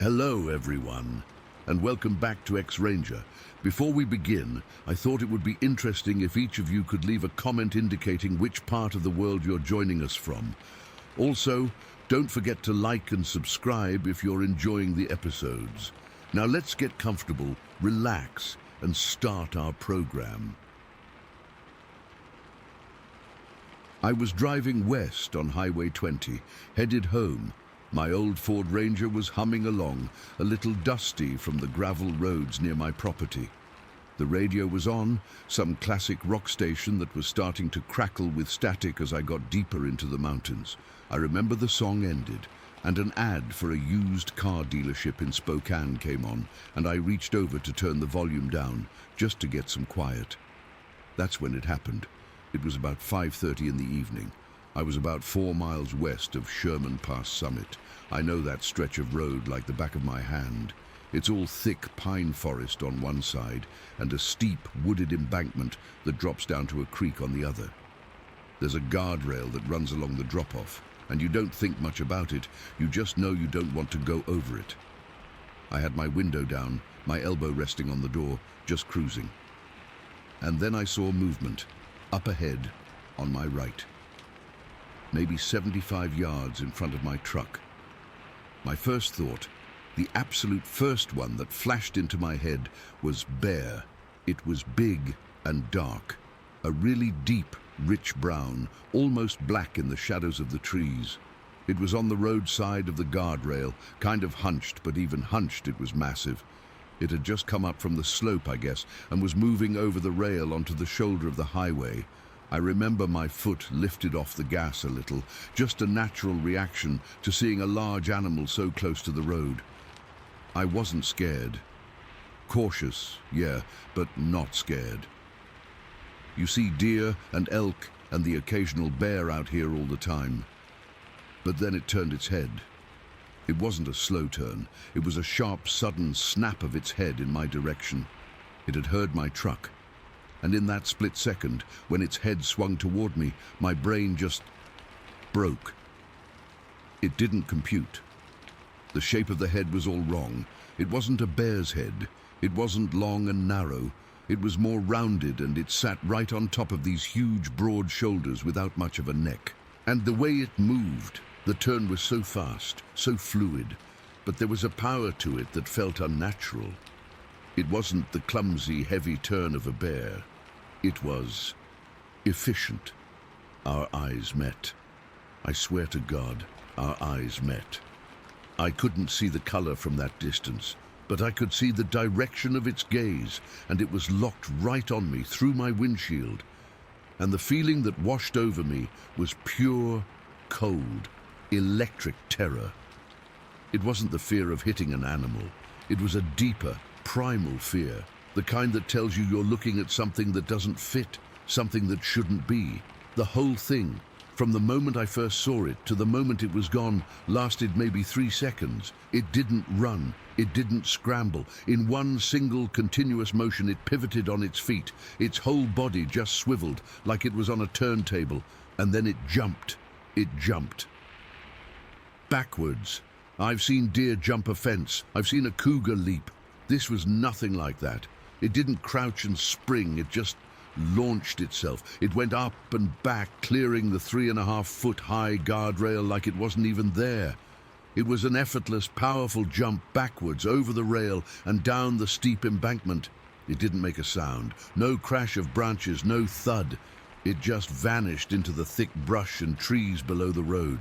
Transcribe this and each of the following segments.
Hello everyone, and welcome back to X-Ranger. Before we begin, I thought it would be interesting if each of you could leave a comment indicating which part of the world you're joining us from. Also, don't forget to like and subscribe if you're enjoying the episodes. Now let's get comfortable, relax, and start our program. I was driving west on Highway 20, headed home. My old Ford Ranger was humming along, a little dusty from the gravel roads near my property. The radio was on, some classic rock station that was starting to crackle with static as I got deeper into the mountains. I remember the song ended, and an ad for a used car dealership in Spokane came on, and I reached over to turn the volume down, just to get some quiet. That's when it happened. It was about 5:30 in the evening. I was about 4 miles west of Sherman Pass Summit. I know that stretch of road like the back of my hand. It's all thick pine forest on one side and a steep wooded embankment that drops down to a creek on the other. There's a guardrail that runs along the drop-off, and you don't think much about it, you just know you don't want to go over it. I had my window down, my elbow resting on the door, just cruising. And then I saw movement, up ahead, on my right. Maybe 75 yards in front of my truck. My first thought, the absolute first one that flashed into my head, was bear. It was big and dark, a really deep, rich brown, almost black in the shadows of the trees. It was on the roadside of the guardrail, kind of hunched, but even hunched it was massive. It had just come up from the slope, I guess, and was moving over the rail onto the shoulder of the highway. I remember my foot lifted off the gas a little, just a natural reaction to seeing a large animal so close to the road. I wasn't scared. Cautious, yeah, but not scared. You see deer and elk and the occasional bear out here all the time. But then it turned its head. It wasn't a slow turn. It was a sharp, sudden snap of its head in my direction. It had heard my truck. And in that split second, when its head swung toward me, my brain just broke. It didn't compute. The shape of the head was all wrong. It wasn't a bear's head. It wasn't long and narrow. It was more rounded, and it sat right on top of these huge, broad shoulders without much of a neck. And the way it moved, the turn was so fast, so fluid, but there was a power to it that felt unnatural. It wasn't the clumsy, heavy turn of a bear. It was efficient. Our eyes met. I swear to God, our eyes met. I couldn't see the color from that distance, but I could see the direction of its gaze, and it was locked right on me through my windshield. And the feeling that washed over me was pure, cold, electric terror. It wasn't the fear of hitting an animal. It was a deeper, primal fear. The kind that tells you you're looking at something that doesn't fit, something that shouldn't be. The whole thing, from the moment I first saw it to the moment it was gone, lasted maybe 3 seconds. It didn't run. It didn't scramble. In one single continuous motion, it pivoted on its feet. Its whole body just swiveled like it was on a turntable, and then it jumped. It jumped. Backwards. I've seen deer jump a fence. I've seen a cougar leap. This was nothing like that. It didn't crouch and spring, it just launched itself. It went up and back, clearing the 3.5-foot high guardrail like it wasn't even there. It was an effortless, powerful jump backwards, over the rail, and down the steep embankment. It didn't make a sound. No crash of branches, no thud. It just vanished into the thick brush and trees below the road.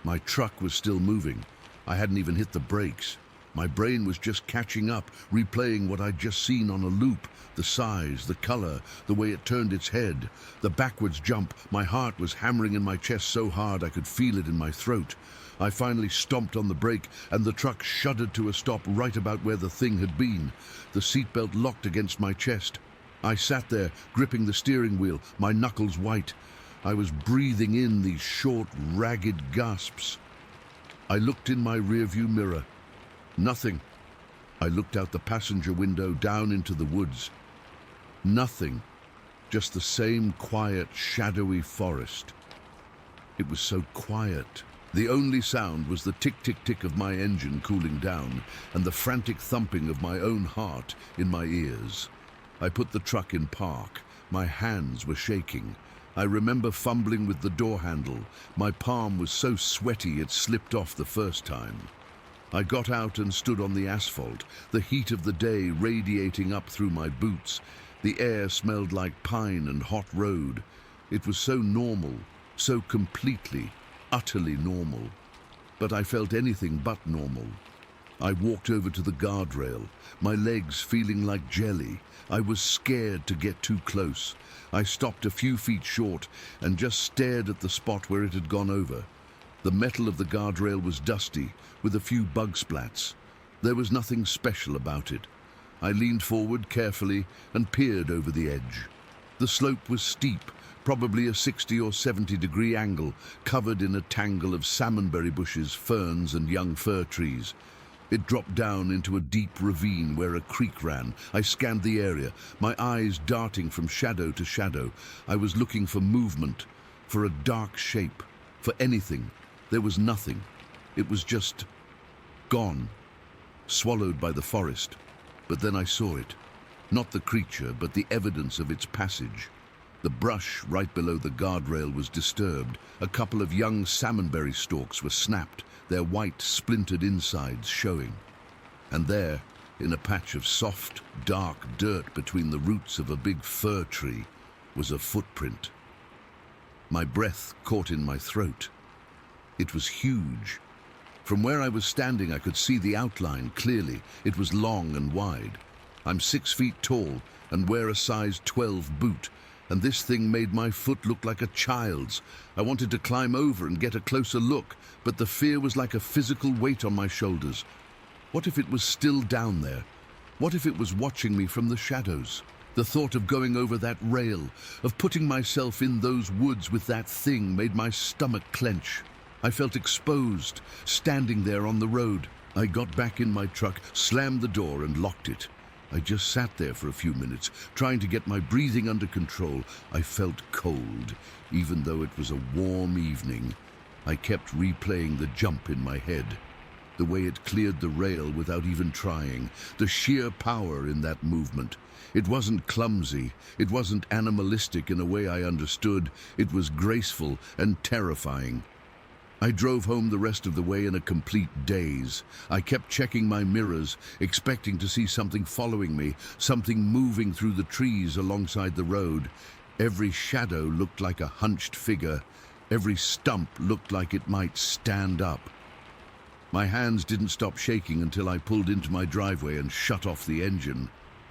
My truck was still moving. I hadn't even hit the brakes. My brain was just catching up, replaying what I'd just seen on a loop. The size, the color, the way it turned its head, the backwards jump. My heart was hammering in my chest so hard I could feel it in my throat. I finally stomped on the brake, and the truck shuddered to a stop right about where the thing had been. The seatbelt locked against my chest. I sat there, gripping the steering wheel, my knuckles white. I was breathing in these short, ragged gasps. I looked in my rearview mirror. Nothing. I looked out the passenger window down into the woods. Nothing. Just the same quiet, shadowy forest. It was so quiet, The only sound was the tick-tick-tick of my engine cooling down and the frantic thumping of my own heart in my ears. I put the truck in park. My hands were shaking. I remember fumbling with the door handle. My palm was so sweaty it slipped off the first time. I got out and stood on the asphalt, the heat of the day radiating up through my boots. The air smelled like pine and hot road. It was so normal, so completely, utterly normal. But I felt anything but normal. I walked over to the guardrail, my legs feeling like jelly. I was scared to get too close. I stopped a few feet short and just stared at the spot where it had gone over. The metal of the guardrail was dusty, with a few bug splats. There was nothing special about it. I leaned forward carefully and peered over the edge. The slope was steep, probably a 60 or 70 degree angle, covered in a tangle of salmonberry bushes, ferns and young fir trees. It dropped down into a deep ravine where a creek ran. I scanned the area, my eyes darting from shadow to shadow. I was looking for movement, for a dark shape, for anything. There was nothing. It was just gone, swallowed by the forest. But then I saw it. Not the creature, but the evidence of its passage. The brush right below the guardrail was disturbed. A couple of young salmonberry stalks were snapped, their white, splintered insides showing. And there, in a patch of soft, dark dirt between the roots of a big fir tree, was a footprint. My breath caught in my throat. It was huge. From where I was standing, I could see the outline clearly. It was long and wide. I'm 6 feet tall and wear a size 12 boot, and this thing made my foot look like a child's. I wanted to climb over and get a closer look, but the fear was like a physical weight on my shoulders. What if it was still down there? What if it was watching me from the shadows? The thought of going over that rail, of putting myself in those woods with that thing, made my stomach clench. I felt exposed, standing there on the road. I got back in my truck, slammed the door and locked it. I just sat there for a few minutes, trying to get my breathing under control. I felt cold, even though it was a warm evening. I kept replaying the jump in my head. The way it cleared the rail without even trying. The sheer power in that movement. It wasn't clumsy. It wasn't animalistic in a way I understood. It was graceful and terrifying. I drove home the rest of the way in a complete daze. I kept checking my mirrors, expecting to see something following me, something moving through the trees alongside the road. Every shadow looked like a hunched figure. Every stump looked like it might stand up. My hands didn't stop shaking until I pulled into my driveway and shut off the engine.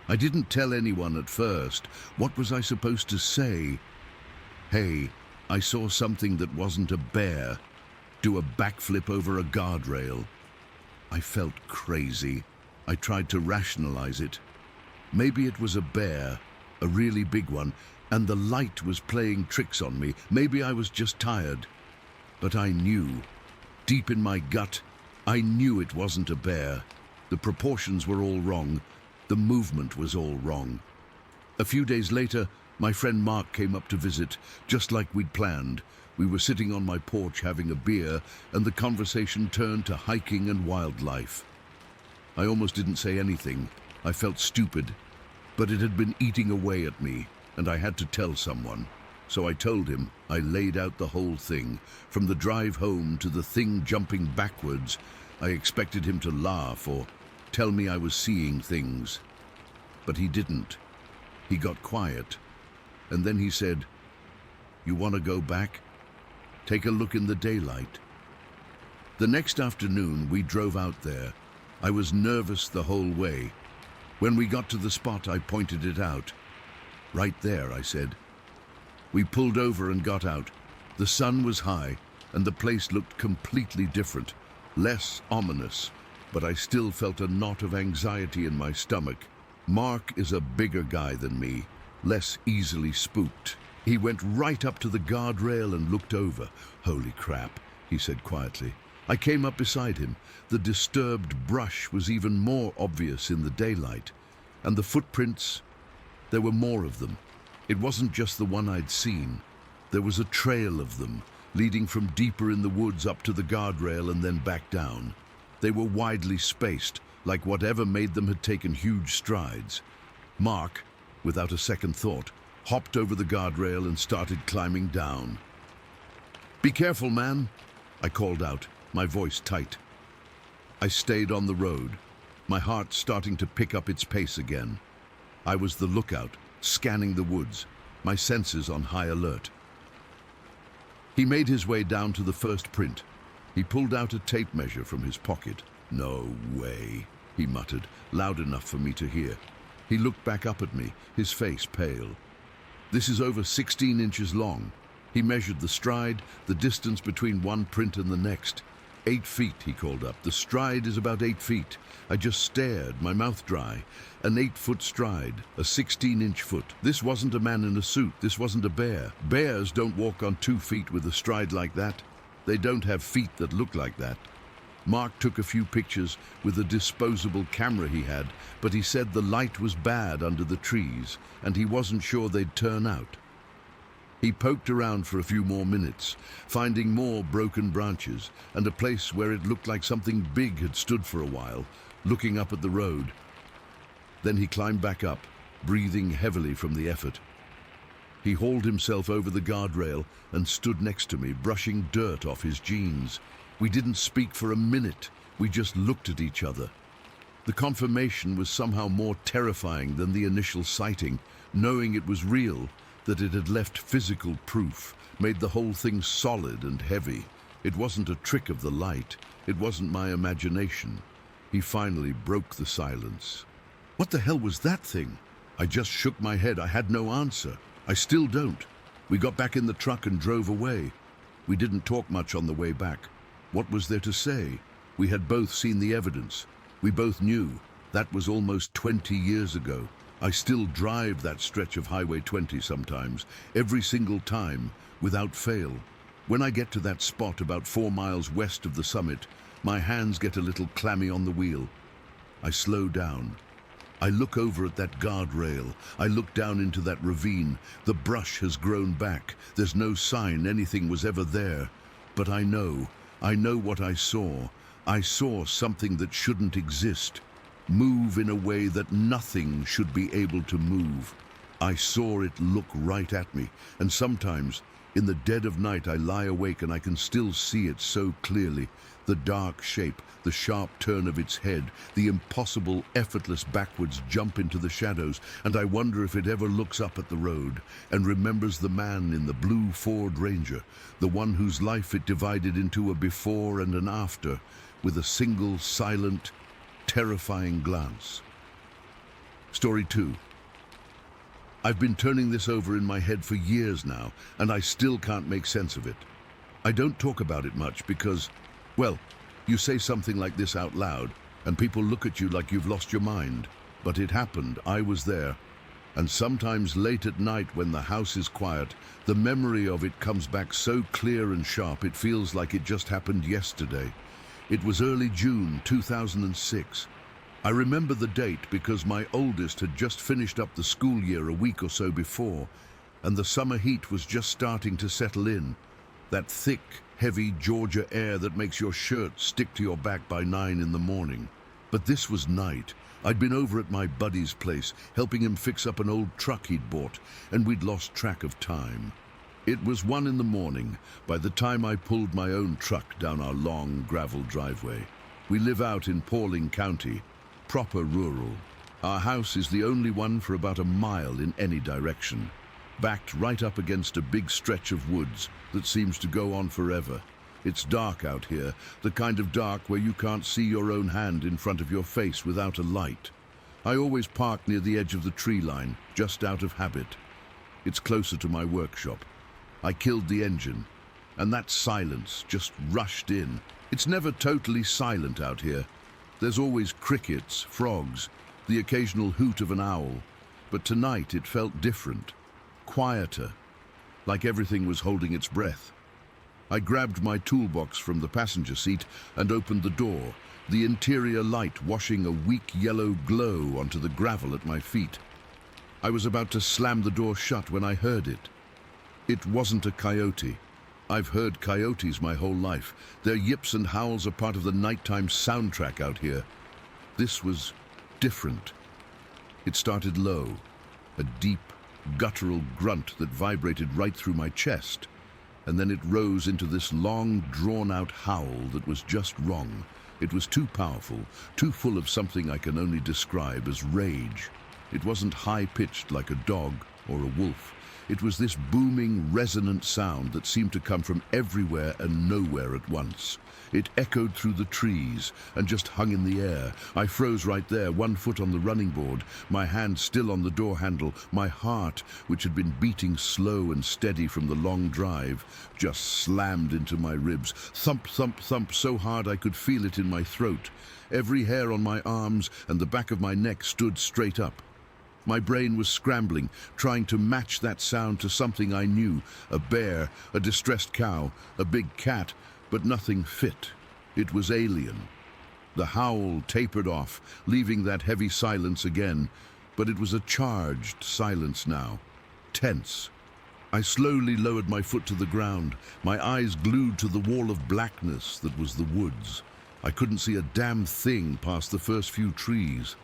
I didn't tell anyone at first. What was I supposed to say? Hey, I saw something that wasn't a bear. Do a backflip over a guardrail. I felt crazy. I tried to rationalize it. Maybe it was a bear, a really big one, and the light was playing tricks on me. Maybe I was just tired. But I knew, deep in my gut, I knew it wasn't a bear. The proportions were all wrong. The movement was all wrong. A few days later, my friend Mark came up to visit, just like we'd planned. We were sitting on my porch having a beer, and the conversation turned to hiking and wildlife. I almost didn't say anything. I felt stupid, but it had been eating away at me, and I had to tell someone. So I told him. I laid out the whole thing, from the drive home to the thing jumping backwards. I expected him to laugh or tell me I was seeing things. But he didn't. He got quiet, and then he said, "You want to go back? Take a look in the daylight." The next afternoon, we drove out there. I was nervous the whole way. When we got to the spot, I pointed it out. "Right there," I said. We pulled over and got out. The sun was high, and the place looked completely different, less ominous, but I still felt a knot of anxiety in my stomach. Mark is a bigger guy than me, less easily spooked. He went right up to the guardrail and looked over. "Holy crap," he said quietly. I came up beside him. The disturbed brush was even more obvious in the daylight. And the footprints, there were more of them. It wasn't just the one I'd seen. There was a trail of them, leading from deeper in the woods up to the guardrail and then back down. They were widely spaced, like whatever made them had taken huge strides. Mark, without a second thought, hopped over the guardrail and started climbing down. "Be careful, man," I called out, my voice tight. I stayed on the road, my heart starting to pick up its pace again. I was the lookout, scanning the woods, my senses on high alert. He made his way down to the first print. He pulled out a tape measure from his pocket. "No way," he muttered, loud enough for me to hear. He looked back up at me, his face pale. "This is over 16 inches long." He measured the stride, the distance between one print and the next. 8 feet, he called up. "The stride is about 8 feet. I just stared, my mouth dry. An 8-foot stride, a 16-inch foot. This wasn't a man in a suit. This wasn't a bear. Bears don't walk on 2 feet with a stride like that. They don't have feet that look like that." Mark took a few pictures with a disposable camera he had, but he said the light was bad under the trees, and he wasn't sure they'd turn out. He poked around for a few more minutes, finding more broken branches and a place where it looked like something big had stood for a while, looking up at the road. Then he climbed back up, breathing heavily from the effort. He hauled himself over the guardrail and stood next to me, brushing dirt off his jeans. We didn't speak for a minute. We just looked at each other. The confirmation was somehow more terrifying than the initial sighting, knowing it was real, that it had left physical proof, made the whole thing solid and heavy. It wasn't a trick of the light. It wasn't my imagination. He finally broke the silence. "What the hell was that thing?" I just shook my head. I had no answer. I still don't. We got back in the truck and drove away. We didn't talk much on the way back. What was there to say? We had both seen the evidence. We both knew. That was almost 20 years ago. I still drive that stretch of Highway 20 sometimes, every single time, without fail. When I get to that spot about 4 miles west of the summit, my hands get a little clammy on the wheel. I slow down. I look over at that guardrail. I look down into that ravine. The brush has grown back. There's no sign anything was ever there. But I know what I saw. I saw something that shouldn't exist. Move in a way that nothing should be able to move. I saw it look right at me, and sometimes, in the dead of night, I lie awake and I can still see it so clearly. The dark shape, the sharp turn of its head, the impossible, effortless backwards jump into the shadows, and I wonder if it ever looks up at the road and remembers the man in the blue Ford Ranger, the one whose life it divided into a before and an after, with a single, silent, terrifying glance. Story 2. I've been turning this over in my head for years now, and I still can't make sense of it. I don't talk about it much because, well, you say something like this out loud, and people look at you like you've lost your mind. But it happened, I was there. And sometimes late at night when the house is quiet, the memory of it comes back so clear and sharp it feels like it just happened yesterday. It was early June 2006. I remember the date because my oldest had just finished up the school year a week or so before, and the summer heat was just starting to settle in. That thick, heavy Georgia air that makes your shirt stick to your back by 9 in the morning. But this was night. I'd been over at my buddy's place, helping him fix up an old truck he'd bought, and we'd lost track of time. It was 1 in the morning by the time I pulled my own truck down our long gravel driveway. We live out in Paulding County, proper rural. Our house is the only one for about a mile in any direction, backed right up against a big stretch of woods that seems to go on forever. It's dark out here, the kind of dark where you can't see your own hand in front of your face without a light. I always park near the edge of the tree line, just out of habit. It's closer to my workshop. I killed the engine, and that silence just rushed in. It's never totally silent out here. There's always crickets, frogs, the occasional hoot of an owl. But tonight it felt different, quieter, like everything was holding its breath. I grabbed my toolbox from the passenger seat and opened the door, the interior light washing a weak yellow glow onto the gravel at my feet. I was about to slam the door shut when I heard it. It wasn't a coyote. I've heard coyotes my whole life. Their yips and howls are part of the nighttime soundtrack out here. This was different. It started low, a deep, guttural grunt that vibrated right through my chest, and then it rose into this long, drawn-out howl that was just wrong. It was too powerful, too full of something I can only describe as rage. It wasn't high-pitched like a dog or a wolf. It was this booming, resonant sound that seemed to come from everywhere and nowhere at once. It echoed through the trees and just hung in the air. I froze right there, 1 foot on the running board, my hand still on the door handle. My heart, which had been beating slow and steady from the long drive, just slammed into my ribs. Thump, thump, thump, so hard I could feel it in my throat. Every hair on my arms and the back of my neck stood straight up. My brain was scrambling, trying to match that sound to something I knew, a bear, a distressed cow, a big cat, but nothing fit. It was alien. The howl tapered off, leaving that heavy silence again, but it was a charged silence now, tense. I slowly lowered my foot to the ground, my eyes glued to the wall of blackness that was the woods. I couldn't see a damn thing past the first few trees.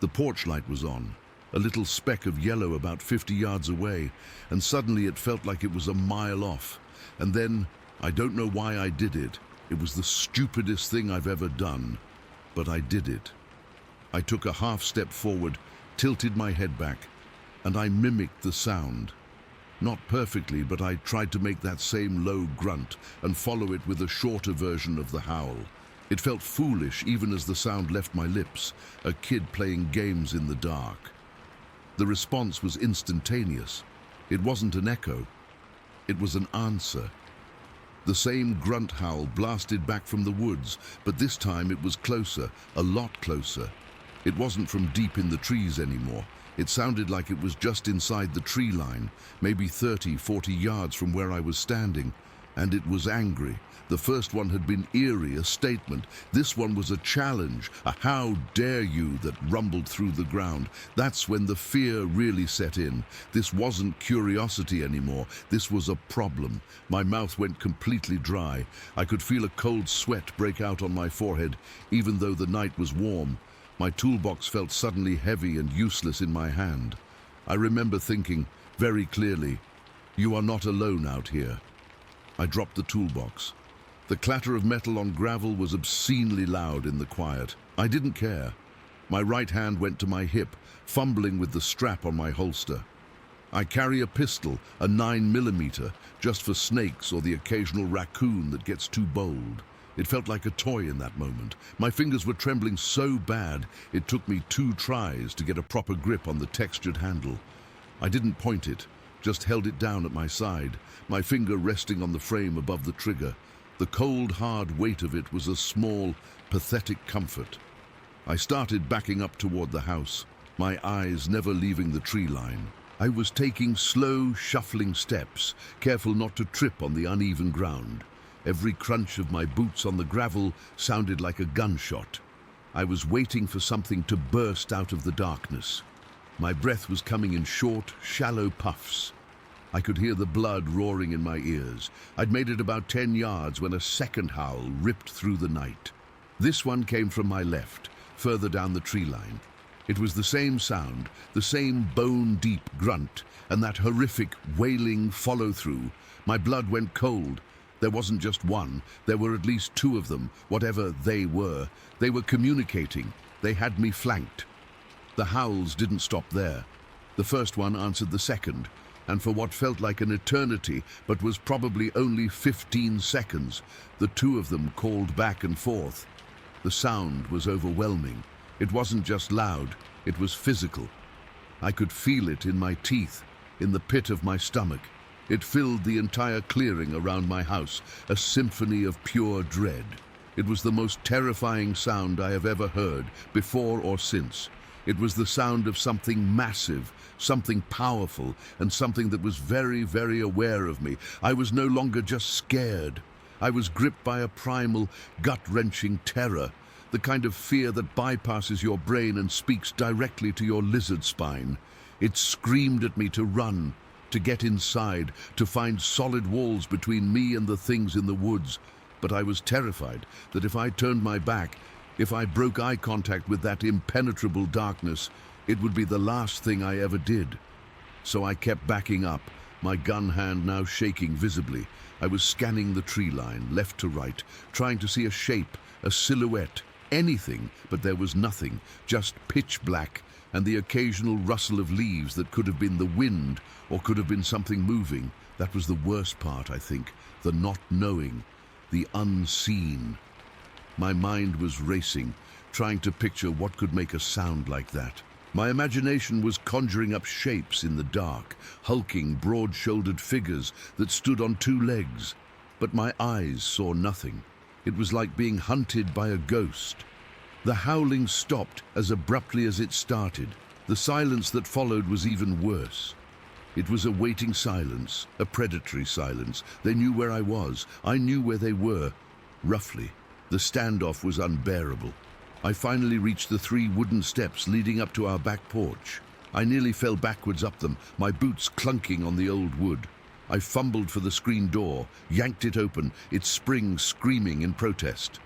The porch light was on, a little speck of yellow about 50 yards away, and suddenly it felt like it was a mile off. And then, I don't know why I did it. It was the stupidest thing I've ever done, but I did it. I took a half step forward, tilted my head back, and I mimicked the sound. Not perfectly, but I tried to make that same low grunt and follow it with a shorter version of the howl. It felt foolish even as the sound left my lips, a kid playing games in the dark. The response was instantaneous. It wasn't an echo. It was an answer. The same grunt howl blasted back from the woods, but this time it was closer, a lot closer. It wasn't from deep in the trees anymore. It sounded like it was just inside the tree line, maybe 30, 40 yards from where I was standing. And it was angry. The first one had been eerie, a statement. This one was a challenge, a how dare you that rumbled through the ground. That's when the fear really set in. This wasn't curiosity anymore. This was a problem. My mouth went completely dry. I could feel a cold sweat break out on my forehead, even though the night was warm. My toolbox felt suddenly heavy and useless in my hand. I remember thinking, very clearly, "You are not alone out here." I dropped the toolbox. The clatter of metal on gravel was obscenely loud in the quiet. I didn't care. My right hand went to my hip, fumbling with the strap on my holster. I carry a pistol, a 9mm, just for snakes or the occasional raccoon that gets too bold. It felt like a toy in that moment. My fingers were trembling so bad, it took me 2 tries to get a proper grip on the textured handle. I didn't point it, just held it down at my side, my finger resting on the frame above the trigger. The cold, hard weight of it was a small, pathetic comfort. I started backing up toward the house, my eyes never leaving the tree line. I was taking slow, shuffling steps, careful not to trip on the uneven ground. Every crunch of my boots on the gravel sounded like a gunshot. I was waiting for something to burst out of the darkness. My breath was coming in short, shallow puffs. I could hear the blood roaring in my ears. I'd made it about 10 yards when a second howl ripped through the night. This one came from my left, further down the tree line. It was the same sound, the same bone-deep grunt, and that horrific, wailing follow-through. My blood went cold. There wasn't just one, there were at least 2 of them, whatever they were. They were communicating. They had me flanked. The howls didn't stop there. The first one answered the second, and for what felt like an eternity, but was probably only 15 seconds, the 2 of them called back and forth. The sound was overwhelming. It wasn't just loud, it was physical. I could feel it in my teeth, in the pit of my stomach. It filled the entire clearing around my house, a symphony of pure dread. It was the most terrifying sound I have ever heard, before or since. It was the sound of something massive, something powerful, and something that was very, very aware of me. I was no longer just scared. I was gripped by a primal, gut-wrenching terror, the kind of fear that bypasses your brain and speaks directly to your lizard spine. It screamed at me to run, to get inside, to find solid walls between me and the things in the woods. But I was terrified that if I turned my back, if I broke eye contact with that impenetrable darkness, it would be the last thing I ever did. So I kept backing up, my gun hand now shaking visibly. I was scanning the tree line, left to right, trying to see a shape, a silhouette, anything, but there was nothing, just pitch black and the occasional rustle of leaves that could have been the wind or could have been something moving. That was the worst part, I think, the not knowing, the unseen. My mind was racing, trying to picture what could make a sound like that. My imagination was conjuring up shapes in the dark, hulking, broad-shouldered figures that stood on two legs. But my eyes saw nothing. It was like being hunted by a ghost. The howling stopped as abruptly as it started. The silence that followed was even worse. It was a waiting silence, a predatory silence. They knew where I was. I knew where they were, roughly. The standoff was unbearable. I finally reached the 3 wooden steps leading up to our back porch. I nearly fell backwards up them, my boots clunking on the old wood. I fumbled for the screen door, yanked it open, its spring screaming in protest.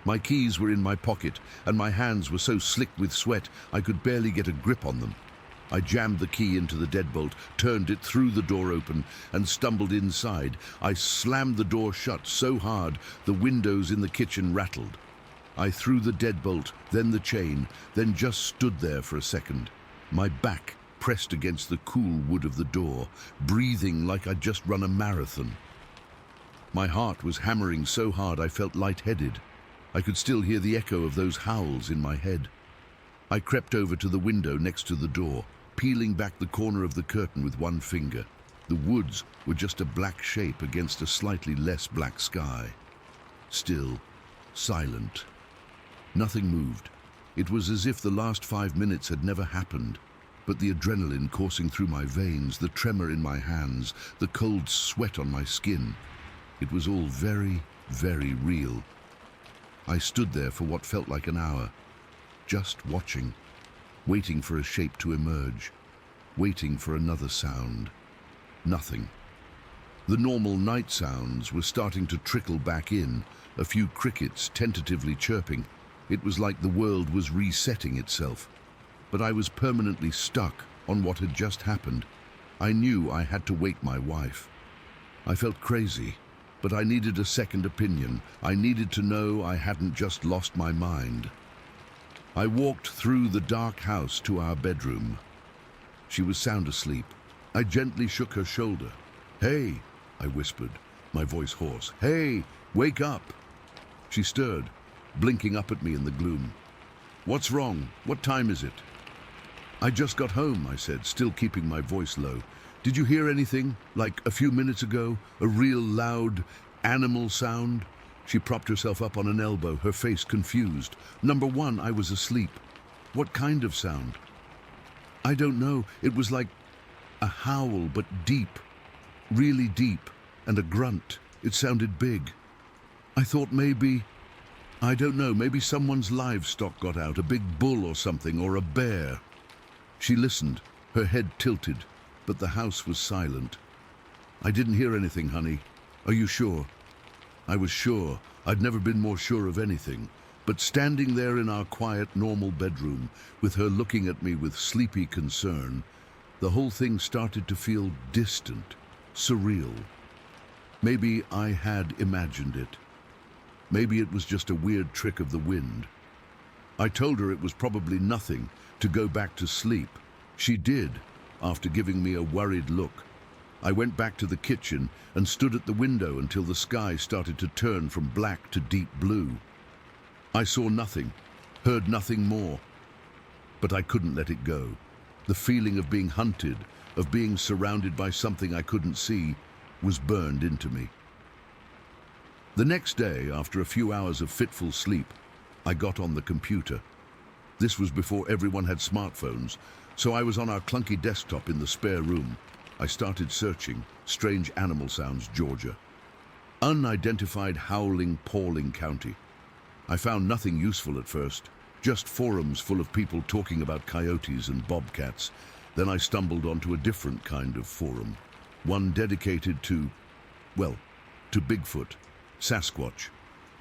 My keys were in my pocket, and my hands were so slick with sweat I could barely get a grip on them. I jammed the key into the deadbolt, turned it through the door open, and stumbled inside. I slammed the door shut so hard the windows in the kitchen rattled. I threw the deadbolt, then the chain, then just stood there for a second, my back pressed against the cool wood of the door, breathing like I'd just run a marathon. My heart was hammering so hard I felt lightheaded. I could still hear the echo of those howls in my head. I crept over to the window next to the door, peeling back the corner of the curtain with one finger. The woods were just a black shape against a slightly less black sky. Still, silent. Nothing moved. It was as if the last 5 minutes had never happened. But the adrenaline coursing through my veins, the tremor in my hands, the cold sweat on my skin, it was all very, very real. I stood there for what felt like an hour, just watching, waiting for a shape to emerge, waiting for another sound. Nothing. The normal night sounds were starting to trickle back in, a few crickets tentatively chirping. It was like the world was resetting itself. But I was permanently stuck on what had just happened. I knew I had to wake my wife. I felt crazy, but I needed a second opinion. I needed to know I hadn't just lost my mind. I walked through the dark house to our bedroom. She was sound asleep. I gently shook her shoulder. "Hey," I whispered, my voice hoarse. "Hey, wake up." She stirred, blinking up at me in the gloom. "What's wrong? What time is it?" "I just got home," I said, still keeping my voice low. "Did you hear anything, like a few minutes ago? A real loud animal sound?" She propped herself up on an elbow, her face confused. "Number one, I was asleep." "What kind of sound?" "I don't know. It was like a howl, but deep, really deep, and a grunt. It sounded big. I thought maybe, I don't know, maybe someone's livestock got out, a big bull or something, or a bear." She listened, her head tilted, but the house was silent. "I didn't hear anything, honey. Are you sure?" I was sure. I'd never been more sure of anything. But standing there in our quiet, normal bedroom, with her looking at me with sleepy concern, the whole thing started to feel distant, surreal. Maybe I had imagined it. Maybe it was just a weird trick of the wind. I told her it was probably nothing, to go back to sleep. She did, after giving me a worried look. I went back to the kitchen and stood at the window until the sky started to turn from black to deep blue. I saw nothing, heard nothing more, but I couldn't let it go. The feeling of being hunted, of being surrounded by something I couldn't see, was burned into me. The next day, after a few hours of fitful sleep, I got on the computer. This was before everyone had smartphones, so I was on our clunky desktop in the spare room. I started searching strange animal sounds, Georgia. Unidentified howling, pawing county. I found nothing useful at first, just forums full of people talking about coyotes and bobcats. Then I stumbled onto a different kind of forum, one dedicated to, well, to Bigfoot, Sasquatch.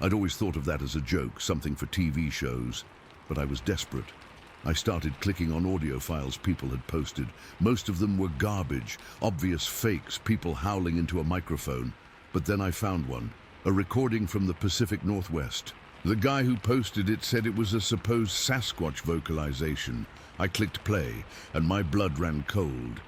I'd always thought of that as a joke, something for TV shows, but I was desperate. I started clicking on audio files people had posted. Most of them were garbage, obvious fakes, people howling into a microphone. But then I found one, a recording from the Pacific Northwest. The guy who posted it said it was a supposed Sasquatch vocalization. I clicked play, and my blood ran cold.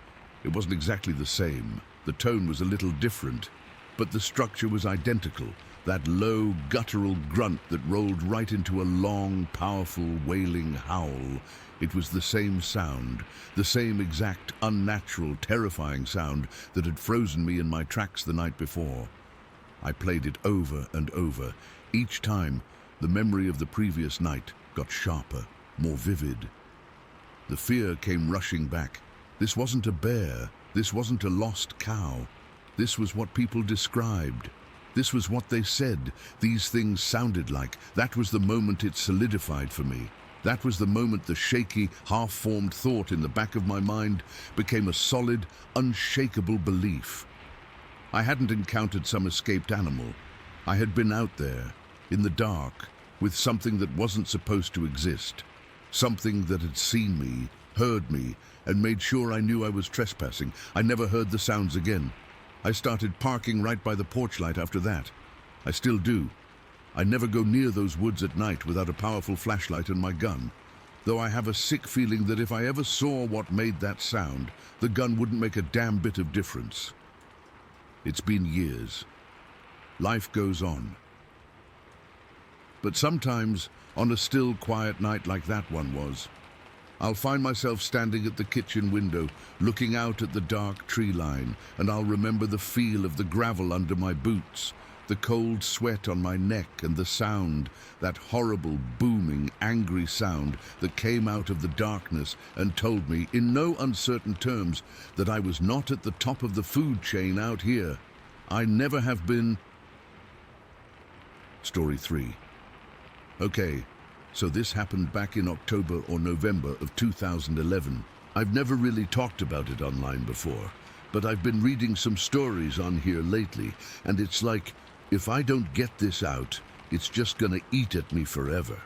It wasn't exactly the same. The tone was a little different, but the structure was identical. That low, guttural grunt that rolled right into a long, powerful, wailing howl. It was the same sound, the same exact, unnatural, terrifying sound that had frozen me in my tracks the night before. I played it over and over. Each time, the memory of the previous night got sharper, more vivid. The fear came rushing back. This wasn't a bear. This wasn't a lost cow. This was what people described. This was what they said. These things sounded like. That was the moment it solidified for me. That was the moment the shaky, half-formed thought in the back of my mind became a solid, unshakable belief. I hadn't encountered some escaped animal. I had been out there, in the dark, with something that wasn't supposed to exist. Something that had seen me, heard me, and made sure I knew I was trespassing. I never heard the sounds again. I started parking right by the porch light after that. I still do. I never go near those woods at night without a powerful flashlight and my gun, though I have a sick feeling that if I ever saw what made that sound, the gun wouldn't make a damn bit of difference. It's been years. Life goes on. But sometimes, on a still, quiet night like that one was, I'll find myself standing at the kitchen window, looking out at the dark tree line, and I'll remember the feel of the gravel under my boots, the cold sweat on my neck, and the sound, that horrible, booming, angry sound that came out of the darkness and told me, in no uncertain terms, that I was not at the top of the food chain out here. I never have been. Story 3. Okay. So this happened back in October or November of 2011. I've never really talked about it online before, but I've been reading some stories on here lately, and it's like, if I don't get this out, it's just gonna eat at me forever.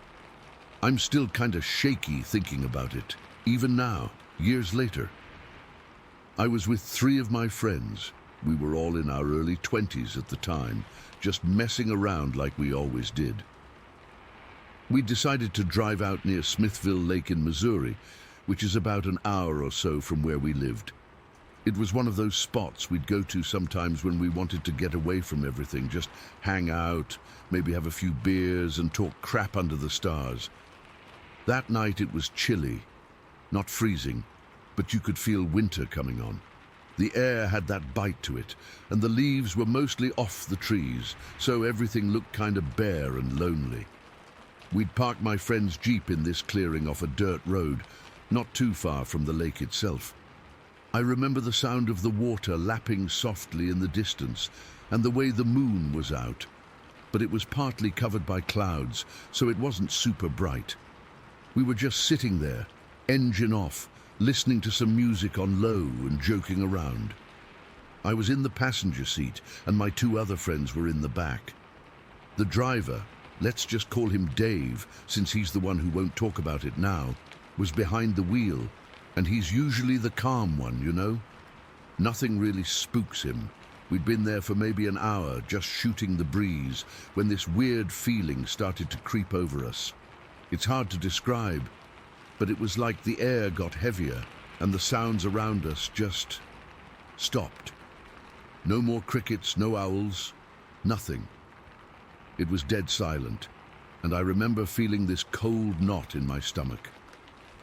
I'm still kinda shaky thinking about it, even now, years later. I was with 3 of my friends. We were all in our early 20s at the time, just messing around like we always did. We decided to drive out near Smithville Lake in Missouri, which is about an hour or so from where we lived. It was one of those spots we'd go to sometimes when we wanted to get away from everything, just hang out, maybe have a few beers and talk crap under the stars. That night it was chilly, not freezing, but you could feel winter coming on. The air had that bite to it, and the leaves were mostly off the trees, so everything looked kind of bare and lonely. We'd parked my friend's Jeep in this clearing off a dirt road, not too far from the lake itself. I remember the sound of the water lapping softly in the distance, and the way the moon was out. But it was partly covered by clouds, so it wasn't super bright. We were just sitting there, engine off, listening to some music on low and joking around. I was in the passenger seat, and my 2 other friends were in the back. The driver, let's just call him Dave, since he's the one who won't talk about it now, was behind the wheel, and he's usually the calm one, you know? Nothing really spooks him. We'd been there for maybe an hour, just shooting the breeze, when this weird feeling started to creep over us. It's hard to describe, but it was like the air got heavier, and the sounds around us just stopped. No more crickets, no owls, nothing. It was dead silent, and I remember feeling this cold knot in my stomach.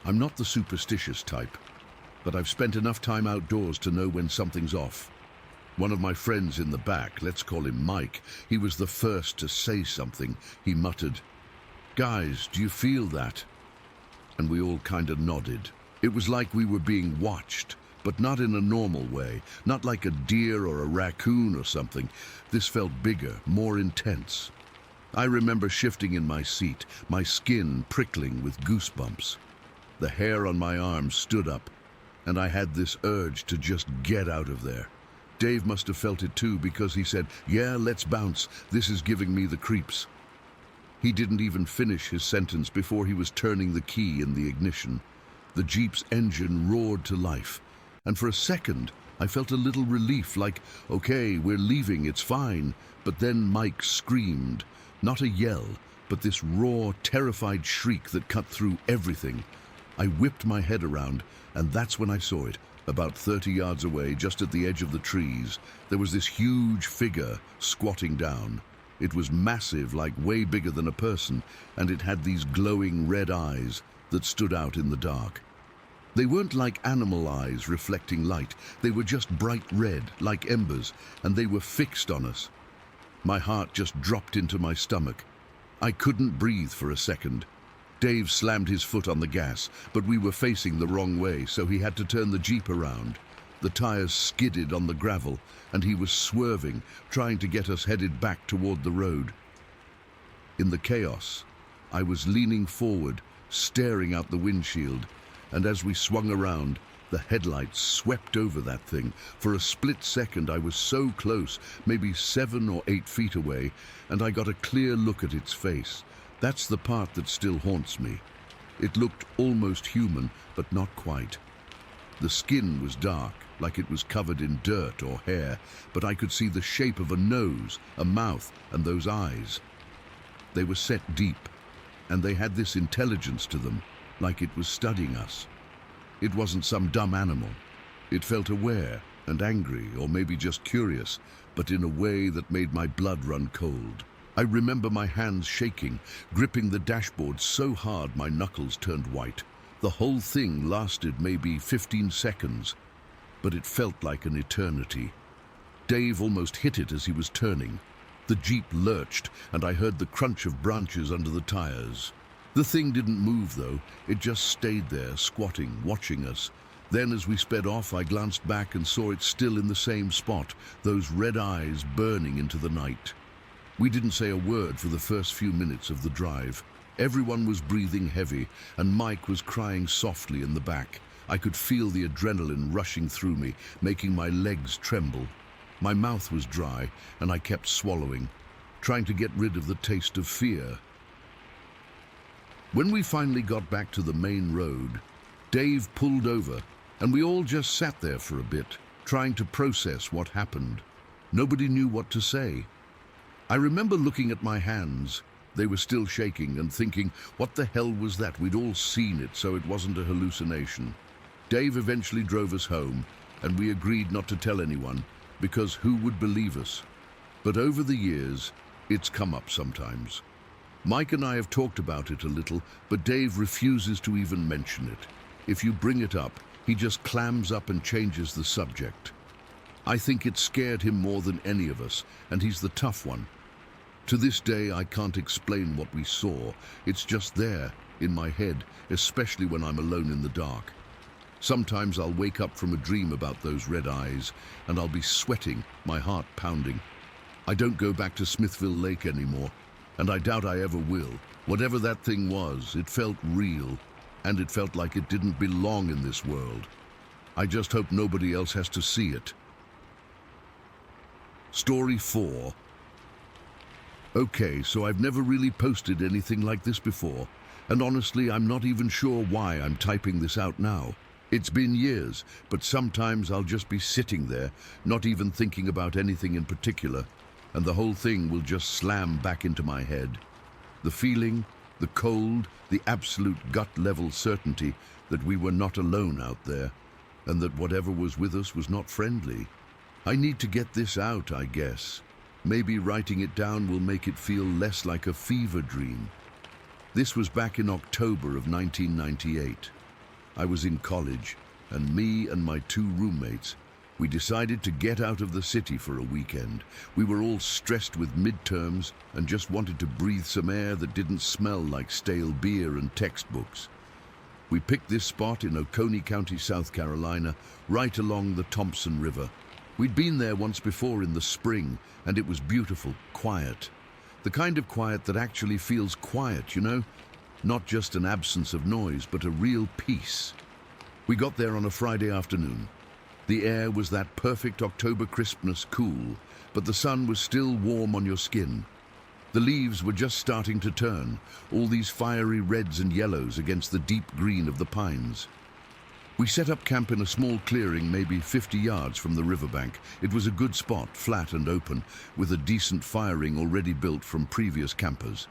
I'm not the superstitious type, but I've spent enough time outdoors to know when something's off. One of my friends in the back, let's call him Mike, he was the first to say something. He muttered, "Guys, do you feel that?" And we all kind of nodded. It was like we were being watched, but not in a normal way, not like a deer or a raccoon or something. This felt bigger, more intense. I remember shifting in my seat, my skin prickling with goosebumps. The hair on my arms stood up. and I had this urge to just get out of there. Dave must have felt it too because he said, "Yeah, let's bounce. This is giving me the creeps." He didn't even finish his sentence before he was turning the key in the ignition. The Jeep's engine roared to life, and for a second I felt a little relief, like, okay, we're leaving, it's fine. But then Mike screamed, not a yell, but this raw, terrified shriek that cut through everything. I whipped my head around, and that's when I saw it. About 30 yards away, just at the edge of the trees, there was this huge figure squatting down. It was massive, like way bigger than a person, and it had these glowing red eyes that stood out in the dark. They weren't like animal eyes reflecting light. They were just bright red, like embers, and they were fixed on us. My heart just dropped into my stomach. I couldn't breathe for a second. Dave slammed his foot on the gas, but we were facing the wrong way, so he had to turn the Jeep around. The tires skidded on the gravel, and he was swerving, trying to get us headed back toward the road. In the chaos, I was leaning forward, staring out the windshield, and as we swung around, the headlights swept over that thing. For a split second, I was so close, maybe 7 or 8 feet away, and I got a clear look at its face. That's the part that still haunts me. It looked almost human, but not quite. The skin was dark, like it was covered in dirt or hair, but I could see the shape of a nose, a mouth, and those eyes. They were set deep, and they had this intelligence to them, like it was studying us. It wasn't some dumb animal. It felt aware and angry, or maybe just curious, but in a way that made my blood run cold. I remember my hands shaking, gripping the dashboard so hard my knuckles turned white. The whole thing lasted maybe 15 seconds, but it felt like an eternity. Dave almost hit it as he was turning. The Jeep lurched, and I heard the crunch of branches under the tires. The thing didn't move, though. It just stayed there, squatting, watching us. Then, as we sped off, I glanced back and saw it still in the same spot, those red eyes burning into the night. We didn't say a word for the first few minutes of the drive. Everyone was breathing heavy, and Mike was crying softly in the back. I could feel the adrenaline rushing through me, making my legs tremble. My mouth was dry, and I kept swallowing, trying to get rid of the taste of fear. When we finally got back to the main road, Dave pulled over, and we all just sat there for a bit, trying to process what happened. Nobody knew what to say. I remember looking at my hands. They were still shaking, and thinking, what the hell was that? We'd all seen it, so it wasn't a hallucination. Dave eventually drove us home, and we agreed not to tell anyone, because who would believe us? But over the years, it's come up sometimes. Mike and I have talked about it a little, but Dave refuses to even mention it. If you bring it up, he just clams up and changes the subject. I think it scared him more than any of us, and he's the tough one. To this day, I can't explain what we saw. It's just there, in my head, especially when I'm alone in the dark. Sometimes I'll wake up from a dream about those red eyes, and I'll be sweating, my heart pounding. I don't go back to Smithville Lake anymore, and I doubt I ever will. Whatever that thing was, it felt real, and it felt like it didn't belong in this world. I just hope nobody else has to see it. Story 4. Okay, so I've never really posted anything like this before, and honestly, I'm not even sure why I'm typing this out now. It's been years, but sometimes I'll just be sitting there, not even thinking about anything in particular, and the whole thing will just slam back into my head. The feeling, the cold, the absolute gut-level certainty that we were not alone out there, and that whatever was with us was not friendly. I need to get this out, I guess. Maybe writing it down will make it feel less like a fever dream. This was back in October of 1998. I was in college, and me and my 2 roommates, we decided to get out of the city for a weekend. We were all stressed with midterms and just wanted to breathe some air that didn't smell like stale beer and textbooks. We picked this spot in Oconee County, South Carolina, right along the Thompson River. We'd been there once before in the spring, and it was beautiful, quiet. The kind of quiet that actually feels quiet, you know? Not just an absence of noise, but a real peace. We got there on a Friday afternoon. The air was that perfect October crispness, cool, but the sun was still warm on your skin. The leaves were just starting to turn, all these fiery reds and yellows against the deep green of the pines. We set up camp in a small clearing maybe 50 yards from the riverbank. It was a good spot, flat and open, with a decent fire ring already built from previous campers.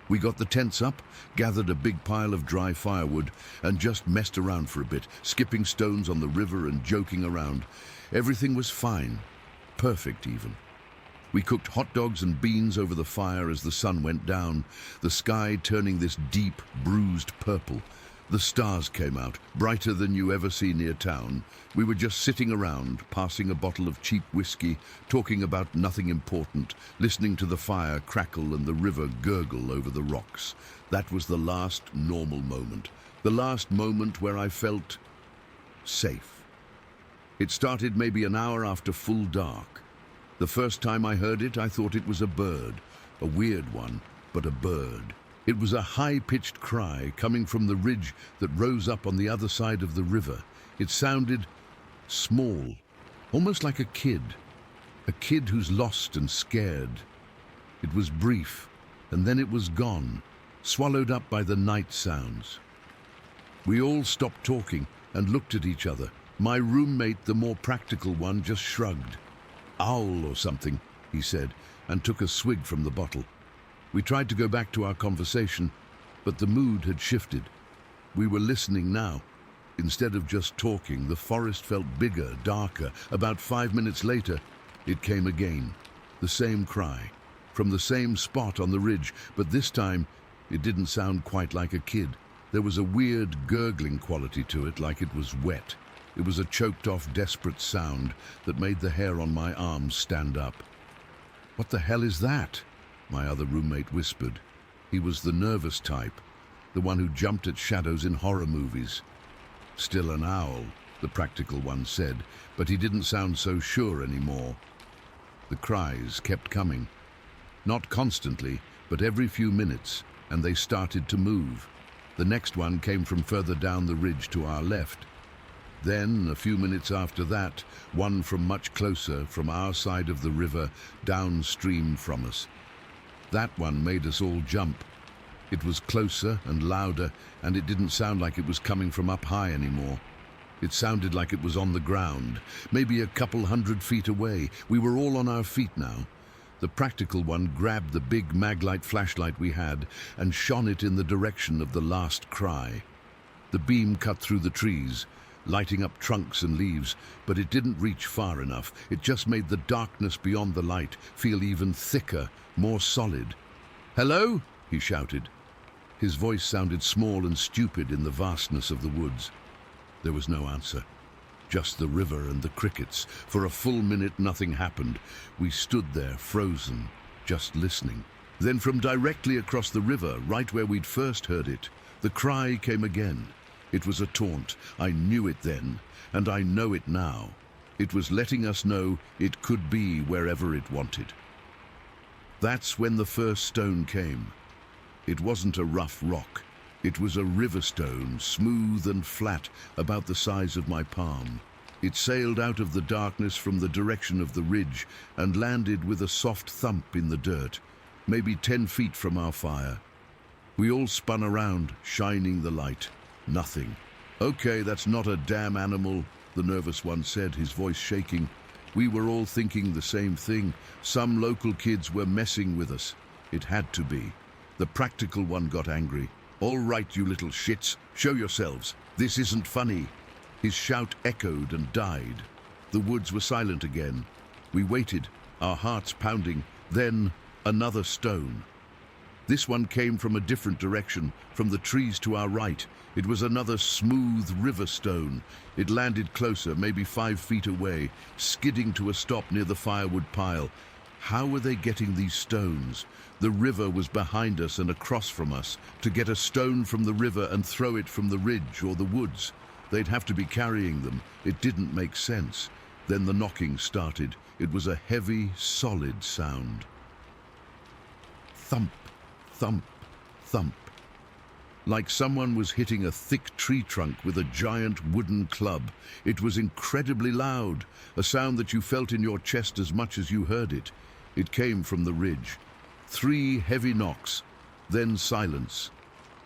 We got the tents up, gathered a big pile of dry firewood, and just messed around for a bit, skipping stones on the river and joking around. Everything was fine, perfect even. We cooked hot dogs and beans over the fire as the sun went down, the sky turning this deep, bruised purple. The stars came out, brighter than you ever see near town. We were just sitting around, passing a bottle of cheap whiskey, talking about nothing important, listening to the fire crackle and the river gurgle over the rocks. That was the last normal moment, the last moment where I felt safe. It started maybe an hour after full dark. The first time I heard it, I thought it was a bird, a weird one, but a bird. It was a high-pitched cry coming from the ridge that rose up on the other side of the river. It sounded small, almost like a kid who's lost and scared. It was brief, and then it was gone, swallowed up by the night sounds. We all stopped talking and looked at each other. My roommate, the more practical one, just shrugged. "Owl or something," he said, and took a swig from the bottle. We tried to go back to our conversation, but the mood had shifted. We were listening now. Instead of just talking, the forest felt bigger, darker. About 5 minutes later, it came again. The same cry, from the same spot on the ridge, but this time, it didn't sound quite like a kid. There was a weird gurgling quality to it, like it was wet. It was a choked-off, desperate sound that made the hair on my arms stand up. "What the hell is that?" my other roommate whispered. He was the nervous type, the one who jumped at shadows in horror movies. "Still an owl," the practical one said, but he didn't sound so sure anymore. The cries kept coming. Not constantly, but every few minutes, and they started to move. The next one came from further down the ridge to our left. Then, a few minutes after that, one from much closer, from our side of the river, downstream from us. That one made us all jump. It was closer and louder, and it didn't sound like it was coming from up high anymore. It sounded like it was on the ground, maybe a couple 100 feet away. We were all on our feet now. The practical one grabbed the big maglite flashlight we had and shone it in the direction of the last cry. The beam cut through the trees, lighting up trunks and leaves, but it didn't reach far enough. It just made the darkness beyond the light feel even thicker, more solid. "Hello?" he shouted. His voice sounded small and stupid in the vastness of the woods. There was no answer, just the river and the crickets. For a full minute, nothing happened. We stood there, frozen, just listening. Then from directly across the river, right where we'd first heard it, the cry came again. It was a taunt. I knew it then, and I know it now. It was letting us know it could be wherever it wanted. That's when the first stone came. It wasn't a rough rock. It was a river stone, smooth and flat, about the size of my palm. It sailed out of the darkness from the direction of the ridge and landed with a soft thump in the dirt, maybe 10 feet from our fire. We all spun around, shining the light. Nothing. "Okay, that's not a damn animal," the nervous one said, his voice shaking. We were all thinking the same thing. Some local kids were messing with us. It had to be. The practical one got angry. "All right, you little shits, show yourselves. This isn't funny." His shout echoed and died. The woods were silent again. We waited, our hearts pounding. Then another stone. This one came from a different direction, from the trees to our right. It was another smooth river stone. It landed closer, maybe 5 feet away, skidding to a stop near the firewood pile. How were they getting these stones? The river was behind us and across from us. To get a stone from the river and throw it from the ridge or the woods, they'd have to be carrying them. It didn't make sense. Then the knocking started. It was a heavy, solid sound. Thump, thump, thump. like someone was hitting a thick tree trunk with a giant wooden club. It was incredibly loud, a sound that you felt in your chest as much as you heard it. It came from the ridge. 3 heavy knocks, then silence.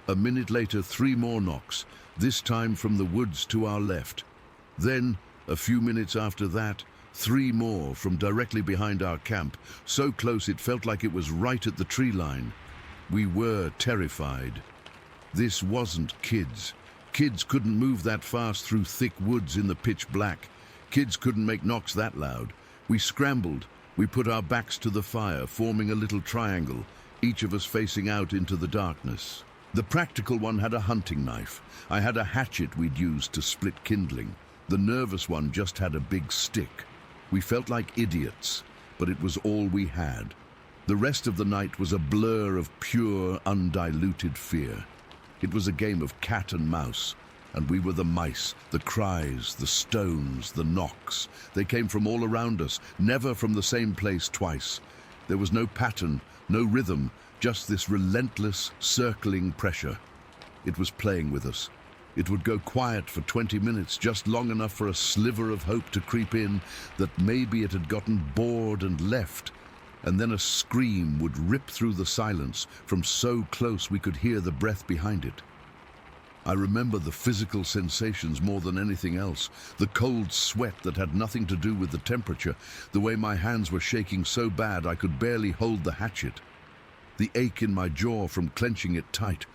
A minute later, 3 more knocks, this time from the woods to our left. Then, a few minutes after that, 3 more from directly behind our camp, so close it felt like it was right at the tree line. We were terrified. This wasn't kids. Kids couldn't move that fast through thick woods in the pitch black. Kids couldn't make knocks that loud. We scrambled. We put our backs to the fire, forming a little triangle, each of us facing out into the darkness. The practical one had a hunting knife. I had a hatchet we'd used to split kindling. The nervous one just had a big stick. We felt like idiots, but it was all we had. The rest of the night was a blur of pure, undiluted fear. It was a game of cat and mouse, and we were the mice, the cries, the stones, the knocks. They came from all around us, never from the same place twice. There was no pattern, no rhythm, just this relentless, circling pressure. It was playing with us. It would go quiet for 20 minutes, just long enough for a sliver of hope to creep in that maybe it had gotten bored and left. And then a scream would rip through the silence from so close we could hear the breath behind it. I remember the physical sensations more than anything else, the cold sweat that had nothing to do with the temperature, the way my hands were shaking so bad I could barely hold the hatchet, the ache in my jaw from clenching it tight,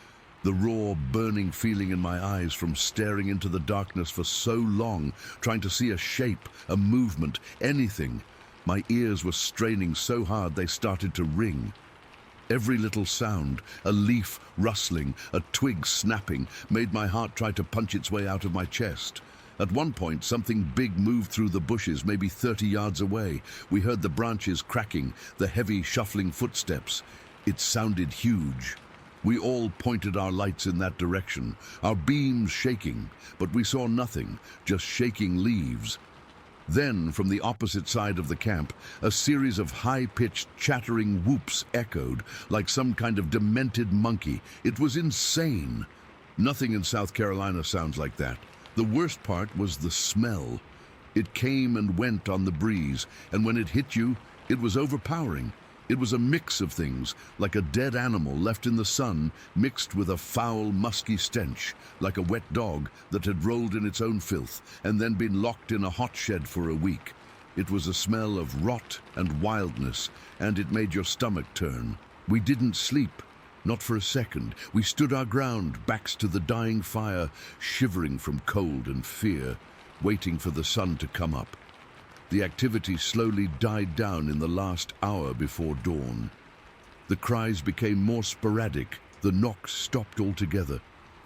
the raw, burning feeling in my eyes from staring into the darkness for so long, trying to see a shape, a movement, anything. My ears were straining so hard they started to ring. Every little sound, a leaf rustling, a twig snapping, made my heart try to punch its way out of my chest. At one point, something big moved through the bushes, maybe 30 yards away. We heard the branches cracking, the heavy, shuffling footsteps. It sounded huge. We all pointed our lights in that direction, our beams shaking, but we saw nothing, just shaking leaves. Then, from the opposite side of the camp, a series of high-pitched, chattering whoops echoed, like some kind of demented monkey. It was insane. Nothing in South Carolina sounds like that. The worst part was the smell. It came and went on the breeze, and when it hit you, it was overpowering. It was a mix of things, like a dead animal left in the sun, mixed with a foul, musky stench, like a wet dog that had rolled in its own filth and then been locked in a hot shed for a week. It was a smell of rot and wildness, and it made your stomach turn. We didn't sleep, not for a second. We stood our ground, backs to the dying fire, shivering from cold and fear, waiting for the sun to come up. The activity slowly died down in the last hour before dawn. The cries became more sporadic. The knocks stopped altogether.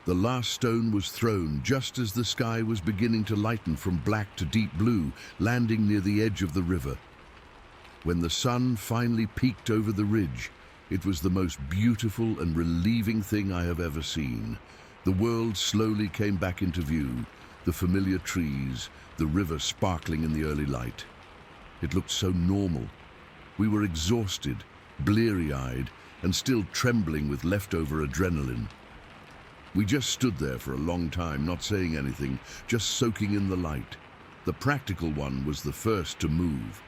The last stone was thrown just as the sky was beginning to lighten from black to deep blue, landing near the edge of the river. When the sun finally peaked over the ridge, it was the most beautiful and relieving thing I have ever seen. The world slowly came back into view, the familiar trees, the river sparkling in the early light. It looked so normal. We were exhausted, bleary-eyed, and still trembling with leftover adrenaline. We just stood there for a long time, not saying anything, just soaking in the light. The practical one was the first to move.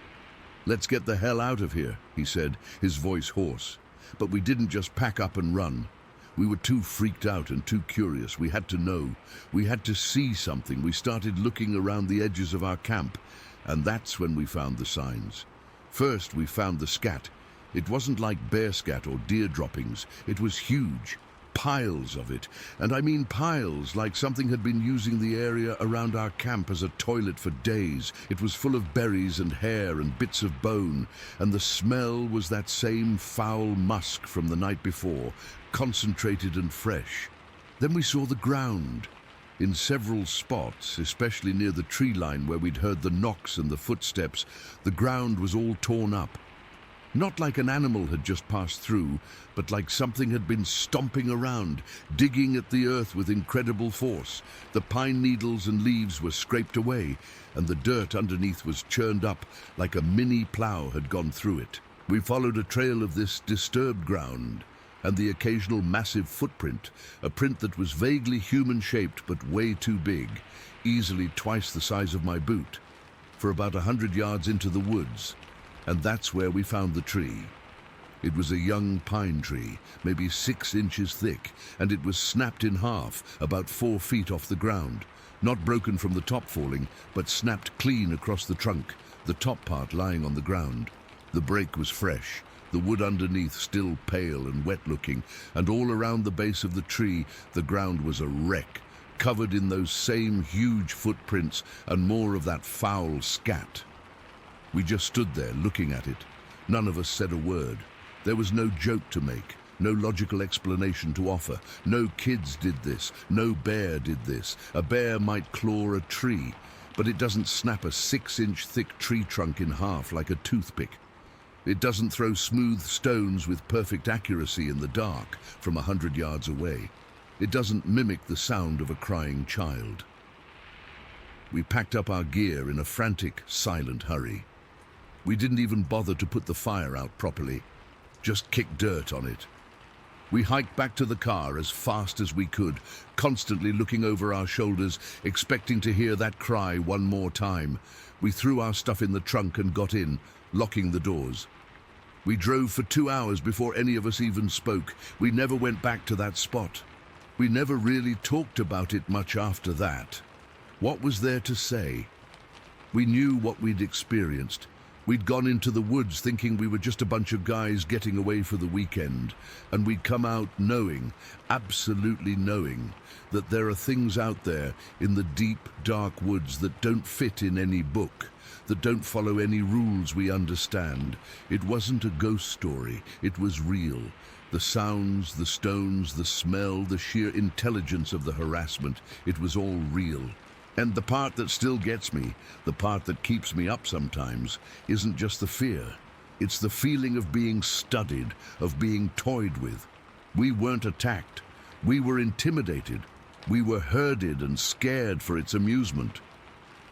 "Let's get the hell out of here," he said, his voice hoarse. But we didn't just pack up and run. We were too freaked out and too curious. We had to know. We had to see something. We started looking around the edges of our camp, and that's when we found the signs. First, we found the scat. It wasn't like bear scat or deer droppings. It was huge. Piles of it. And I mean piles, like something had been using the area around our camp as a toilet for days. It was full of berries and hair and bits of bone, and the smell was that same foul musk from the night before, concentrated and fresh. Then we saw the ground. In several spots, especially near the tree line where we'd heard the knocks and the footsteps, the ground was all torn up. Not like an animal had just passed through, but like something had been stomping around, digging at the earth with incredible force. The pine needles and leaves were scraped away, and the dirt underneath was churned up like a mini plow had gone through it. We followed a trail of this disturbed ground and the occasional massive footprint, a print that was vaguely human-shaped but way too big, easily twice the size of my boot, for about 100 yards into the woods, and that's where we found the tree. It was a young pine tree, maybe 6 inches thick, and it was snapped in half, about 4 feet off the ground. Not broken from the top falling, but snapped clean across the trunk, the top part lying on the ground. The break was fresh, the wood underneath still pale and wet-looking, and all around the base of the tree the ground was a wreck, covered in those same huge footprints and more of that foul scat. We just stood there looking at it. None of us said a word. There was no joke to make, no logical explanation to offer. No kids did this, no bear did this. A bear might claw a tree, but it doesn't snap a 6-inch thick tree trunk in half like a toothpick. It doesn't throw smooth stones with perfect accuracy in the dark from 100 yards away. It doesn't mimic the sound of a crying child. We packed up our gear in a frantic, silent hurry. We didn't even bother to put the fire out properly, just kicked dirt on it. We hiked back to the car as fast as we could, constantly looking over our shoulders, expecting to hear that cry one more time. We threw our stuff in the trunk and got in, locking the doors. We drove for 2 hours before any of us even spoke. We never went back to that spot. We never really talked about it much after that. What was there to say? We knew what we'd experienced. We'd gone into the woods thinking we were just a bunch of guys getting away for the weekend, and we'd come out knowing, absolutely knowing, that there are things out there in the deep, dark woods that don't fit in any book, that don't follow any rules we understand. It wasn't a ghost story, it was real. The sounds, the stones, the smell, the sheer intelligence of the harassment, it was all real. And the part that still gets me, the part that keeps me up sometimes, isn't just the fear. It's the feeling of being studied, of being toyed with. We weren't attacked. We were intimidated. We were herded and scared for its amusement.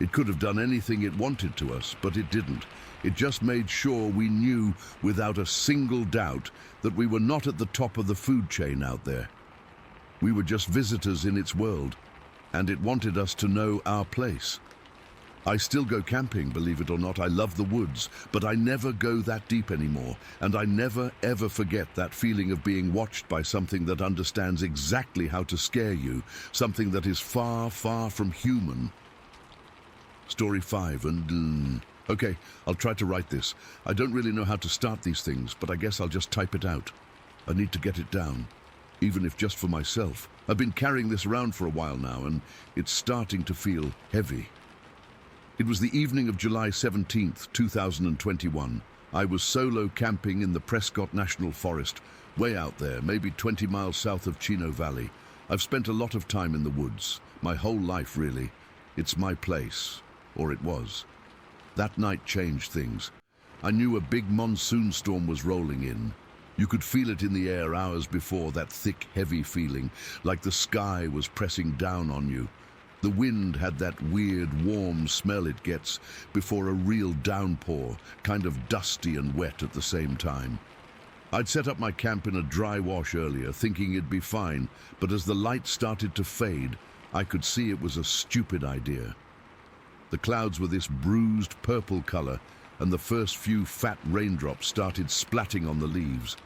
It could have done anything it wanted to us, but it didn't. It just made sure we knew without a single doubt that we were not at the top of the food chain out there. We were just visitors in its world, and it wanted us to know our place. I still go camping, believe it or not. I love the woods, but I never go that deep anymore, and I never ever forget that feeling of being watched by something that understands exactly how to scare you, something that is far, far from human. Story 5 and... Okay, I'll try to write this. I don't really know how to start these things, but I guess I'll just type it out. I need to get it down, even if just for myself. I've been carrying this around for a while now, and it's starting to feel heavy. It was the evening of July 17th, 2021. I was solo camping in the Prescott National Forest, way out there, maybe 20 miles south of Chino Valley. I've spent a lot of time in the woods, my whole life really. It's my place, or it was. That night changed things. I knew a big monsoon storm was rolling in. You could feel it in the air hours before, that thick, heavy feeling, like the sky was pressing down on you. The wind had that weird, warm smell it gets before a real downpour, kind of dusty and wet at the same time. I'd set up my camp in a dry wash earlier, thinking it'd be fine, but as the light started to fade, I could see it was a stupid idea. The clouds were this bruised purple color, and the first few fat raindrops started splatting on the leaves.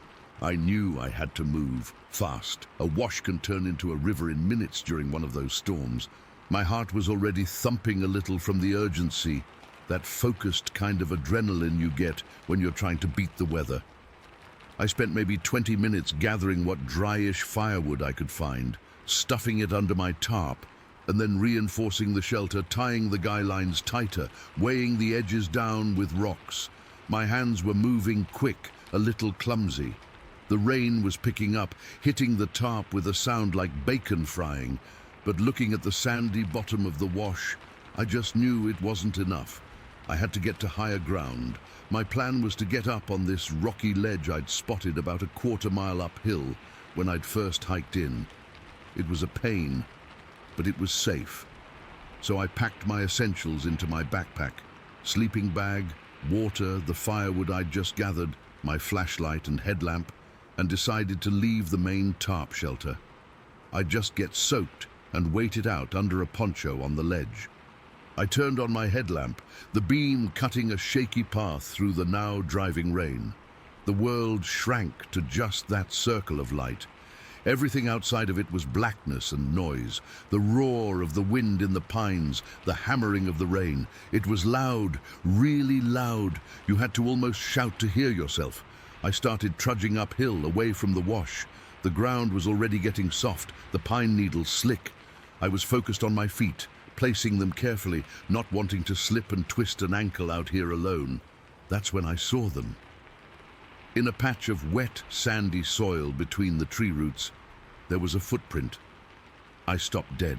I knew I had to move, fast. A wash can turn into a river in minutes during one of those storms. My heart was already thumping a little from the urgency, that focused kind of adrenaline you get when you're trying to beat the weather. I spent maybe 20 minutes gathering what dryish firewood I could find, stuffing it under my tarp, and then reinforcing the shelter, tying the guy lines tighter, weighing the edges down with rocks. My hands were moving quick, a little clumsy. The rain was picking up, hitting the tarp with a sound like bacon frying, but looking at the sandy bottom of the wash, I just knew it wasn't enough. I had to get to higher ground. My plan was to get up on this rocky ledge I'd spotted about a quarter-mile uphill when I'd first hiked in. It was a pain, but it was safe. So I packed my essentials into my backpack: sleeping bag, water, the firewood I'd just gathered, my flashlight and headlamp. and decided to leave the main tarp shelter. I'd just get soaked and wait it out under a poncho on the ledge. I turned on my headlamp, the beam cutting a shaky path through the now driving rain. The world shrank to just that circle of light. Everything outside of it was blackness and noise, the roar of the wind in the pines, the hammering of the rain. It was loud, really loud. You had to almost shout to hear yourself. I started trudging uphill, away from the wash. The ground was already getting soft, the pine needles slick. I was focused on my feet, placing them carefully, not wanting to slip and twist an ankle out here alone. That's when I saw them. In a patch of wet, sandy soil between the tree roots, there was a footprint. I stopped dead.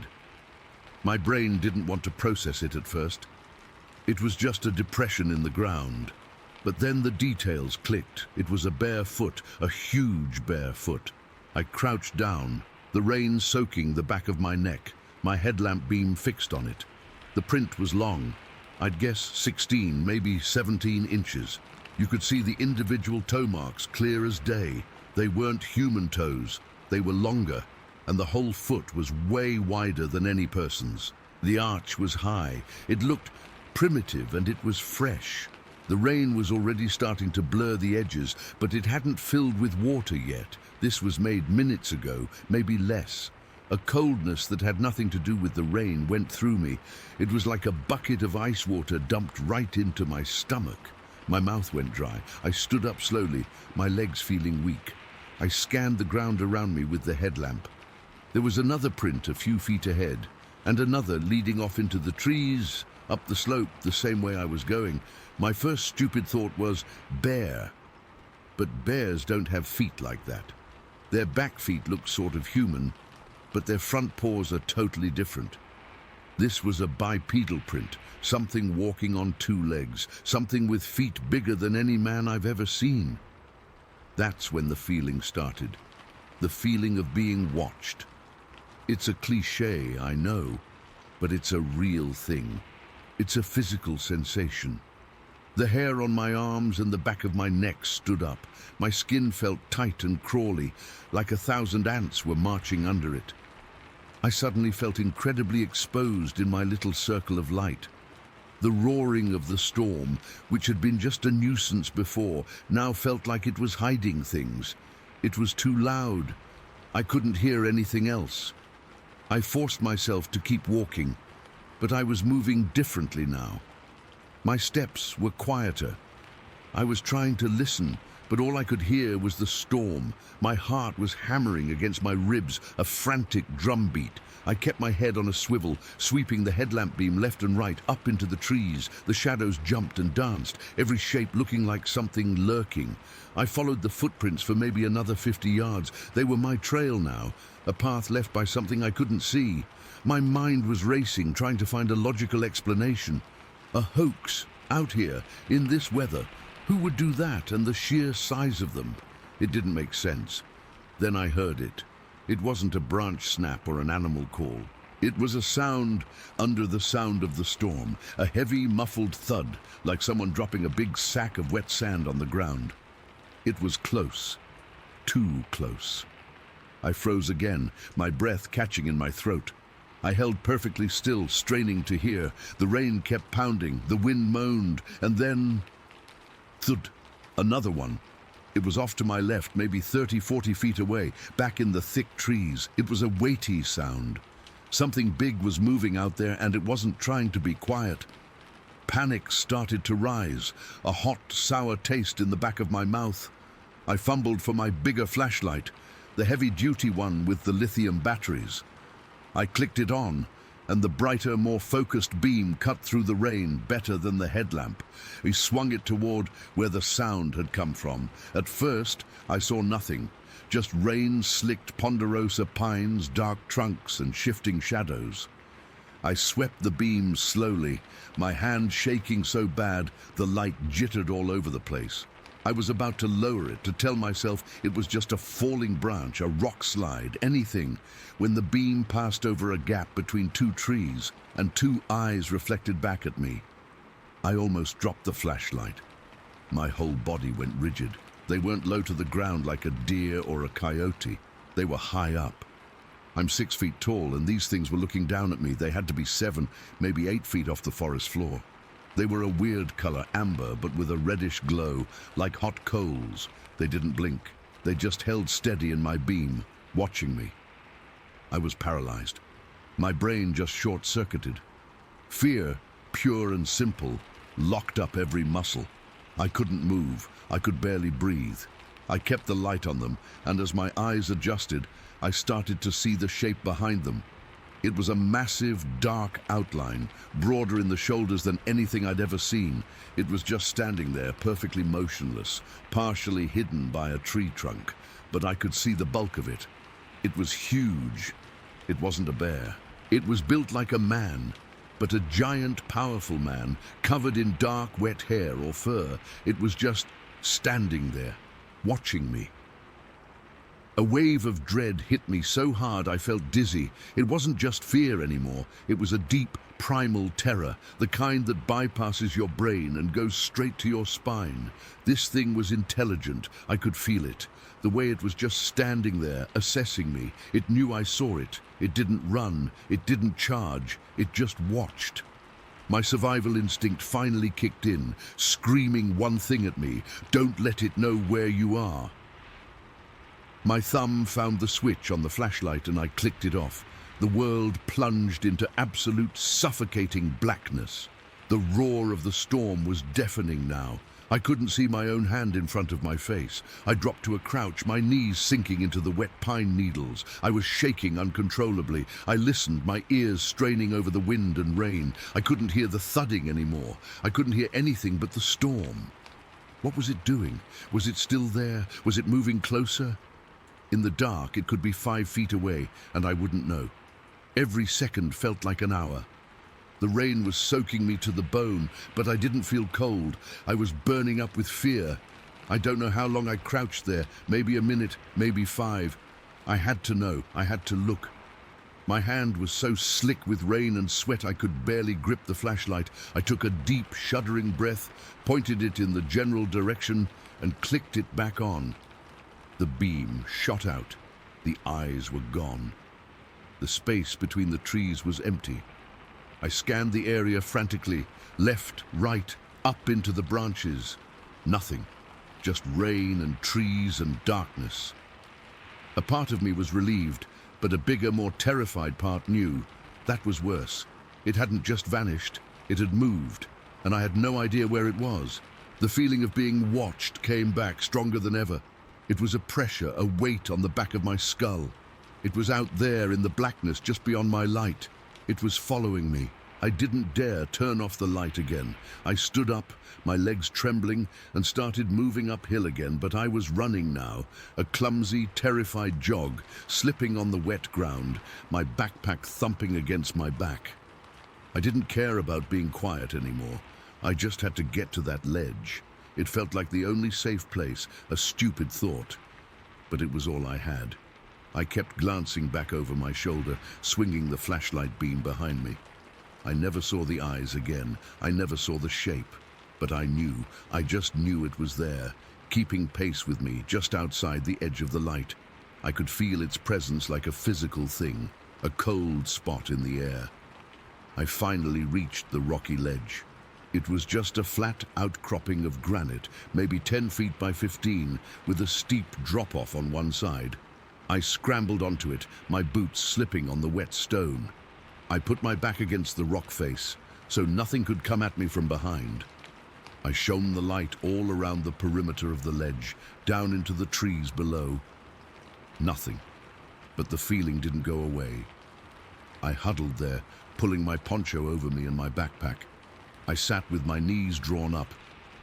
My brain didn't want to process it at first. It was just a depression in the ground. But then the details clicked. It was a bare foot, a huge bare foot. I crouched down, the rain soaking the back of my neck, my headlamp beam fixed on it. The print was long. I'd guess 16, maybe 17 inches. You could see the individual toe marks clear as day. They weren't human toes. They were longer, and the whole foot was way wider than any person's. The arch was high. It looked primitive, and it was fresh. The rain was already starting to blur the edges, but it hadn't filled with water yet. This was made minutes ago, maybe less. A coldness that had nothing to do with the rain went through me. It was like a bucket of ice water dumped right into my stomach. My mouth went dry. I stood up slowly, my legs feeling weak. I scanned the ground around me with the headlamp. There was another print a few feet ahead, and another leading off into the trees, up the slope the same way I was going. My first stupid thought was, bear. But bears don't have feet like that. Their back feet look sort of human, but their front paws are totally different. This was a bipedal print, something walking on two legs, something with feet bigger than any man I've ever seen. That's when the feeling started, the feeling of being watched. It's a cliché, I know, but it's a real thing. It's a physical sensation. The hair on my arms and the back of my neck stood up. My skin felt tight and crawly, like 1,000 ants were marching under it. I suddenly felt incredibly exposed in my little circle of light. The roaring of the storm, which had been just a nuisance before, now felt like it was hiding things. It was too loud. I couldn't hear anything else. I forced myself to keep walking, but I was moving differently now. My steps were quieter. I was trying to listen, but all I could hear was the storm. My heart was hammering against my ribs, a frantic drumbeat. I kept my head on a swivel, sweeping the headlamp beam left and right, up into the trees. The shadows jumped and danced, every shape looking like something lurking. I followed the footprints for maybe another 50 yards. They were my trail now, a path left by something I couldn't see. My mind was racing, trying to find a logical explanation. A hoax, out here, in this weather. Who would do that, and the sheer size of them? It didn't make sense. Then I heard it. It wasn't a branch snap or an animal call. It was a sound under the sound of the storm, a heavy, muffled thud, like someone dropping a big sack of wet sand on the ground. It was close. Too close. I froze again, my breath catching in my throat. I held perfectly still, straining to hear. The rain kept pounding, the wind moaned, and then... thud! Another one. It was off to my left, maybe 30, 40 feet away, back in the thick trees. It was a weighty sound. Something big was moving out there, and it wasn't trying to be quiet. Panic started to rise, a hot, sour taste in the back of my mouth. I fumbled for my bigger flashlight, the heavy-duty one with the lithium batteries. I clicked it on, and the brighter, more focused beam cut through the rain better than the headlamp. I swung it toward where the sound had come from. At first, I saw nothing, just rain-slicked ponderosa pines, dark trunks, and shifting shadows. I swept the beam slowly, my hand shaking so bad the light jittered all over the place. I was about to lower it, to tell myself it was just a falling branch, a rock slide, anything, when the beam passed over a gap between two trees and two eyes reflected back at me. I almost dropped the flashlight. My whole body went rigid. They weren't low to the ground like a deer or a coyote. They were high up. I'm 6 feet tall, and these things were looking down at me. They had to be 7, maybe 8 feet off the forest floor. They were a weird color, amber, but with a reddish glow, like hot coals. They didn't blink. They just held steady in my beam, watching me. I was paralyzed. My brain just short-circuited. Fear, pure and simple, locked up every muscle. I couldn't move. I could barely breathe. I kept the light on them, and as my eyes adjusted, I started to see the shape behind them. It was a massive, dark outline, broader in the shoulders than anything I'd ever seen. It was just standing there, perfectly motionless, partially hidden by a tree trunk, but I could see the bulk of it. It was huge. It wasn't a bear. It was built like a man, but a giant, powerful man, covered in dark, wet hair or fur. It was just standing there, watching me. A wave of dread hit me so hard I felt dizzy. It wasn't just fear anymore. It was a deep, primal terror, the kind that bypasses your brain and goes straight to your spine. This thing was intelligent. I could feel it. The way it was just standing there, assessing me. It knew I saw it. It didn't run. It didn't charge. It just watched. My survival instinct finally kicked in, screaming one thing at me: don't let it know where you are. My thumb found the switch on the flashlight and I clicked it off. The world plunged into absolute suffocating blackness. The roar of the storm was deafening now. I couldn't see my own hand in front of my face. I dropped to a crouch, my knees sinking into the wet pine needles. I was shaking uncontrollably. I listened, my ears straining over the wind and rain. I couldn't hear the thudding anymore. I couldn't hear anything but the storm. What was it doing? Was it still there? Was it moving closer? In the dark, it could be 5 feet away, and I wouldn't know. Every second felt like an hour. The rain was soaking me to the bone, but I didn't feel cold. I was burning up with fear. I don't know how long I crouched there, maybe a minute, maybe 5. I had to know, I had to look. My hand was so slick with rain and sweat I could barely grip the flashlight. I took a deep, shuddering breath, pointed it in the general direction, and clicked it back on. The beam shot out. The eyes were gone. The space between the trees was empty. I scanned the area frantically, left, right, up into the branches. Nothing, just rain and trees and darkness. A part of me was relieved, but a bigger, more terrified part knew that was worse. It hadn't just vanished, it had moved, and I had no idea where it was. The feeling of being watched came back stronger than ever. It was a pressure, a weight on the back of my skull. It was out there in the blackness just beyond my light. It was following me. I didn't dare turn off the light again. I stood up, my legs trembling, and started moving uphill again, but I was running now, a clumsy, terrified jog, slipping on the wet ground, my backpack thumping against my back. I didn't care about being quiet anymore. I just had to get to that ledge. It felt like the only safe place, a stupid thought. But it was all I had. I kept glancing back over my shoulder, swinging the flashlight beam behind me. I never saw the eyes again. I never saw the shape. But I just knew it was there, keeping pace with me just outside the edge of the light. I could feel its presence like a physical thing, a cold spot in the air. I finally reached the rocky ledge. It was just a flat outcropping of granite, maybe 10 feet by 15, with a steep drop-off on one side. I scrambled onto it, my boots slipping on the wet stone. I put my back against the rock face, so nothing could come at me from behind. I shone the light all around the perimeter of the ledge, down into the trees below. Nothing, but the feeling didn't go away. I huddled there, pulling my poncho over me and my backpack. I sat with my knees drawn up,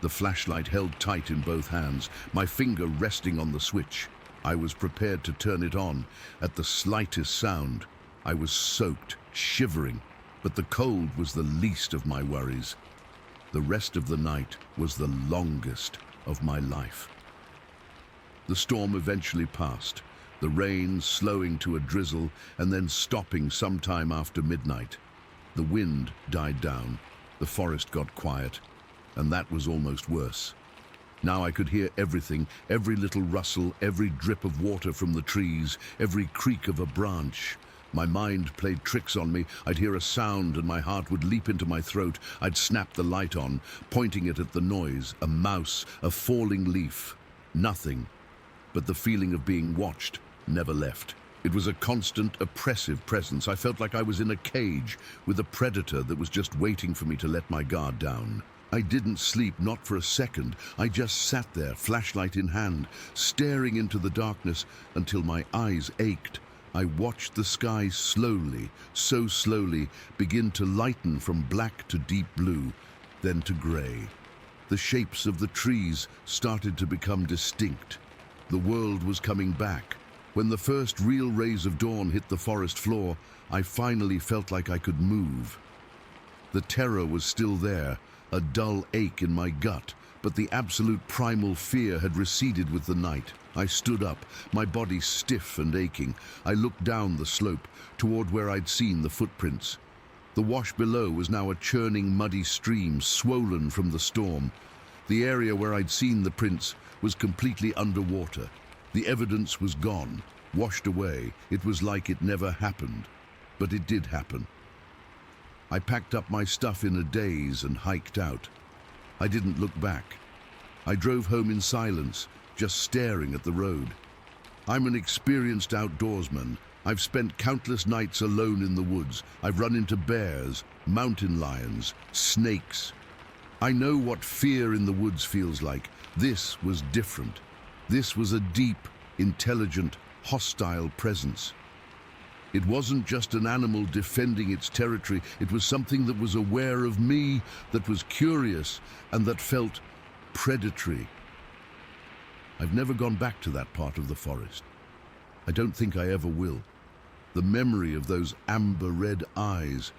the flashlight held tight in both hands, my finger resting on the switch. I was prepared to turn it on at the slightest sound. I was soaked, shivering, but the cold was the least of my worries. The rest of the night was the longest of my life. The storm eventually passed, the rain slowing to a drizzle and then stopping sometime after midnight. The wind died down, the forest got quiet, and that was almost worse. Now I could hear everything, every little rustle, every drip of water from the trees, every creak of a branch. My mind played tricks on me. I'd hear a sound and my heart would leap into my throat. I'd snap the light on, pointing it at the noise, a mouse, a falling leaf. Nothing, but the feeling of being watched never left. It was a constant, oppressive presence. I felt like I was in a cage with a predator that was just waiting for me to let my guard down. I didn't sleep, not for a second. I just sat there, flashlight in hand, staring into the darkness until my eyes ached. I watched the sky slowly, so slowly, begin to lighten from black to deep blue, then to gray. The shapes of the trees started to become distinct. The world was coming back. When the first real rays of dawn hit the forest floor, I finally felt like I could move. The terror was still there, a dull ache in my gut, but the absolute primal fear had receded with the night. I stood up, my body stiff and aching. I looked down the slope, toward where I'd seen the footprints. The wash below was now a churning, muddy stream, swollen from the storm. The area where I'd seen the prints was completely underwater. The evidence was gone, washed away. It was like it never happened. But it did happen. I packed up my stuff in a daze and hiked out. I didn't look back. I drove home in silence, just staring at the road. I'm an experienced outdoorsman. I've spent countless nights alone in the woods. I've run into bears, mountain lions, snakes. I know what fear in the woods feels like. This was different. This was a deep, intelligent, hostile presence. It wasn't just an animal defending its territory. It was something that was aware of me, that was curious, and that felt predatory. I've never gone back to that part of the forest. I don't think I ever will. The memory of those amber-red eyes,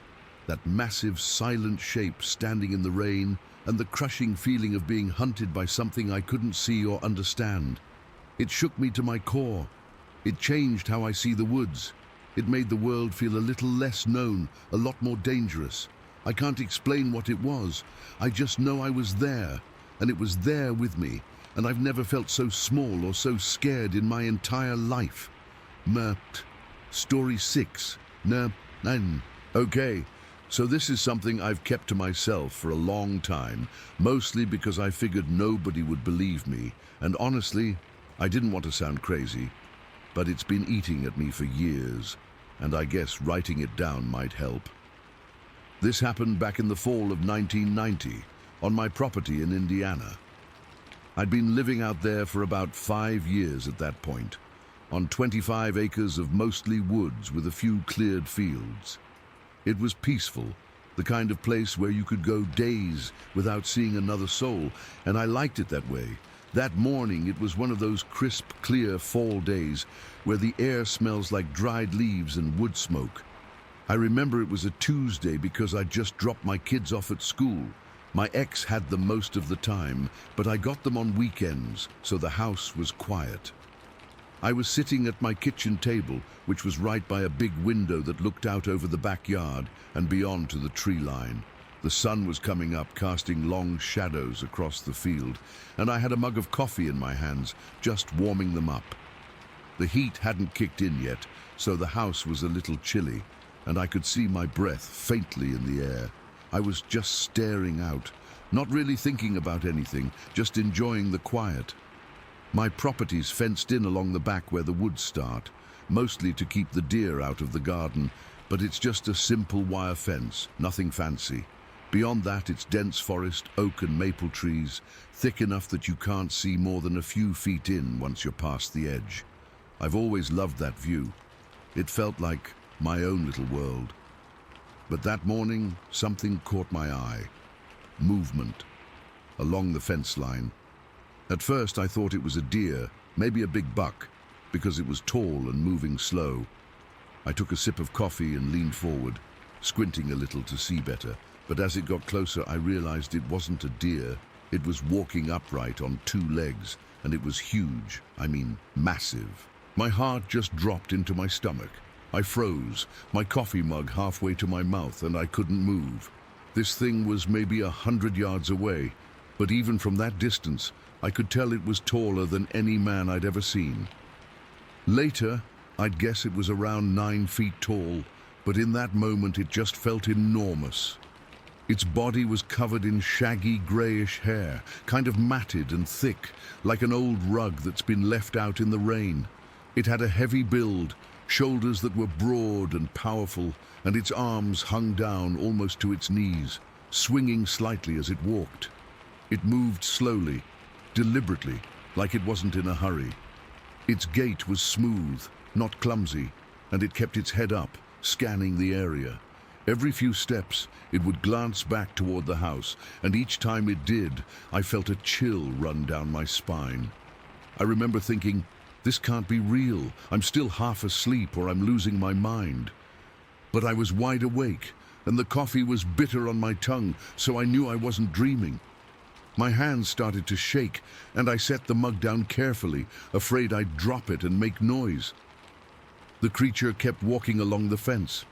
that massive silent shape standing in the rain, and the crushing feeling of being hunted by something I couldn't see or understand. It shook me to my core. It changed how I see the woods. It made the world feel a little less known, a lot more dangerous. I can't explain what it was. I just know I was there, and it was there with me, and I've never felt so small or so scared in my entire life. Story 6. Okay, so this is something I've kept to myself for a long time, mostly because I figured nobody would believe me, and honestly, I didn't want to sound crazy, but it's been eating at me for years, and I guess writing it down might help. This happened back in the fall of 1990, on my property in Indiana. I'd been living out there for about 5 years at that point, on 25 acres of mostly woods with a few cleared fields. It was peaceful, the kind of place where you could go days without seeing another soul, and I liked it that way. That morning, it was one of those crisp, clear fall days where the air smells like dried leaves and wood smoke. I remember it was a Tuesday because I'd just dropped my kids off at school. My ex had them most of the time, but I got them on weekends, so the house was quiet. I was sitting at my kitchen table, which was right by a big window that looked out over the backyard and beyond to the tree line. The sun was coming up, casting long shadows across the field, and I had a mug of coffee in my hands, just warming them up. The heat hadn't kicked in yet, so the house was a little chilly, and I could see my breath faintly in the air. I was just staring out, not really thinking about anything, just enjoying the quiet. My property's fenced in along the back where the woods start, mostly to keep the deer out of the garden, but it's just a simple wire fence, nothing fancy. Beyond that, it's dense forest, oak and maple trees, thick enough that you can't see more than a few feet in once you're past the edge. I've always loved that view. It felt like my own little world. But that morning, something caught my eye. Movement along the fence line. At first, I thought it was a deer, maybe a big buck, because it was tall and moving slow. I took a sip of coffee and leaned forward, squinting a little to see better. But as it got closer, I realized it wasn't a deer. It was walking upright on 2 legs, and it was huge, I mean massive. My heart just dropped into my stomach. I froze, my coffee mug halfway to my mouth, and I couldn't move. This thing was maybe 100 yards away, but even from that distance, I could tell it was taller than any man I'd ever seen. Later, I'd guess it was around 9 feet tall, but in that moment it just felt enormous. Its body was covered in shaggy grayish hair, kind of matted and thick, like an old rug that's been left out in the rain. It had a heavy build, shoulders that were broad and powerful, and its arms hung down almost to its knees, swinging slightly as it walked. It moved slowly, deliberately, like it wasn't in a hurry. Its gait was smooth, not clumsy, and it kept its head up, scanning the area. Every few steps, it would glance back toward the house, and each time it did, I felt a chill run down my spine. I remember thinking, this can't be real. I'm still half asleep or I'm losing my mind. But I was wide awake, and the coffee was bitter on my tongue, so I knew I wasn't dreaming. My hands started to shake, and I set the mug down carefully, afraid I'd drop it and make noise. The creature kept walking along the fence,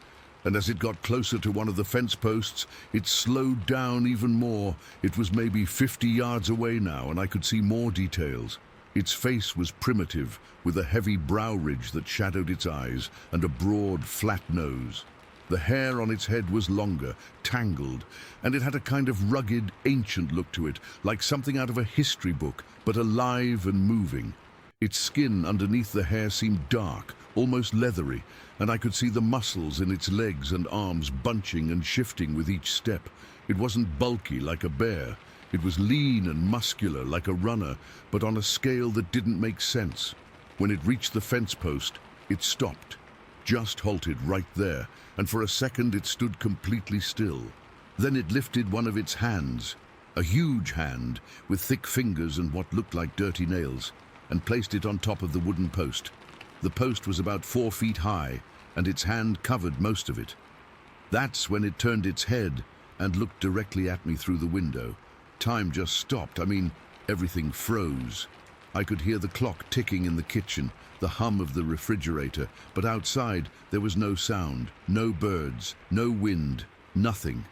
and as it got closer to one of the fence posts, it slowed down even more. It was maybe 50 yards away now, and I could see more details. Its face was primitive, with a heavy brow ridge that shadowed its eyes and a broad, flat nose. The hair on its head was longer, tangled, and it had a kind of rugged, ancient look to it, like something out of a history book, but alive and moving. Its skin underneath the hair seemed dark, almost leathery, and I could see the muscles in its legs and arms bunching and shifting with each step. It wasn't bulky like a bear. It was lean and muscular like a runner, but on a scale that didn't make sense. When it reached the fence post, it stopped, just halted right there, and for a second it stood completely still. Then it lifted one of its hands, a huge hand with thick fingers and what looked like dirty nails, and placed it on top of the wooden post. The post was about 4 feet high, and its hand covered most of it. That's when it turned its head and looked directly at me through the window. Time just stopped. Everything froze. I could hear the clock ticking in the kitchen, the hum of the refrigerator, but outside there was no sound, no birds, no wind, nothing.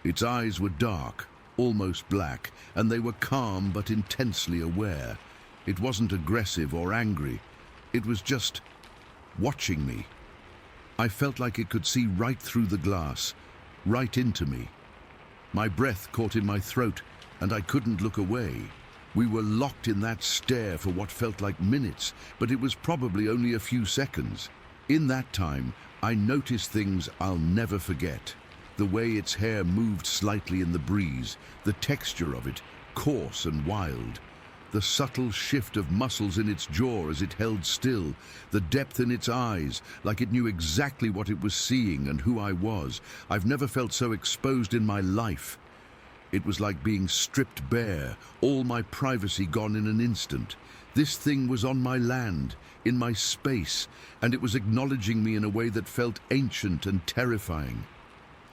Its eyes were dark, almost black, and they were calm but intensely aware. It wasn't aggressive or angry. It was just watching me. I felt like it could see right through the glass, right into me. My breath caught in my throat, and I couldn't look away. We were locked in that stare for what felt like minutes, but it was probably only a few seconds. In that time, I noticed things I'll never forget. The way its hair moved slightly in the breeze, the texture of it, coarse and wild. The subtle shift of muscles in its jaw as it held still, the depth in its eyes, like it knew exactly what it was seeing and who I was. I've never felt so exposed in my life. It was like being stripped bare, all my privacy gone in an instant. This thing was on my land, in my space, and it was acknowledging me in a way that felt ancient and terrifying.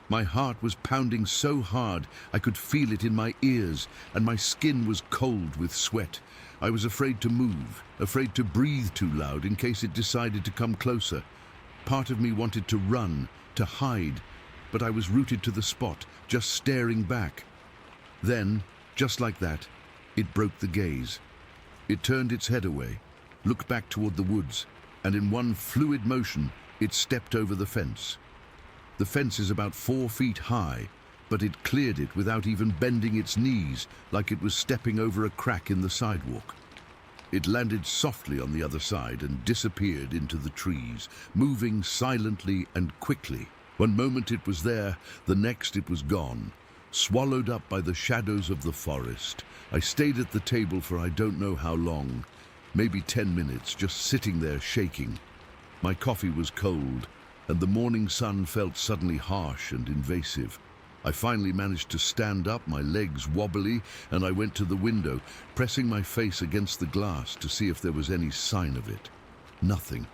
My heart was pounding so hard I could feel it in my ears, and my skin was cold with sweat. I was afraid to move, afraid to breathe too loud in case it decided to come closer. Part of me wanted to run, to hide, but I was rooted to the spot, just staring back. Then, just like that, it broke the gaze. It turned its head away, looked back toward the woods, and in one fluid motion, it stepped over the fence. The fence is about 4 feet high, but it cleared it without even bending its knees, like it was stepping over a crack in the sidewalk. It landed softly on the other side and disappeared into the trees, moving silently and quickly. One moment it was there, the next it was gone, swallowed up by the shadows of the forest. I stayed at the table for I don't know how long, maybe 10 minutes, just sitting there shaking. My coffee was cold, and the morning sun felt suddenly harsh and invasive. I finally managed to stand up, my legs wobbly, and I went to the window, pressing my face against the glass to see if there was any sign of it. Nothing.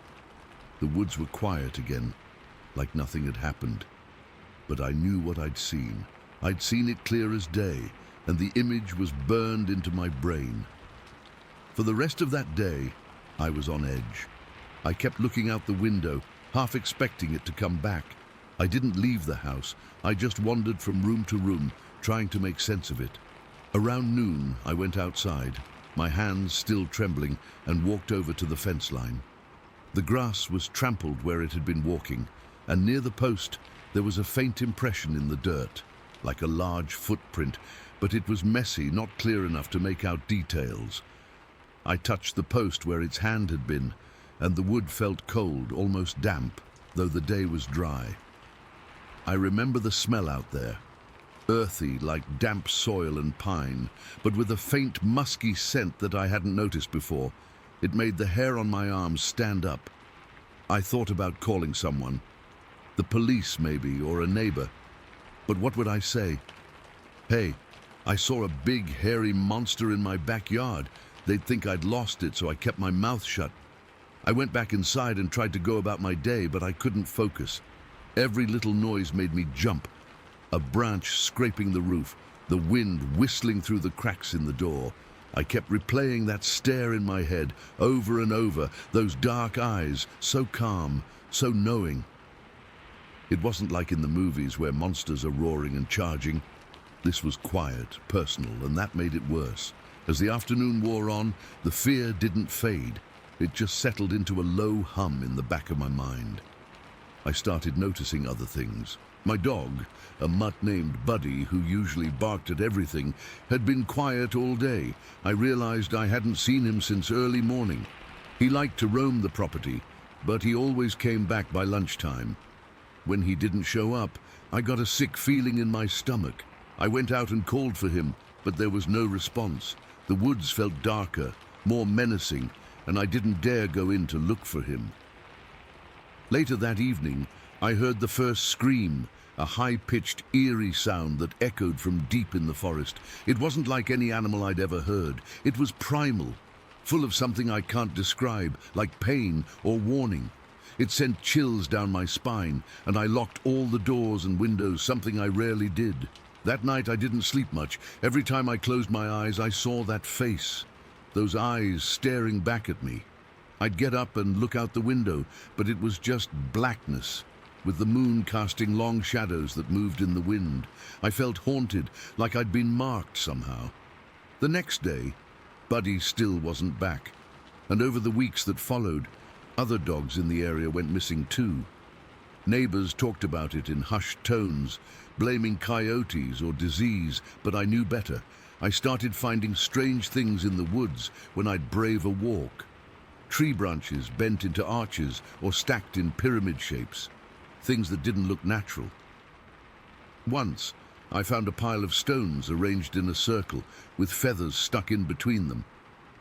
The woods were quiet again, like nothing had happened. But I knew what I'd seen. I'd seen it clear as day, and the image was burned into my brain. For the rest of that day, I was on edge. I kept looking out the window, half expecting it to come back. I didn't leave the house. I just wandered from room to room, trying to make sense of it. Around noon, I went outside. my hands still trembling, and walked over to the fence line. The grass was trampled where it had been walking, and near the post there was a faint impression in the dirt, like a large footprint, but it was messy, not clear enough to make out details. I touched the post where its hand had been, and the wood felt cold, almost damp, though the day was dry. I remember the smell out there, earthy like damp soil and pine, but with a faint musky scent that I hadn't noticed before. It made the hair on my arms stand up. I thought about calling someone, the police maybe, or a neighbor. But what would I say? Hey, I saw a big hairy monster in my backyard. They'd think I'd lost it, so I kept my mouth shut. I went back inside and tried to go about my day, but I couldn't focus. Every little noise made me jump. A branch scraping the roof, the wind whistling through the cracks in the door. I kept replaying that stare in my head over and over, those dark eyes, so calm, so knowing. It wasn't like in the movies where monsters are roaring and charging. This was quiet, personal, and that made it worse. As the afternoon wore on, the fear didn't fade. It just settled into a low hum in the back of my mind. I started noticing other things. My dog, a mutt named Buddy, who usually barked at everything, had been quiet all day. I realized I hadn't seen him since early morning. He liked to roam the property, but he always came back by lunchtime. When he didn't show up, I got a sick feeling in my stomach. I went out and called for him, but there was no response. The woods felt darker, more menacing, and I didn't dare go in to look for him. Later that evening, I heard the first scream, a high-pitched, eerie sound that echoed from deep in the forest. It wasn't like any animal I'd ever heard. It was primal, full of something I can't describe, like pain or warning. It sent chills down my spine, and I locked all the doors and windows, something I rarely did. That night I didn't sleep much. Every time I closed my eyes, I saw that face, those eyes staring back at me. I'd get up and look out the window, but it was just blackness, with the moon casting long shadows that moved in the wind. I felt haunted, like I'd been marked somehow. The next day, Buddy still wasn't back, and over the weeks that followed, other dogs in the area went missing too. Neighbors talked about it in hushed tones, blaming coyotes or disease, but I knew better. I started finding strange things in the woods when I'd brave a walk. Tree branches bent into arches or stacked in pyramid shapes, things that didn't look natural. Once, I found a pile of stones arranged in a circle with feathers stuck in between them.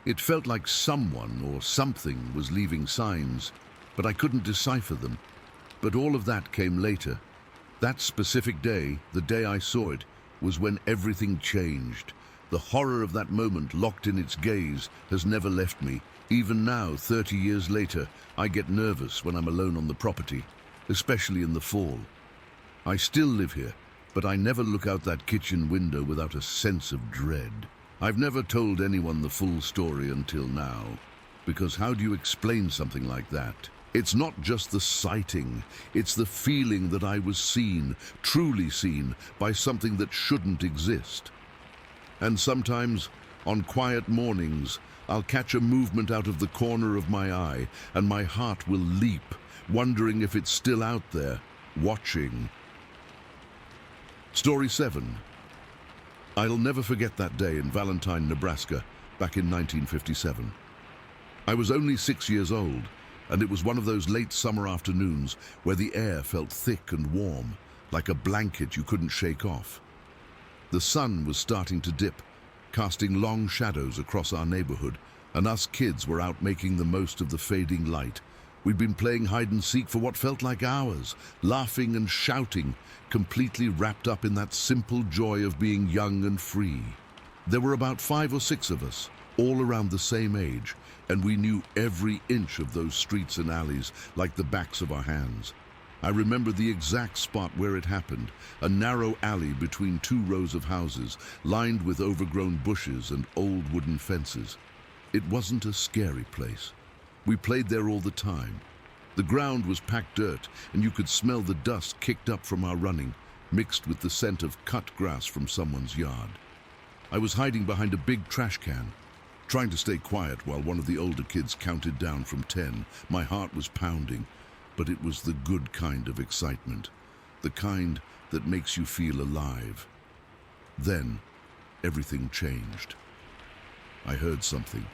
It felt like someone or something was leaving signs, but I couldn't decipher them. But all of that came later. That specific day, the day I saw it, was when everything changed. The horror of that moment, locked in its gaze, has never left me. Even now, 30 years later, I get nervous when I'm alone on the property, especially in the fall. I still live here, but I never look out that kitchen window without a sense of dread. I've never told anyone the full story until now, because how do you explain something like that? It's not just the sighting, it's the feeling that I was seen, truly seen, by something that shouldn't exist. And sometimes, on quiet mornings, I'll catch a movement out of the corner of my eye, and my heart will leap, wondering if it's still out there, watching. Story 7. I'll never forget that day in Valentine, Nebraska, back in 1957. I was only 6 years old, and it was one of those late summer afternoons where the air felt thick and warm, like a blanket you couldn't shake off. The sun was starting to dip, casting long shadows across our neighborhood, and us kids were out making the most of the fading light. We'd been playing hide and seek for what felt like hours, laughing and shouting, completely wrapped up in that simple joy of being young and free. There were about 5 or 6 of us, all around the same age, and we knew every inch of those streets and alleys like the backs of our hands. I remember the exact spot where it happened, a narrow alley between 2 rows of houses, lined with overgrown bushes and old wooden fences. It wasn't a scary place. We played there all the time. The ground was packed dirt, and you could smell the dust kicked up from our running, mixed with the scent of cut grass from someone's yard. I was hiding behind a big trash can. trying to stay quiet while one of the older kids counted down from 10. My heart was pounding, but it was the good kind of excitement, the kind that makes you feel alive. Then, everything changed. I heard something,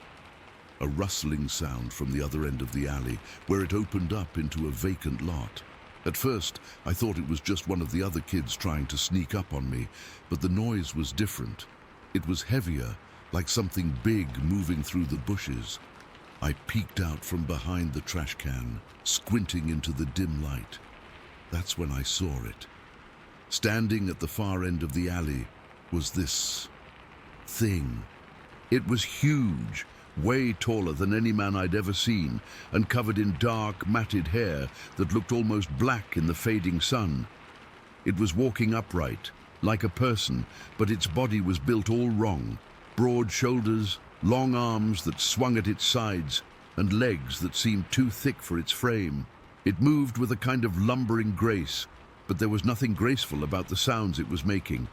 a rustling sound from the other end of the alley, where it opened up into a vacant lot. At first, I thought it was just one of the other kids trying to sneak up on me, but the noise was different. It was heavier, like something big moving through the bushes. I peeked out from behind the trash can, squinting into the dim light. That's when I saw it. Standing at the far end of the alley was this thing. It was huge, way taller than any man I'd ever seen, and covered in dark, matted hair that looked almost black in the fading sun. It was walking upright, like a person, but its body was built all wrong. Broad shoulders, long arms that swung at its sides, and legs that seemed too thick for its frame. It moved with a kind of lumbering grace, but there was nothing graceful about the sounds it was making.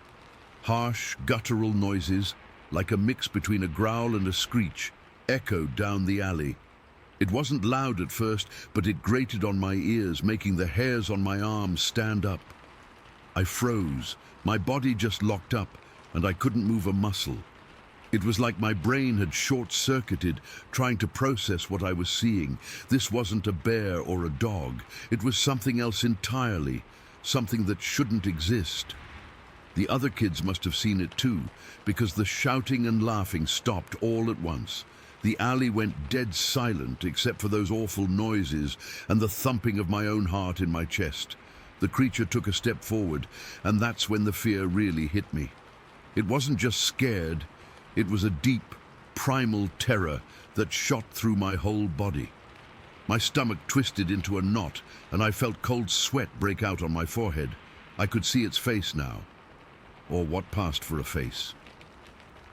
Harsh, guttural noises, like a mix between a growl and a screech, echoed down the alley. It wasn't loud at first, but it grated on my ears, making the hairs on my arms stand up. I froze. My body just locked up, and I couldn't move a muscle. It was like my brain had short-circuited, trying to process what I was seeing. This wasn't a bear or a dog. It was something else entirely, something that shouldn't exist. The other kids must have seen it too, because the shouting and laughing stopped all at once. The alley went dead silent except for those awful noises and the thumping of my own heart in my chest. The creature took a step forward, and that's when the fear really hit me. It wasn't just scared, it was a deep, primal terror that shot through my whole body. My stomach twisted into a knot, and I felt cold sweat break out on my forehead. I could see its face now, or what passed for a face.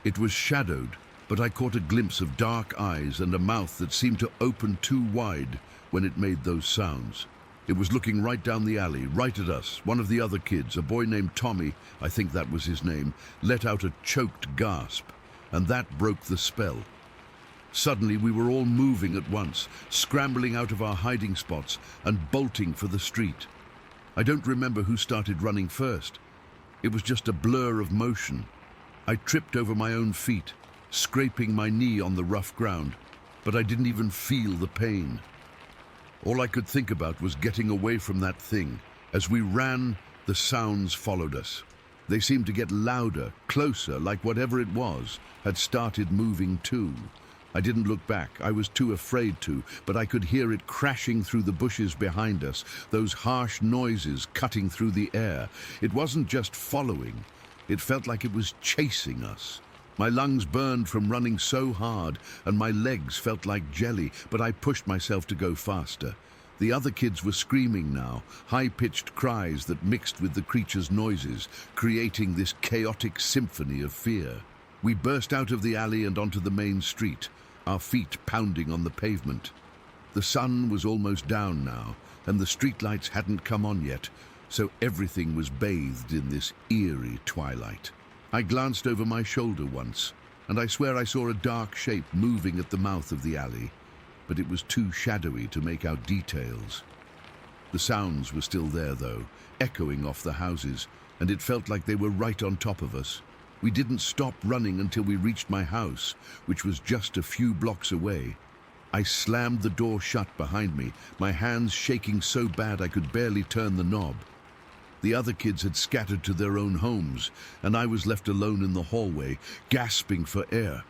It was shadowed, but I caught a glimpse of dark eyes and a mouth that seemed to open too wide when it made those sounds. It was looking right down the alley, right at us. One of the other kids, a boy named Tommy, I think that was his name, let out a choked gasp, and that broke the spell. Suddenly we were all moving at once, scrambling out of our hiding spots and bolting for the street. I don't remember who started running first. It was just a blur of motion. I tripped over my own feet, scraping my knee on the rough ground, but I didn't even feel the pain. All I could think about was getting away from that thing. As we ran, the sounds followed us. They seemed to get louder, closer, like whatever it was had started moving too. I didn't look back. I was too afraid to, but I could hear it crashing through the bushes behind us, those harsh noises cutting through the air. It wasn't just following. It felt like it was chasing us. My lungs burned from running so hard, and my legs felt like jelly, but I pushed myself to go faster. The other kids were screaming now, high-pitched cries that mixed with the creature's noises, creating this chaotic symphony of fear. We burst out of the alley and onto the main street, our feet pounding on the pavement. The sun was almost down now, and the streetlights hadn't come on yet, so everything was bathed in this eerie twilight. I glanced over my shoulder once, and I swear I saw a dark shape moving at the mouth of the alley, but it was too shadowy to make out details. The sounds were still there, though, echoing off the houses, and it felt like they were right on top of us. We didn't stop running until we reached my house, which was just a few blocks away. I slammed the door shut behind me, my hands shaking so bad I could barely turn the knob. The other kids had scattered to their own homes, and I was left alone in the hallway, gasping for air.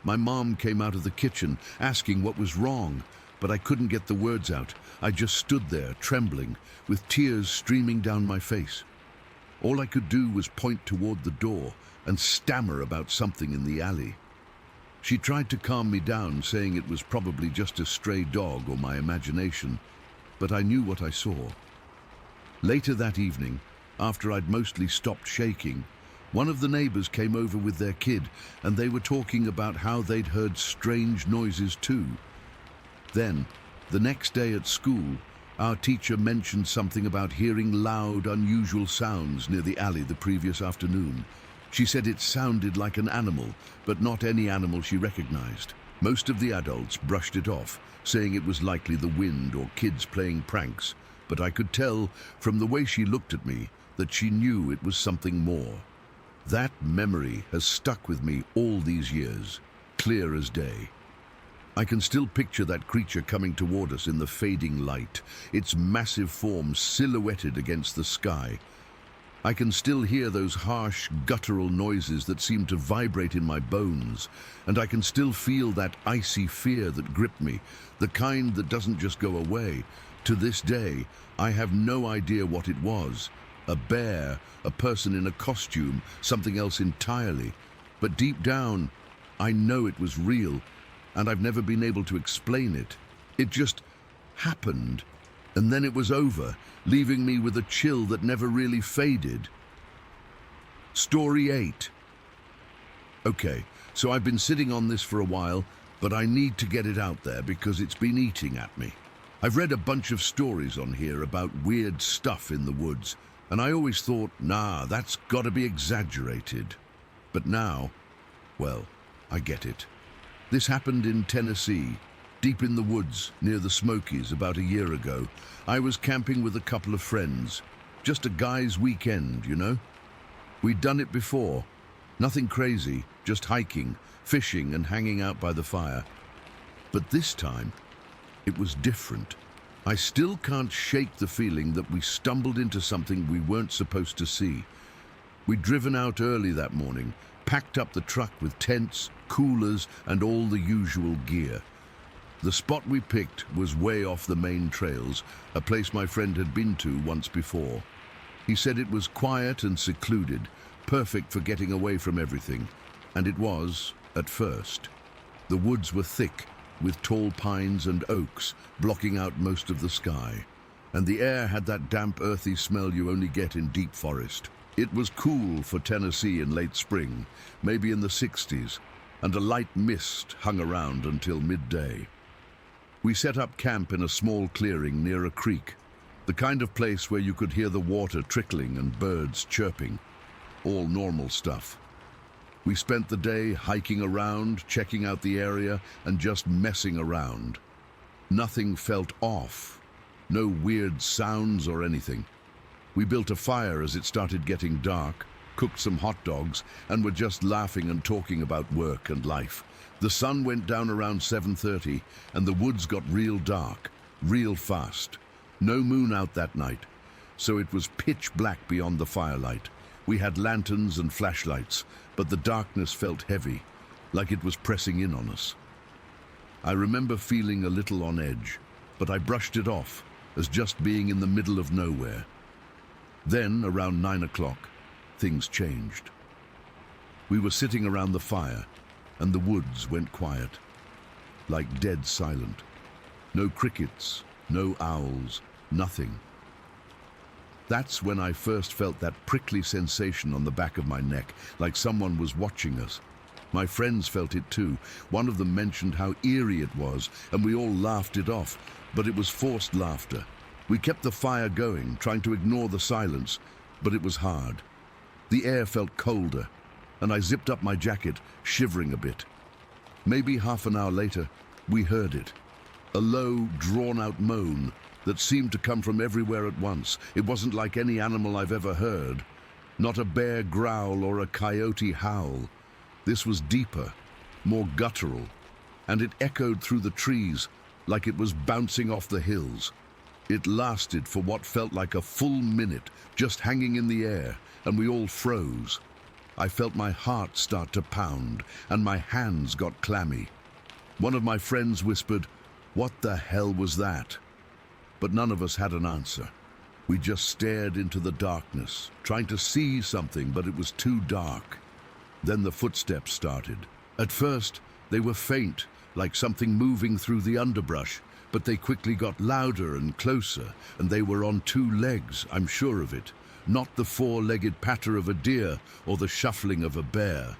My mom came out of the kitchen, asking what was wrong, but I couldn't get the words out. I just stood there, trembling, with tears streaming down my face. All I could do was point toward the door and stammer about something in the alley. She tried to calm me down, saying it was probably just a stray dog or my imagination, but I knew what I saw. Later that evening, after I'd mostly stopped shaking, one of the neighbors came over with their kid, and they were talking about how they'd heard strange noises too. Then, the next day at school, our teacher mentioned something about hearing loud, unusual sounds near the alley the previous afternoon. She said it sounded like an animal, but not any animal she recognized. Most of the adults brushed it off, saying it was likely the wind or kids playing pranks, but I could tell from the way she looked at me that she knew it was something more. That memory has stuck with me all these years, clear as day. I can still picture that creature coming toward us in the fading light, its massive form silhouetted against the sky. I can still hear those harsh, guttural noises that seem to vibrate in my bones, and I can still feel that icy fear that gripped me, the kind that doesn't just go away. To this day, I have no idea what it was. A bear, a person in a costume, something else entirely. But deep down, I know it was real, and I've never been able to explain it. It just happened, and then it was over, leaving me with a chill that never really faded. Story 8. Okay, so I've been sitting on this for a while, but I need to get it out there because it's been eating at me. I've read a bunch of stories on here about weird stuff in the woods, and I always thought, nah, that's gotta be exaggerated. But now, well, I get it. This happened in Tennessee, deep in the woods near the Smokies about a year ago. I was camping with a couple of friends. Just a guy's weekend, you know? We'd done it before. Nothing crazy, just hiking, fishing and hanging out by the fire. But this time, it was different. I still can't shake the feeling that we stumbled into something we weren't supposed to see. We'd driven out early that morning, packed up the truck with tents, coolers, and all the usual gear. The spot we picked was way off the main trails, a place my friend had been to once before. He said it was quiet and secluded, perfect for getting away from everything. And it was, at first. The woods were thick, with tall pines and oaks blocking out most of the sky. And the air had that damp, earthy smell you only get in deep forest. It was cool for Tennessee in late spring, maybe in the 60s, and a light mist hung around until midday. We set up camp in a small clearing near a creek, the kind of place where you could hear the water trickling and birds chirping. All normal stuff. We spent the day hiking around, checking out the area, and just messing around. Nothing felt off. No weird sounds or anything. We built a fire as it started getting dark, cooked some hot dogs, and were just laughing and talking about work and life. The sun went down around 7:30, and the woods got real dark, real fast. No moon out that night, so it was pitch black beyond the firelight. We had lanterns and flashlights, but the darkness felt heavy, like it was pressing in on us. I remember feeling a little on edge, but I brushed it off as just being in the middle of nowhere. Then, around 9 o'clock, things changed. We were sitting around the fire, and the woods went quiet, like dead silent. No crickets, no owls, nothing. That's when I first felt that prickly sensation on the back of my neck, like someone was watching us. My friends felt it too. One of them mentioned how eerie it was, and we all laughed it off, but it was forced laughter. We kept the fire going, trying to ignore the silence, but it was hard. The air felt colder, and I zipped up my jacket, shivering a bit. Maybe half an hour later, we heard it. A low, drawn-out moan that seemed to come from everywhere at once. It wasn't like any animal I've ever heard. Not a bear growl or a coyote howl. This was deeper, more guttural, and it echoed through the trees like it was bouncing off the hills. It lasted for what felt like a full minute, just hanging in the air, and we all froze. I felt my heart start to pound, and my hands got clammy. One of my friends whispered, "What the hell was that?" But none of us had an answer. We just stared into the darkness, trying to see something, but it was too dark. Then the footsteps started. At first, they were faint, like something moving through the underbrush, but they quickly got louder and closer, and they were on two legs, I'm sure of it, not the four-legged patter of a deer or the shuffling of a bear.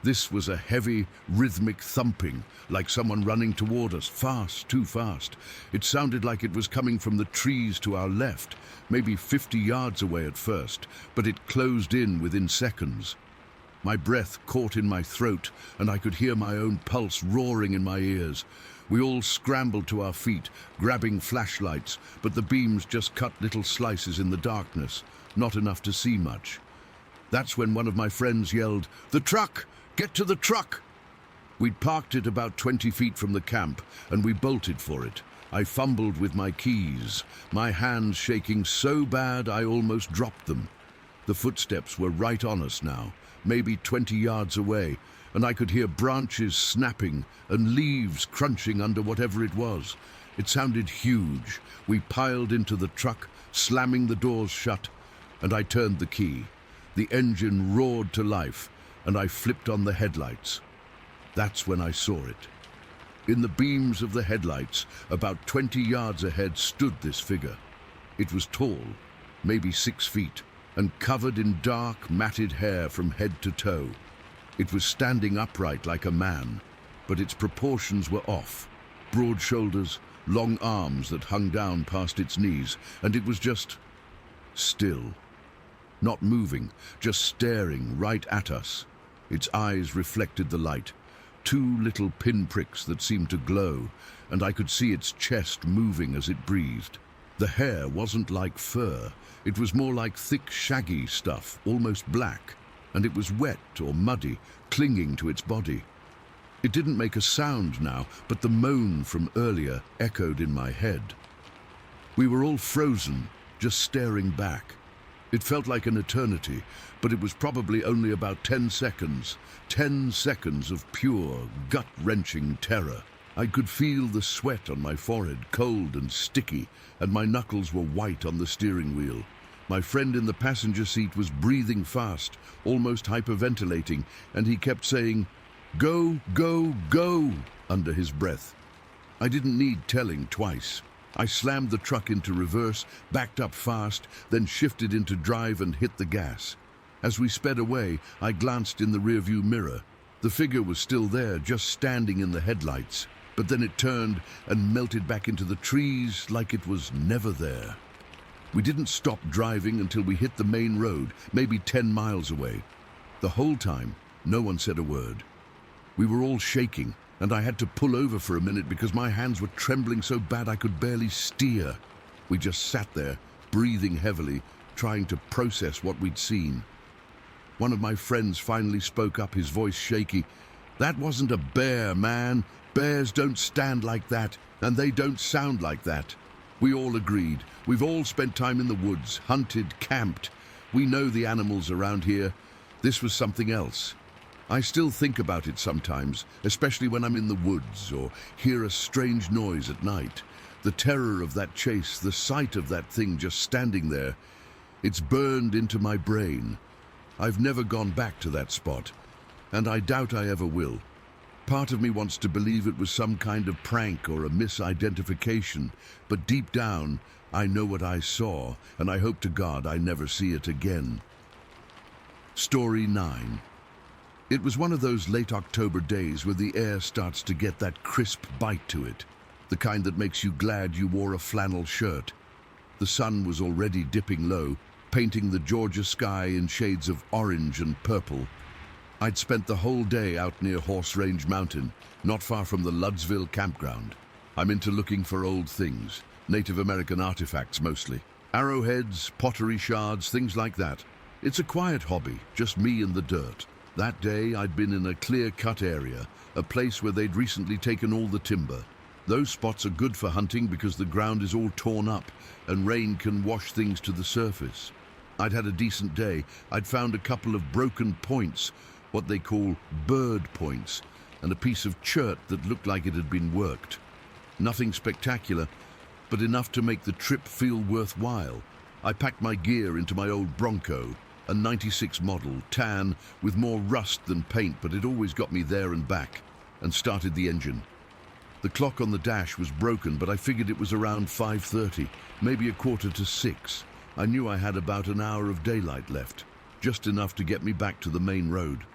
This was a heavy, rhythmic thumping, like someone running toward us, fast, too fast. It sounded like it was coming from the trees to our left, maybe 50 yards away at first, but it closed in within seconds. My breath caught in my throat, and I could hear my own pulse roaring in my ears. We all scrambled to our feet, grabbing flashlights, but the beams just cut little slices in the darkness, not enough to see much. That's when one of my friends yelled, "The truck! Get to the truck!" We'd parked it about 20 feet from the camp, and we bolted for it. I fumbled with my keys, my hands shaking so bad I almost dropped them. The footsteps were right on us now, maybe 20 yards away, and I could hear branches snapping and leaves crunching under whatever it was. It sounded huge. We piled into the truck, slamming the doors shut, and I turned the key. The engine roared to life, and I flipped on the headlights. That's when I saw it. In the beams of the headlights, about 20 yards ahead, stood this figure. It was tall, maybe 6 feet, and covered in dark, matted hair from head to toe. It was standing upright like a man, but its proportions were off. Broad shoulders, long arms that hung down past its knees, and it was just still. Not moving, just staring right at us. Its eyes reflected the light. 2 little pinpricks that seemed to glow, and I could see its chest moving as it breathed. The hair wasn't like fur. It was more like thick, shaggy stuff, almost black, and it was wet or muddy, clinging to its body. It didn't make a sound now, but the moan from earlier echoed in my head. We were all frozen, just staring back. It felt like an eternity, but it was probably only about 10 seconds. 10 seconds of pure, gut-wrenching terror. I could feel the sweat on my forehead, cold and sticky, and my knuckles were white on the steering wheel. My friend in the passenger seat was breathing fast, almost hyperventilating, and he kept saying, "Go, go, go," under his breath. I didn't need telling twice. I slammed the truck into reverse, backed up fast, then shifted into drive and hit the gas. As we sped away, I glanced in the rearview mirror. The figure was still there, just standing in the headlights, but then it turned and melted back into the trees like it was never there. We didn't stop driving until we hit the main road, maybe 10 miles away. The whole time, no one said a word. We were all shaking, and I had to pull over for a minute because my hands were trembling so bad I could barely steer. We just sat there, breathing heavily, trying to process what we'd seen. One of my friends finally spoke up, his voice shaky. "That wasn't a bear, man. Bears don't stand like that, and they don't sound like that." We all agreed. We've all spent time in the woods, hunted, camped. We know the animals around here. This was something else. I still think about it sometimes, especially when I'm in the woods or hear a strange noise at night. The terror of that chase, the sight of that thing just standing there, it's burned into my brain. I've never gone back to that spot, and I doubt I ever will. Part of me wants to believe it was some kind of prank or a misidentification, but deep down, I know what I saw, and I hope to God I never see it again. Story 9. It was one of those late October days where the air starts to get that crisp bite to it, the kind that makes you glad you wore a flannel shirt. The sun was already dipping low, painting the Georgia sky in shades of orange and purple. I'd spent the whole day out near Horse Range Mountain, not far from the Luddsville campground. I'm into looking for old things, Native American artifacts mostly. Arrowheads, pottery shards, things like that. It's a quiet hobby, just me and the dirt. That day, I'd been in a clear-cut area, a place where they'd recently taken all the timber. Those spots are good for hunting because the ground is all torn up and rain can wash things to the surface. I'd had a decent day. I'd found a couple of broken points, what they call bird points, and a piece of chert that looked like it had been worked. Nothing spectacular, but enough to make the trip feel worthwhile. I packed my gear into my old Bronco, a 96 model, tan, with more rust than paint, but it always got me there and back, and started the engine. The clock on the dash was broken, but I figured it was around 5:30, maybe a quarter to 6. I knew I had about an hour of daylight left, just enough to get me back to the main road.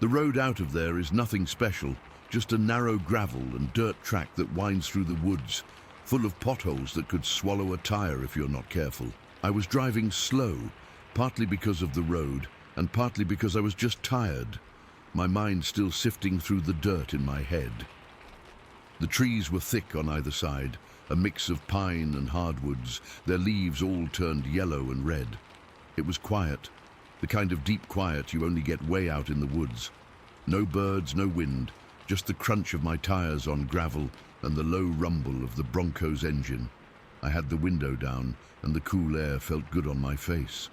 The road out of there is nothing special, just a narrow gravel and dirt track that winds through the woods, full of potholes that could swallow a tire if you're not careful. I was driving slow, partly because of the road, and partly because I was just tired, my mind still sifting through the dirt in my head. The trees were thick on either side, a mix of pine and hardwoods, their leaves all turned yellow and red. It was quiet, the kind of deep quiet you only get way out in the woods. No birds, no wind, just the crunch of my tires on gravel and the low rumble of the Bronco's engine. I had the window down and the cool air felt good on my face.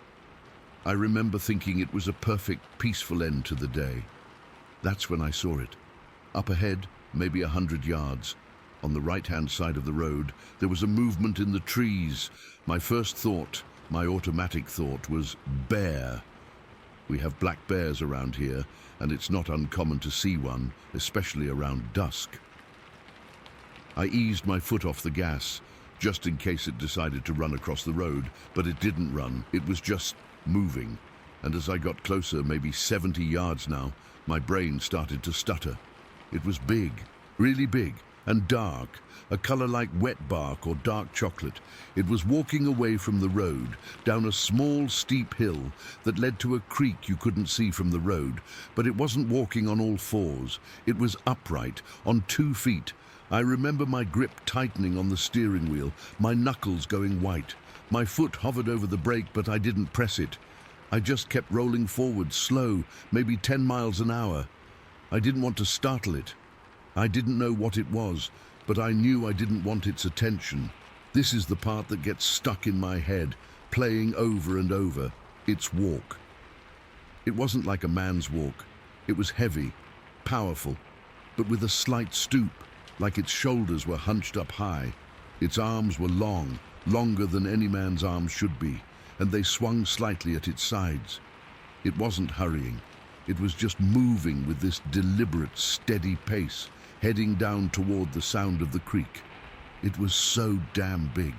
I remember thinking it was a perfect, peaceful end to the day. That's when I saw it. Up ahead, maybe 100 yards, on the right-hand side of the road, there was a movement in the trees. My first thought, my automatic thought, was bear. We have black bears around here, and it's not uncommon to see one, especially around dusk. I eased my foot off the gas, just in case it decided to run across the road, but it didn't run, it was just moving. And as I got closer, maybe 70 yards now, my brain started to stutter. It was big, really big, and dark, a color like wet bark or dark chocolate. It was walking away from the road, down a small, steep hill that led to a creek you couldn't see from the road, but it wasn't walking on all fours. It was upright, on 2 feet. I remember my grip tightening on the steering wheel, my knuckles going white. My foot hovered over the brake, but I didn't press it. I just kept rolling forward, slow, maybe 10 miles an hour. I didn't want to startle it. I didn't know what it was, but I knew I didn't want its attention. This is the part that gets stuck in my head, playing over and over. Its walk. It wasn't like a man's walk. It was heavy, powerful, but with a slight stoop, like its shoulders were hunched up high. Its arms were long, longer than any man's arms should be, and they swung slightly at its sides. It wasn't hurrying. It was just moving with this deliberate, steady pace, heading down toward the sound of the creek. It was so damn big.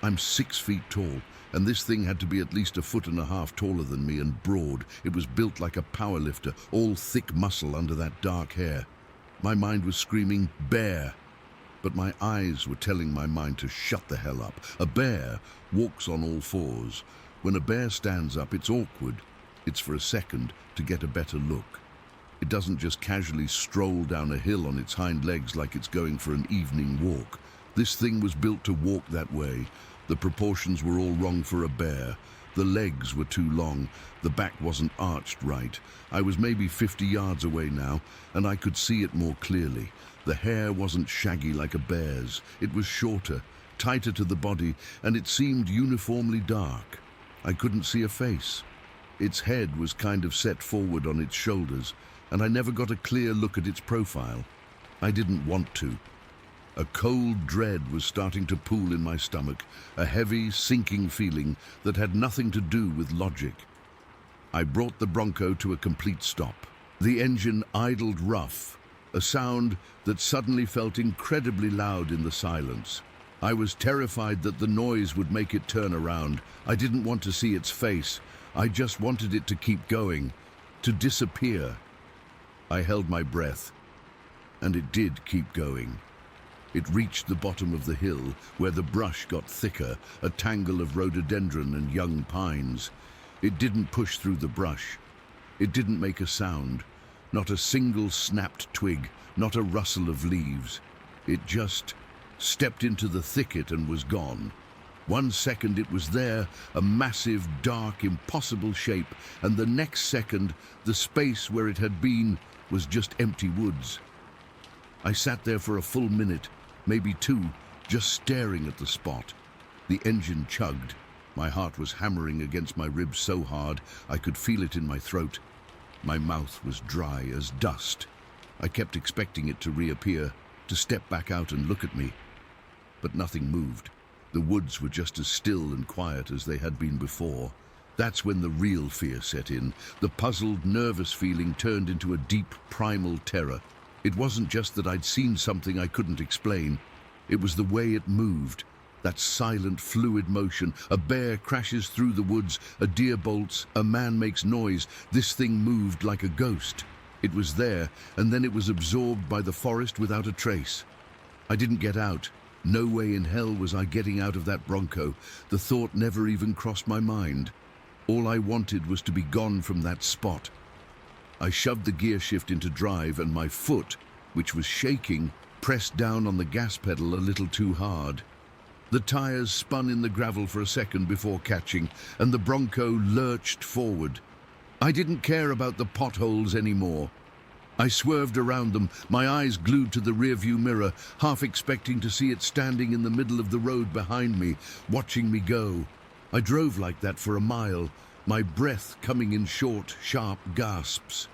I'm 6 feet tall, and this thing had to be at least 1.5 feet taller than me and broad. It was built like a powerlifter, all thick muscle under that dark hair. My mind was screaming, bear, but my eyes were telling my mind to shut the hell up. A bear walks on all fours. When a bear stands up, it's awkward. It's for a second to get a better look. It doesn't just casually stroll down a hill on its hind legs like it's going for an evening walk. This thing was built to walk that way. The proportions were all wrong for a bear. The legs were too long. The back wasn't arched right. I was maybe 50 yards away now, and I could see it more clearly. The hair wasn't shaggy like a bear's. It was shorter, tighter to the body, and it seemed uniformly dark. I couldn't see a face. Its head was kind of set forward on its shoulders, and I never got a clear look at its profile. I didn't want to. A cold dread was starting to pool in my stomach, a heavy, sinking feeling that had nothing to do with logic. I brought the Bronco to a complete stop. The engine idled rough, a sound that suddenly felt incredibly loud in the silence. I was terrified that the noise would make it turn around. I didn't want to see its face. I just wanted it to keep going, to disappear. I held my breath, and it did keep going. It reached the bottom of the hill, where the brush got thicker, a tangle of rhododendron and young pines. It didn't push through the brush. It didn't make a sound, not a single snapped twig, not a rustle of leaves. It just stepped into the thicket and was gone. 1 second it was there, a massive, dark, impossible shape, and the next second, the space where it had been was just empty woods. I sat there for a full minute, maybe 2, just staring at the spot. The engine chugged. My heart was hammering against my ribs so hard I could feel it in my throat. My mouth was dry as dust. I kept expecting it to reappear, to step back out and look at me. But nothing moved. The woods were just as still and quiet as they had been before. That's when the real fear set in. The puzzled, nervous feeling turned into a deep, primal terror. It wasn't just that I'd seen something I couldn't explain. It was the way it moved. That silent, fluid motion. A bear crashes through the woods, a deer bolts, a man makes noise. This thing moved like a ghost. It was there, and then it was absorbed by the forest without a trace. I didn't get out. No way in hell was I getting out of that Bronco. The thought never even crossed my mind. All I wanted was to be gone from that spot. I shoved the gear shift into drive and my foot, which was shaking, pressed down on the gas pedal a little too hard. The tires spun in the gravel for a second before catching, and the Bronco lurched forward. I didn't care about the potholes anymore. I swerved around them, my eyes glued to the rearview mirror, half expecting to see it standing in the middle of the road behind me, watching me go. I drove like that for a mile, my breath coming in short, sharp gasps.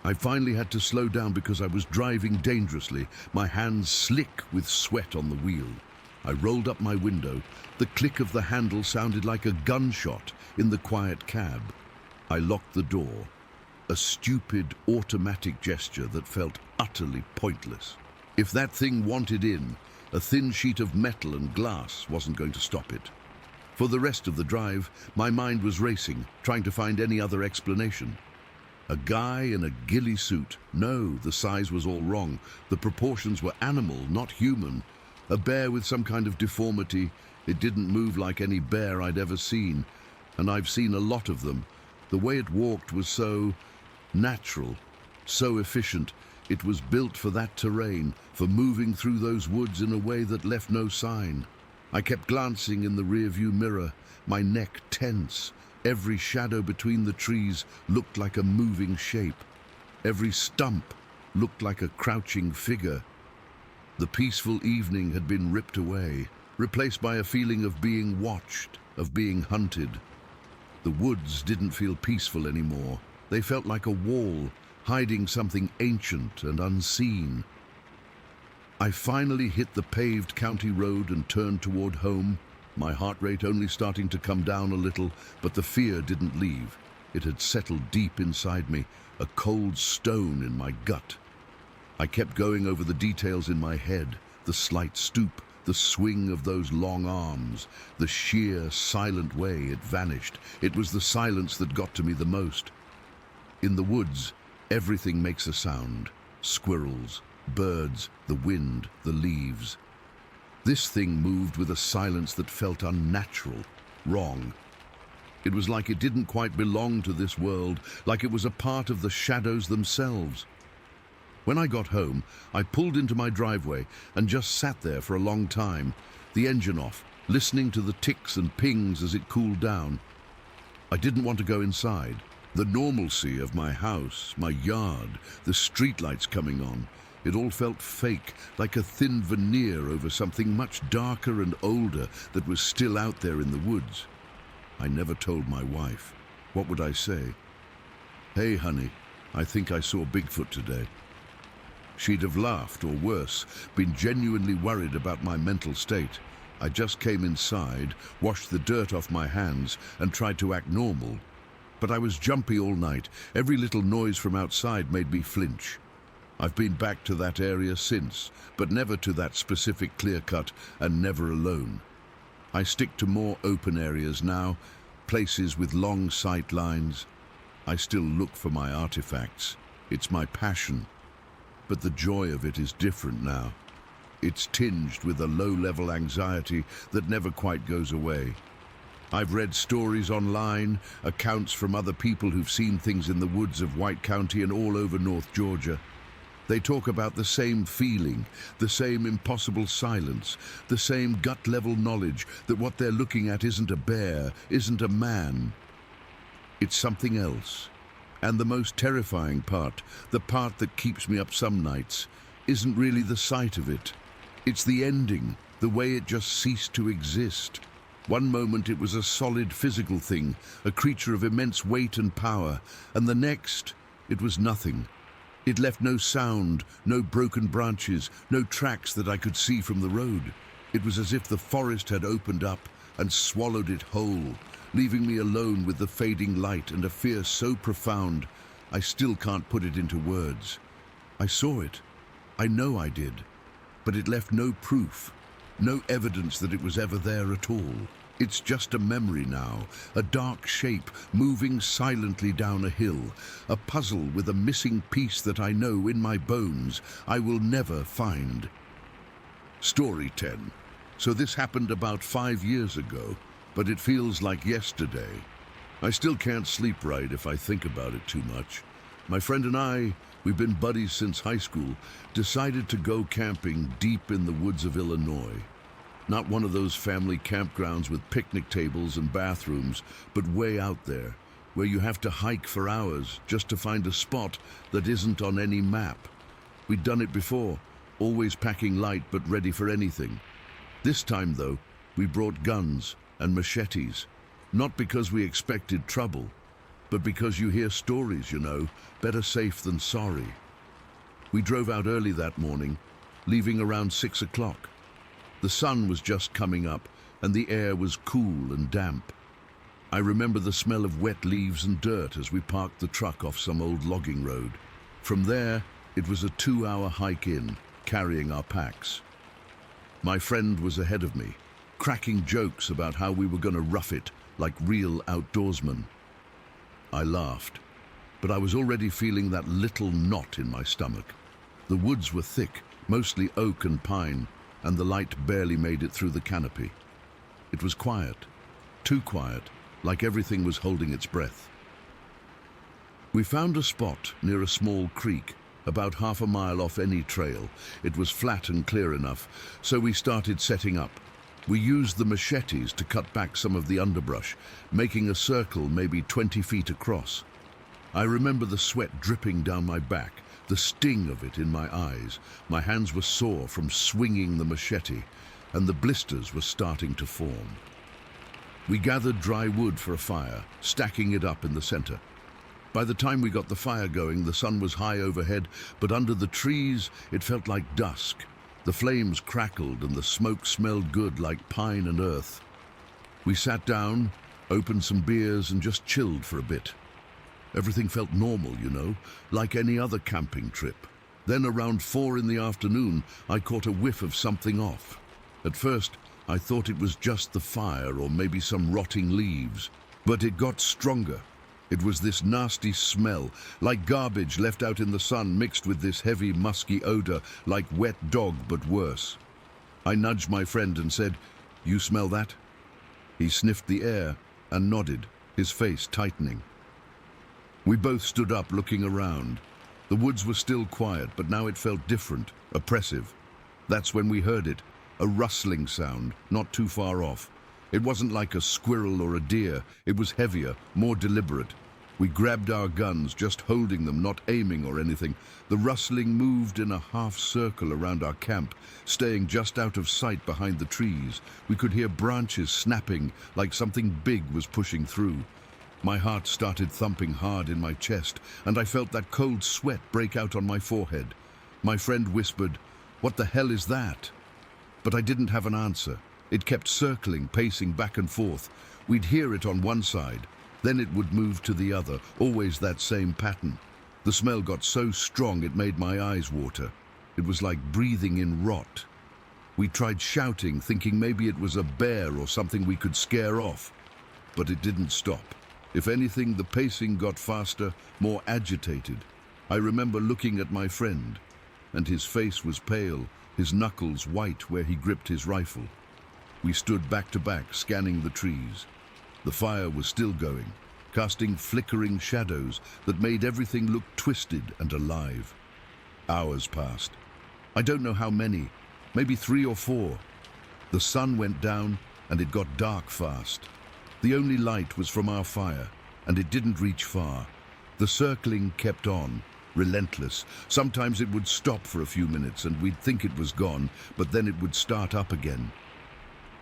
I finally had to slow down because I was driving dangerously, my hands slick with sweat on the wheel. I rolled up my window. The click of the handle sounded like a gunshot in the quiet cab. I locked the door, a stupid automatic gesture that felt utterly pointless. If that thing wanted in, a thin sheet of metal and glass wasn't going to stop it. For the rest of the drive, my mind was racing, trying to find any other explanation. A guy in a ghillie suit. No, the size was all wrong. The proportions were animal, not human. A bear with some kind of deformity. It didn't move like any bear I'd ever seen. And I've seen a lot of them. The way it walked was so natural, so efficient. It was built for that terrain, for moving through those woods in a way that left no sign. I kept glancing in the rearview mirror, my neck tense. Every shadow between the trees looked like a moving shape. Every stump looked like a crouching figure. The peaceful evening had been ripped away, replaced by a feeling of being watched, of being hunted. The woods didn't feel peaceful anymore. They felt like a wall, hiding something ancient and unseen. I finally hit the paved county road and turned toward home, my heart rate only starting to come down a little, but the fear didn't leave. It had settled deep inside me, a cold stone in my gut. I kept going over the details in my head, the slight stoop, the swing of those long arms, the sheer, silent way it vanished. It was the silence that got to me the most. In the woods, everything makes a sound. Squirrels, birds, the wind, the leaves. This thing moved with a silence that felt unnatural, wrong. It was like it didn't quite belong to this world, like it was a part of the shadows themselves. When I got home, I pulled into my driveway and just sat there for a long time, the engine off, listening to the ticks and pings as it cooled down. I didn't want to go inside. The normalcy of my house, my yard, the streetlights coming on, it all felt fake, like a thin veneer over something much darker and older that was still out there in the woods. I never told my wife. What would I say? "Hey, honey, I think I saw Bigfoot today." She'd have laughed, or worse, been genuinely worried about my mental state. I just came inside, washed the dirt off my hands, and tried to act normal. But I was jumpy all night. Every little noise from outside made me flinch. I've been back to that area since, but never to that specific clear-cut, and never alone. I stick to more open areas now, places with long sight lines. I still look for my artifacts. It's my passion. But the joy of it is different now. It's tinged with a low-level anxiety that never quite goes away. I've read stories online, accounts from other people who've seen things in the woods of White County and all over North Georgia. They talk about the same feeling, the same impossible silence, the same gut-level knowledge that what they're looking at isn't a bear, isn't a man. It's something else. And the most terrifying part, the part that keeps me up some nights, isn't really the sight of it. It's the ending, the way it just ceased to exist. One moment it was a solid physical thing, a creature of immense weight and power, and the next, it was nothing. It left no sound, no broken branches, no tracks that I could see from the road. It was as if the forest had opened up and swallowed it whole, leaving me alone with the fading light and a fear so profound, I still can't put it into words. I saw it. I know I did. But it left no proof, no evidence that it was ever there at all. It's just a memory now, a dark shape moving silently down a hill, a puzzle with a missing piece that I know in my bones I will never find. Story 10. So this happened about 5 years ago, but it feels like yesterday. I still can't sleep right if I think about it too much. My friend and I, we've been buddies since high school, decided to go camping deep in the woods of Illinois. Not one of those family campgrounds with picnic tables and bathrooms, but way out there, where you have to hike for hours just to find a spot that isn't on any map. We'd done it before, always packing light but ready for anything. This time, though, we brought guns and machetes, not because we expected trouble, but because you hear stories, you know, better safe than sorry. We drove out early that morning, leaving around 6 o'clock. The sun was just coming up, and the air was cool and damp. I remember the smell of wet leaves and dirt as we parked the truck off some old logging road. From there, it was a 2-hour hike in, carrying our packs. My friend was ahead of me, cracking jokes about how we were going to rough it like real outdoorsmen. I laughed, but I was already feeling that little knot in my stomach. The woods were thick, mostly oak and pine, and the light barely made it through the canopy. It was quiet, too quiet, like everything was holding its breath. We found a spot near a small creek, about half a mile off any trail. It was flat and clear enough, so we started setting up. We used the machetes to cut back some of the underbrush, making a circle maybe 20 feet across. I remember the sweat dripping down my back, the sting of it in my eyes. My hands were sore from swinging the machete, and the blisters were starting to form. We gathered dry wood for a fire, stacking it up in the center. By the time we got the fire going, the sun was high overhead, but under the trees, it felt like dusk. The flames crackled and the smoke smelled good like pine and earth. We sat down, opened some beers, and just chilled for a bit. Everything felt normal, you know, like any other camping trip. Then around 4 in the afternoon, I caught a whiff of something off. At first, I thought it was just the fire or maybe some rotting leaves, but it got stronger. It was this nasty smell, like garbage left out in the sun mixed with this heavy, musky odor, like wet dog but worse. I nudged my friend and said, "You smell that?" He sniffed the air and nodded, his face tightening. We both stood up looking around. The woods were still quiet, but now it felt different, oppressive. That's when we heard it, a rustling sound, not too far off. It wasn't like a squirrel or a deer, it was heavier, more deliberate. We grabbed our guns, just holding them, not aiming or anything. The rustling moved in a half circle around our camp, staying just out of sight behind the trees. We could hear branches snapping, like something big was pushing through. My heart started thumping hard in my chest, and I felt that cold sweat break out on my forehead. My friend whispered, "What the hell is that?" But I didn't have an answer. It kept circling, pacing back and forth. We'd hear it on one side, then it would move to the other, always that same pattern. The smell got so strong it made my eyes water. It was like breathing in rot. We tried shouting, thinking maybe it was a bear or something we could scare off. But it didn't stop. If anything, the pacing got faster, more agitated. I remember looking at my friend, and his face was pale, his knuckles white where he gripped his rifle. We stood back to back, scanning the trees. The fire was still going, casting flickering shadows that made everything look twisted and alive. Hours passed. I don't know how many, maybe 3 or 4. The sun went down, and it got dark fast. The only light was from our fire, and it didn't reach far. The circling kept on, relentless. Sometimes it would stop for a few minutes, and we'd think it was gone, but then it would start up again.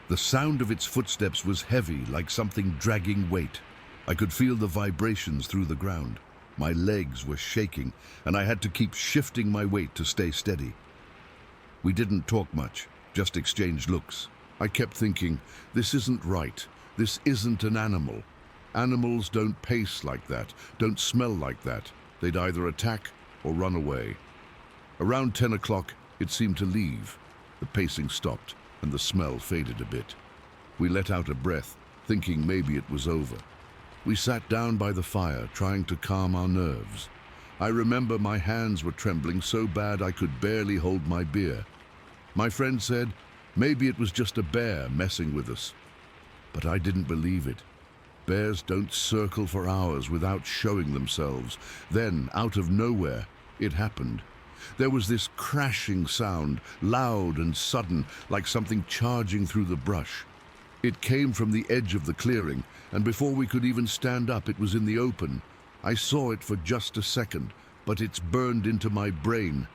The sound of its footsteps was heavy, like something dragging weight. I could feel the vibrations through the ground. My legs were shaking, and I had to keep shifting my weight to stay steady. We didn't talk much, just exchanged looks. I kept thinking, this isn't right. This isn't an animal. Animals don't pace like that, don't smell like that. They'd either attack or run away. Around 10 o'clock, it seemed to leave. The pacing stopped, and the smell faded a bit. We let out a breath, thinking maybe it was over. We sat down by the fire, trying to calm our nerves. I remember my hands were trembling so bad I could barely hold my beer. My friend said, maybe it was just a bear messing with us. But I didn't believe it. Bears don't circle for hours without showing themselves. Then, out of nowhere, it happened. There was this crashing sound, loud and sudden, like something charging through the brush. It came from the edge of the clearing, and before we could even stand up, it was in the open. I saw it for just a second, but it's burned into my brain.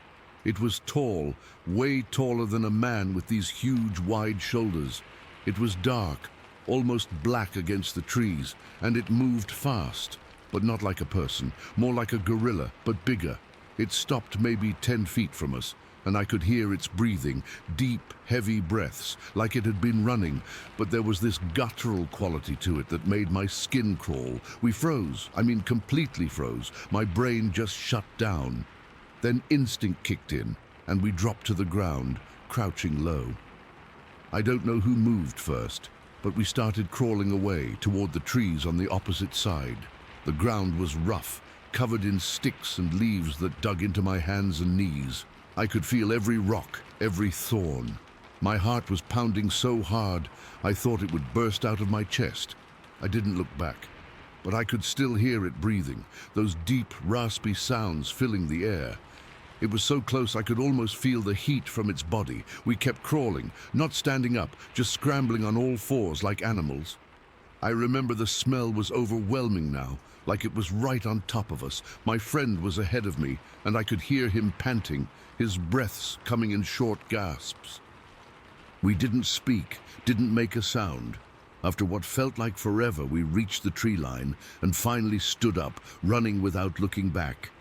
It was tall, way taller than a man with these huge, wide shoulders. It was dark, almost black against the trees, and it moved fast, but not like a person, more like a gorilla, but bigger. It stopped maybe 10 feet from us, and I could hear its breathing, deep, heavy breaths, like it had been running, but there was this guttural quality to it that made my skin crawl. We froze, completely froze. My brain just shut down. Then instinct kicked in, and we dropped to the ground, crouching low. I don't know who moved first, but we started crawling away toward the trees on the opposite side. The ground was rough, covered in sticks and leaves that dug into my hands and knees. I could feel every rock, every thorn. My heart was pounding so hard, I thought it would burst out of my chest. I didn't look back, but I could still hear it breathing, those deep, raspy sounds filling the air. It was so close I could almost feel the heat from its body. We kept crawling, not standing up, just scrambling on all fours like animals. I remember the smell was overwhelming now, like it was right on top of us. My friend was ahead of me, and I could hear him panting, his breaths coming in short gasps. We didn't speak, didn't make a sound. After what felt like forever, we reached the tree line and finally stood up, running without looking back.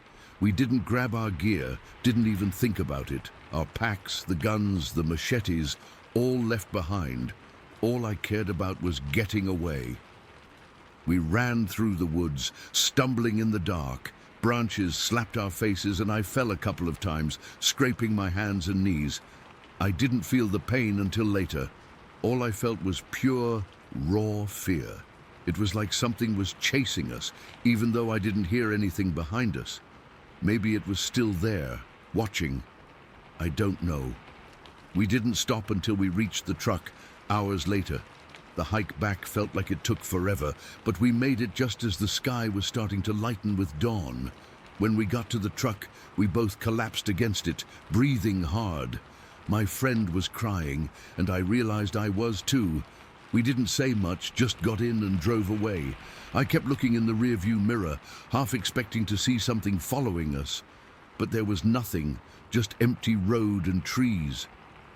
We didn't grab our gear, didn't even think about it. Our packs, the guns, the machetes, all left behind. All I cared about was getting away. We ran through the woods, stumbling in the dark. Branches slapped our faces and I fell a couple of times, scraping my hands and knees. I didn't feel the pain until later. All I felt was pure, raw fear. It was like something was chasing us, even though I didn't hear anything behind us. Maybe it was still there, watching. I don't know. We didn't stop until we reached the truck, hours later. The hike back felt like it took forever, but we made it just as the sky was starting to lighten with dawn. When we got to the truck, we both collapsed against it, breathing hard. My friend was crying, and I realized I was too. We didn't say much, just got in and drove away. I kept looking in the rearview mirror, half expecting to see something following us. But there was nothing, just empty road and trees.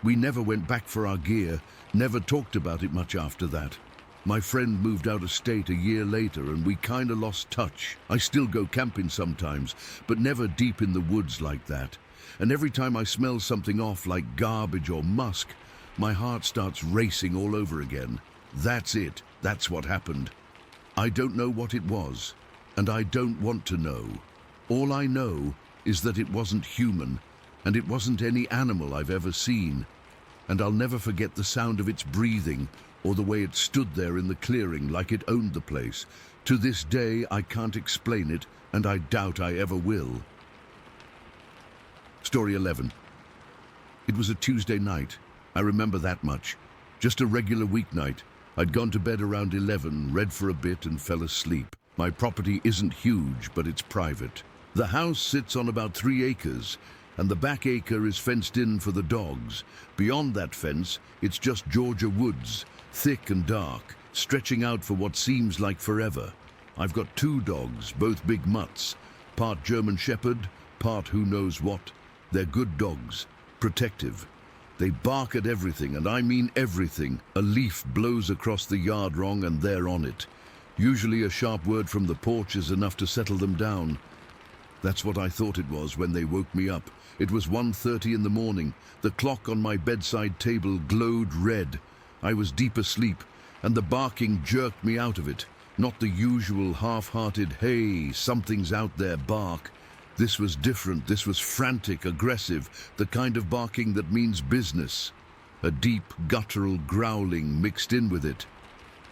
We never went back for our gear, never talked about it much after that. My friend moved out of state a year later and we kinda lost touch. I still go camping sometimes, but never deep in the woods like that. And every time I smell something off like garbage or musk, my heart starts racing all over again. That's it. That's what happened. I don't know what it was, and I don't want to know. All I know is that it wasn't human, and it wasn't any animal I've ever seen. And I'll never forget the sound of its breathing or the way it stood there in the clearing like it owned the place. To this day, I can't explain it, and I doubt I ever will. Story 11. It was a Tuesday night. I remember that much. Just a regular weeknight. I'd gone to bed around 11, read for a bit and fell asleep. My property isn't huge, but it's private. The house sits on about 3 acres, and the back acre is fenced in for the dogs. Beyond that fence, it's just Georgia woods, thick and dark, stretching out for what seems like forever. I've got 2 dogs, both big mutts, part German Shepherd, part who knows what. They're good dogs, protective. They bark at everything, and I mean everything. A leaf blows across the yard wrong and they're on it. Usually a sharp word from the porch is enough to settle them down. That's what I thought it was when they woke me up. It was 1:30 in the morning. The clock on my bedside table glowed red. I was deep asleep, and the barking jerked me out of it. Not the usual half-hearted, hey, something's out there bark. This was different. This was frantic, aggressive, the kind of barking that means business. A deep, guttural growling mixed in with it.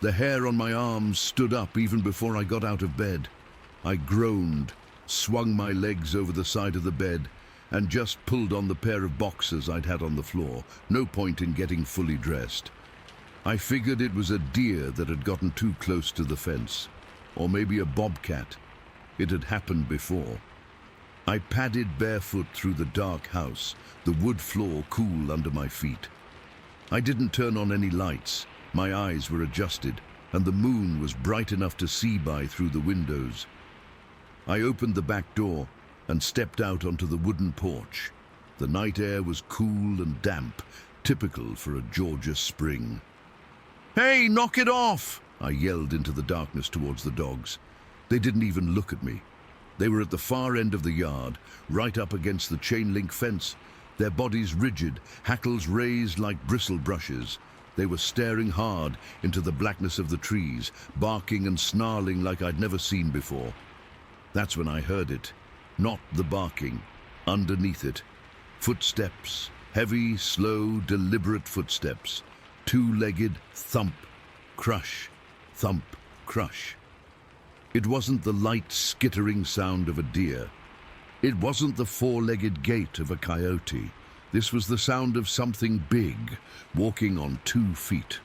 The hair on my arms stood up even before I got out of bed. I groaned, swung my legs over the side of the bed, and just pulled on the pair of boxers I'd had on the floor. No point in getting fully dressed. I figured it was a deer that had gotten too close to the fence, or maybe a bobcat. It had happened before. I padded barefoot through the dark house, the wood floor cool under my feet. I didn't turn on any lights. My eyes were adjusted, and the moon was bright enough to see by through the windows. I opened the back door and stepped out onto the wooden porch. The night air was cool and damp, typical for a Georgia spring. "Hey, knock it off!" I yelled into the darkness towards the dogs. They didn't even look at me. They were at the far end of the yard, right up against the chain-link fence, their bodies rigid, hackles raised like bristle brushes. They were staring hard into the blackness of the trees, barking and snarling like I'd never seen before. That's when I heard it. Not the barking. Underneath it. Footsteps. Heavy, slow, deliberate footsteps. Two-legged thump, crush, thump, crush. It wasn't the light, skittering sound of a deer. It wasn't the four-legged gait of a coyote. This was the sound of something big, walking on 2 feet.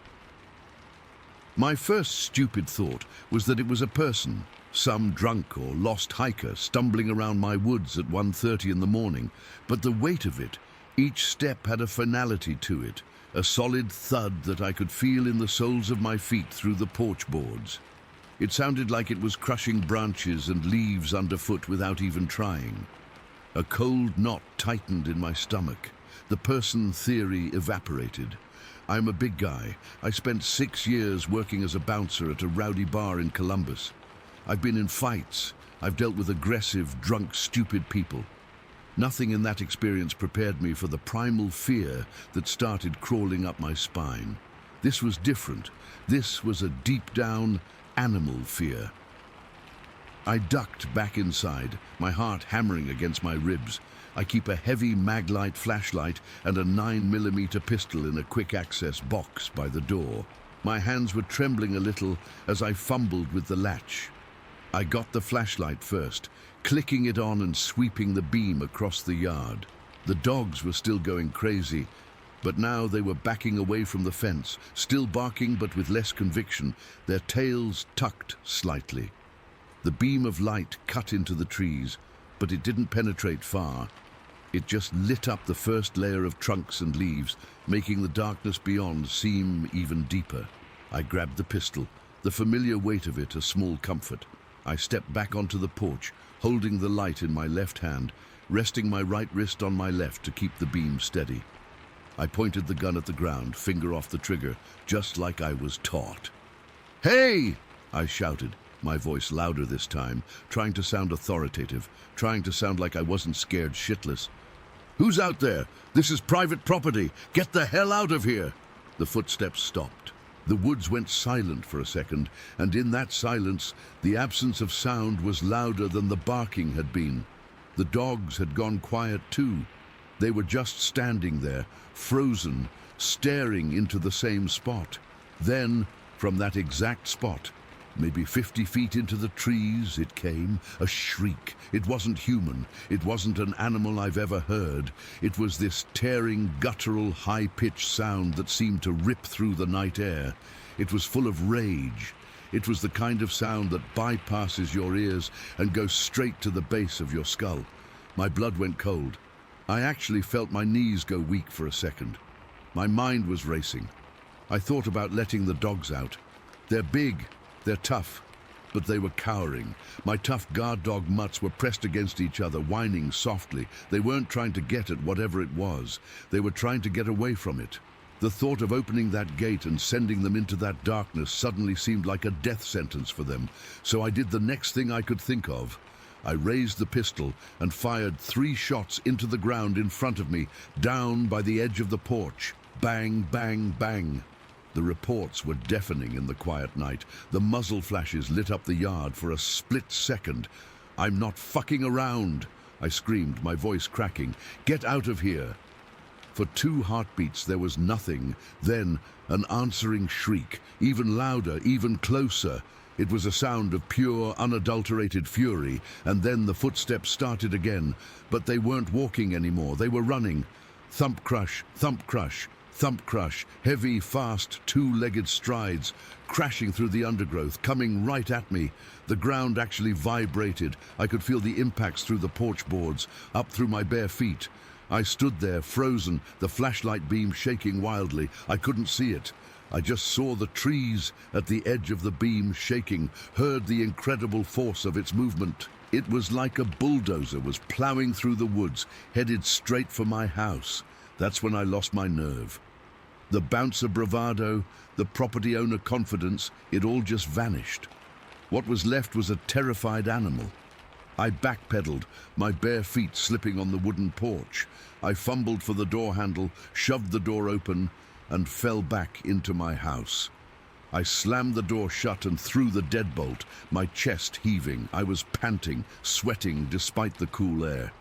My first stupid thought was that it was a person, some drunk or lost hiker stumbling around my woods at 1:30 in the morning, but the weight of it, each step had a finality to it, a solid thud that I could feel in the soles of my feet through the porch boards. It sounded like it was crushing branches and leaves underfoot without even trying. A cold knot tightened in my stomach. The person theory evaporated. I'm a big guy. I spent 6 years working as a bouncer at a rowdy bar in Columbus. I've been in fights. I've dealt with aggressive, drunk, stupid people. Nothing in that experience prepared me for the primal fear that started crawling up my spine. This was different. This was a deep-down, animal fear. I ducked back inside, my heart hammering against my ribs. I keep a heavy Maglite flashlight and a 9mm pistol in a quick-access box by the door. My hands were trembling a little as I fumbled with the latch. I got the flashlight first, clicking it on and sweeping the beam across the yard. The dogs were still going crazy, but now they were backing away from the fence, still barking but with less conviction, their tails tucked slightly. The beam of light cut into the trees, but it didn't penetrate far. It just lit up the first layer of trunks and leaves, making the darkness beyond seem even deeper. I grabbed the pistol, the familiar weight of it a small comfort. I stepped back onto the porch, holding the light in my left hand, resting my right wrist on my left to keep the beam steady. I pointed the gun at the ground, finger off the trigger, just like I was taught. "Hey!" I shouted, my voice louder this time, trying to sound authoritative, trying to sound like I wasn't scared shitless. "Who's out there? This is private property. Get the hell out of here!" The footsteps stopped. The woods went silent for a second, and in that silence, the absence of sound was louder than the barking had been. The dogs had gone quiet too. They were just standing there, frozen, staring into the same spot. Then, from that exact spot, maybe 50 feet into the trees, it came, a shriek. It wasn't human. It wasn't an animal I've ever heard. It was this tearing, guttural, high-pitched sound that seemed to rip through the night air. It was full of rage. It was the kind of sound that bypasses your ears and goes straight to the base of your skull. My blood went cold. I actually felt my knees go weak for a second. My mind was racing. I thought about letting the dogs out. They're big. They're tough, but they were cowering. My tough guard dog mutts were pressed against each other, whining softly. They weren't trying to get at whatever it was. They were trying to get away from it. The thought of opening that gate and sending them into that darkness suddenly seemed like a death sentence for them. So I did the next thing I could think of. I raised the pistol and fired 3 shots into the ground in front of me, down by the edge of the porch. Bang, bang, bang. The reports were deafening in the quiet night. The muzzle flashes lit up the yard for a split second. "I'm not fucking around," I screamed, my voice cracking. "Get out of here." For 2 heartbeats there was nothing. Then an answering shriek, even louder, even closer. It was a sound of pure, unadulterated fury, and then the footsteps started again. But they weren't walking anymore. They were running. Thump crush, thump crush. Thump crush, heavy, fast, two-legged strides, crashing through the undergrowth, coming right at me. The ground actually vibrated. I could feel the impacts through the porch boards, up through my bare feet. I stood there, frozen, the flashlight beam shaking wildly. I couldn't see it. I just saw the trees at the edge of the beam shaking, heard the incredible force of its movement. It was like a bulldozer was plowing through the woods, headed straight for my house. That's when I lost my nerve. The bouncer bravado, the property owner confidence, it all just vanished. What was left was a terrified animal. I backpedaled, my bare feet slipping on the wooden porch. I fumbled for the door handle, shoved the door open, and fell back into my house. I slammed the door shut and threw the deadbolt, my chest heaving. I was panting, sweating despite the cool air.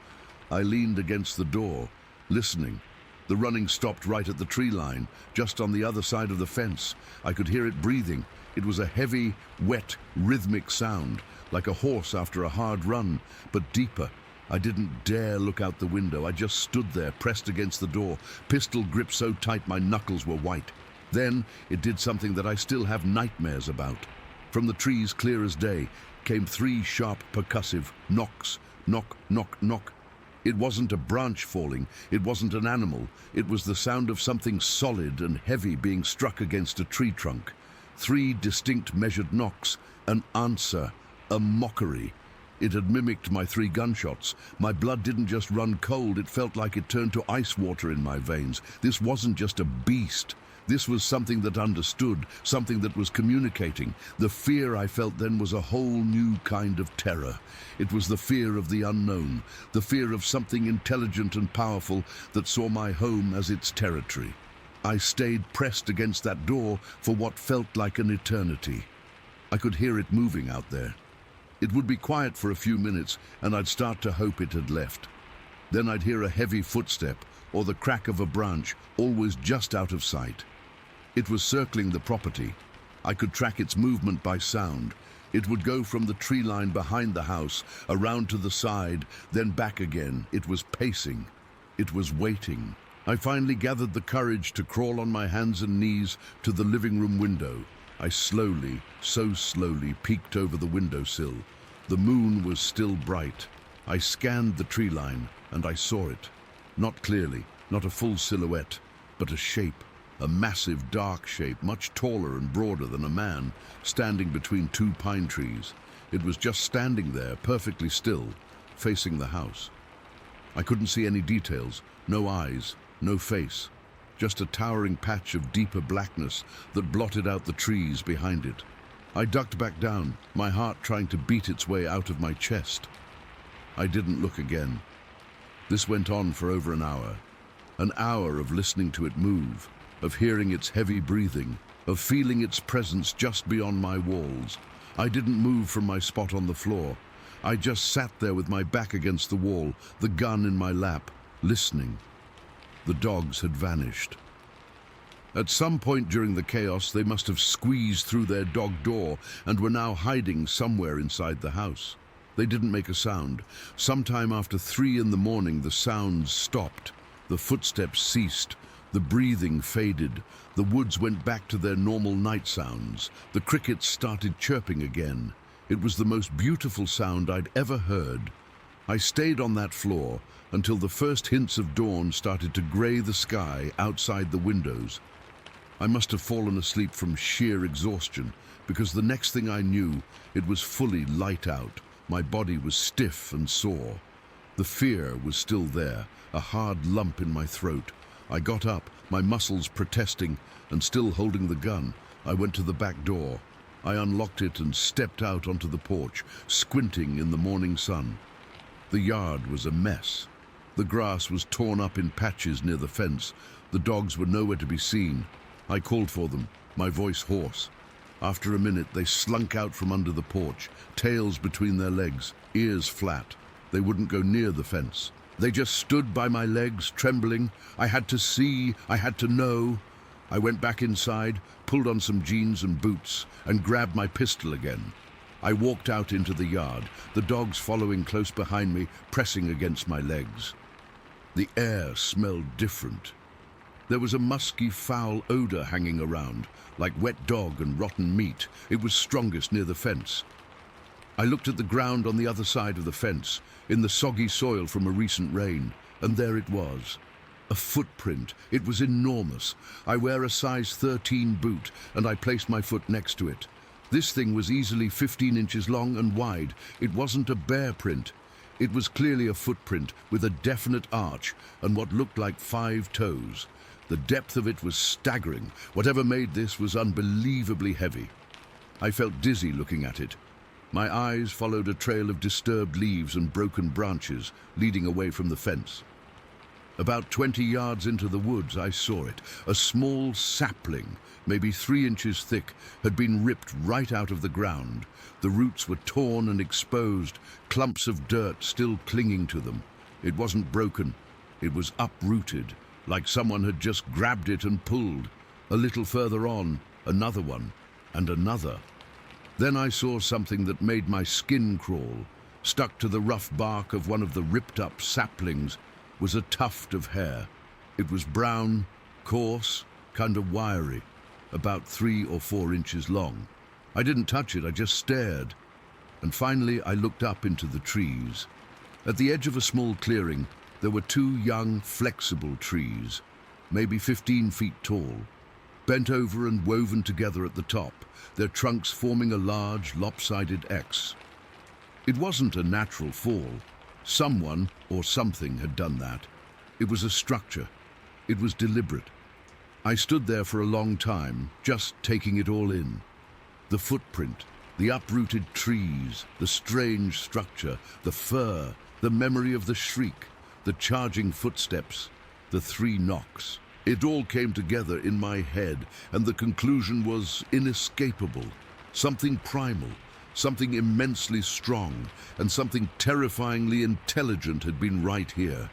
I leaned against the door, listening. The running stopped right at the tree line, just on the other side of the fence. I could hear it breathing. It was a heavy, wet, rhythmic sound, like a horse after a hard run, but deeper. I didn't dare look out the window. I just stood there, pressed against the door, pistol gripped so tight my knuckles were white. Then it did something that I still have nightmares about. From the trees, clear as day, came three sharp, percussive knocks. Knock, knock, knock. It wasn't a branch falling, it wasn't an animal. It was the sound of something solid and heavy being struck against a tree trunk. Three distinct measured knocks, an answer, a mockery. It had mimicked my 3 gunshots. My blood didn't just run cold, it felt like it turned to ice water in my veins. This wasn't just a beast. This was something that understood, something that was communicating. The fear I felt then was a whole new kind of terror. It was the fear of the unknown, the fear of something intelligent and powerful that saw my home as its territory. I stayed pressed against that door for what felt like an eternity. I could hear it moving out there. It would be quiet for a few minutes, and I'd start to hope it had left. Then I'd hear a heavy footstep, or the crack of a branch, always just out of sight. It was circling the property. I could track its movement by sound. It would go from the tree line behind the house, around to the side, then back again. It was pacing. It was waiting. I finally gathered the courage to crawl on my hands and knees to the living room window. I slowly, so slowly, peeked over the windowsill. The moon was still bright. I scanned the tree line, and I saw it. Not clearly, not a full silhouette, but a shape. A massive, dark shape, much taller and broader than a man, standing between 2 pine trees. It was just standing there, perfectly still, facing the house. I couldn't see any details, no eyes, no face, just a towering patch of deeper blackness that blotted out the trees behind it. I ducked back down, my heart trying to beat its way out of my chest. I didn't look again. This went on for over an hour of listening to it move, of hearing its heavy breathing, of feeling its presence just beyond my walls. I didn't move from my spot on the floor. I just sat there with my back against the wall, the gun in my lap, listening. The dogs had vanished. At some point during the chaos, they must have squeezed through their dog door and were now hiding somewhere inside the house. They didn't make a sound. Sometime after 3 in the morning, the sounds stopped. The footsteps ceased. The breathing faded. The woods went back to their normal night sounds. The crickets started chirping again. It was the most beautiful sound I'd ever heard. I stayed on that floor until the first hints of dawn started to gray the sky outside the windows. I must have fallen asleep from sheer exhaustion, because the next thing I knew, it was fully light out. My body was stiff and sore. The fear was still there, a hard lump in my throat. I got up, my muscles protesting, and still holding the gun. I went to the back door. I unlocked it and stepped out onto the porch, squinting in the morning sun. The yard was a mess. The grass was torn up in patches near the fence. The dogs were nowhere to be seen. I called for them, my voice hoarse. After a minute, they slunk out from under the porch, tails between their legs, ears flat. They wouldn't go near the fence. They just stood by my legs, trembling. I had to see, I had to know. I went back inside, pulled on some jeans and boots, and grabbed my pistol again. I walked out into the yard, the dogs following close behind me, pressing against my legs. The air smelled different. There was a musky, foul odor hanging around, like wet dog and rotten meat. It was strongest near the fence. I looked at the ground on the other side of the fence, in the soggy soil from a recent rain, and there it was. A footprint. It was enormous. I wear a size 13 boot, and I placed my foot next to it. This thing was easily 15 inches long and wide. It wasn't a bear print. It was clearly a footprint with a definite arch and what looked like 5 toes. The depth of it was staggering. Whatever made this was unbelievably heavy. I felt dizzy looking at it. My eyes followed a trail of disturbed leaves and broken branches leading away from the fence. About 20 yards into the woods, I saw it. A small sapling, maybe 3 inches thick, had been ripped right out of the ground. The roots were torn and exposed, clumps of dirt still clinging to them. It wasn't broken. It was uprooted, like someone had just grabbed it and pulled. A little further on, another one, and another. Then I saw something that made my skin crawl. Stuck to the rough bark of one of the ripped-up saplings was a tuft of hair. It was brown, coarse, kind of wiry, about 3 or 4 inches long. I didn't touch it, I just stared. And finally I looked up into the trees. At the edge of a small clearing, there were 2 young, flexible trees, maybe 15 feet tall, bent over and woven together at the top, their trunks forming a large, lopsided X. It wasn't a natural fall. Someone or something had done that. It was a structure. It was deliberate. I stood there for a long time, just taking it all in. The footprint, the uprooted trees, the strange structure, the fur, the memory of the shriek, the charging footsteps, the 3 knocks. It all came together in my head, and the conclusion was inescapable. Something primal, something immensely strong, and something terrifyingly intelligent had been right here.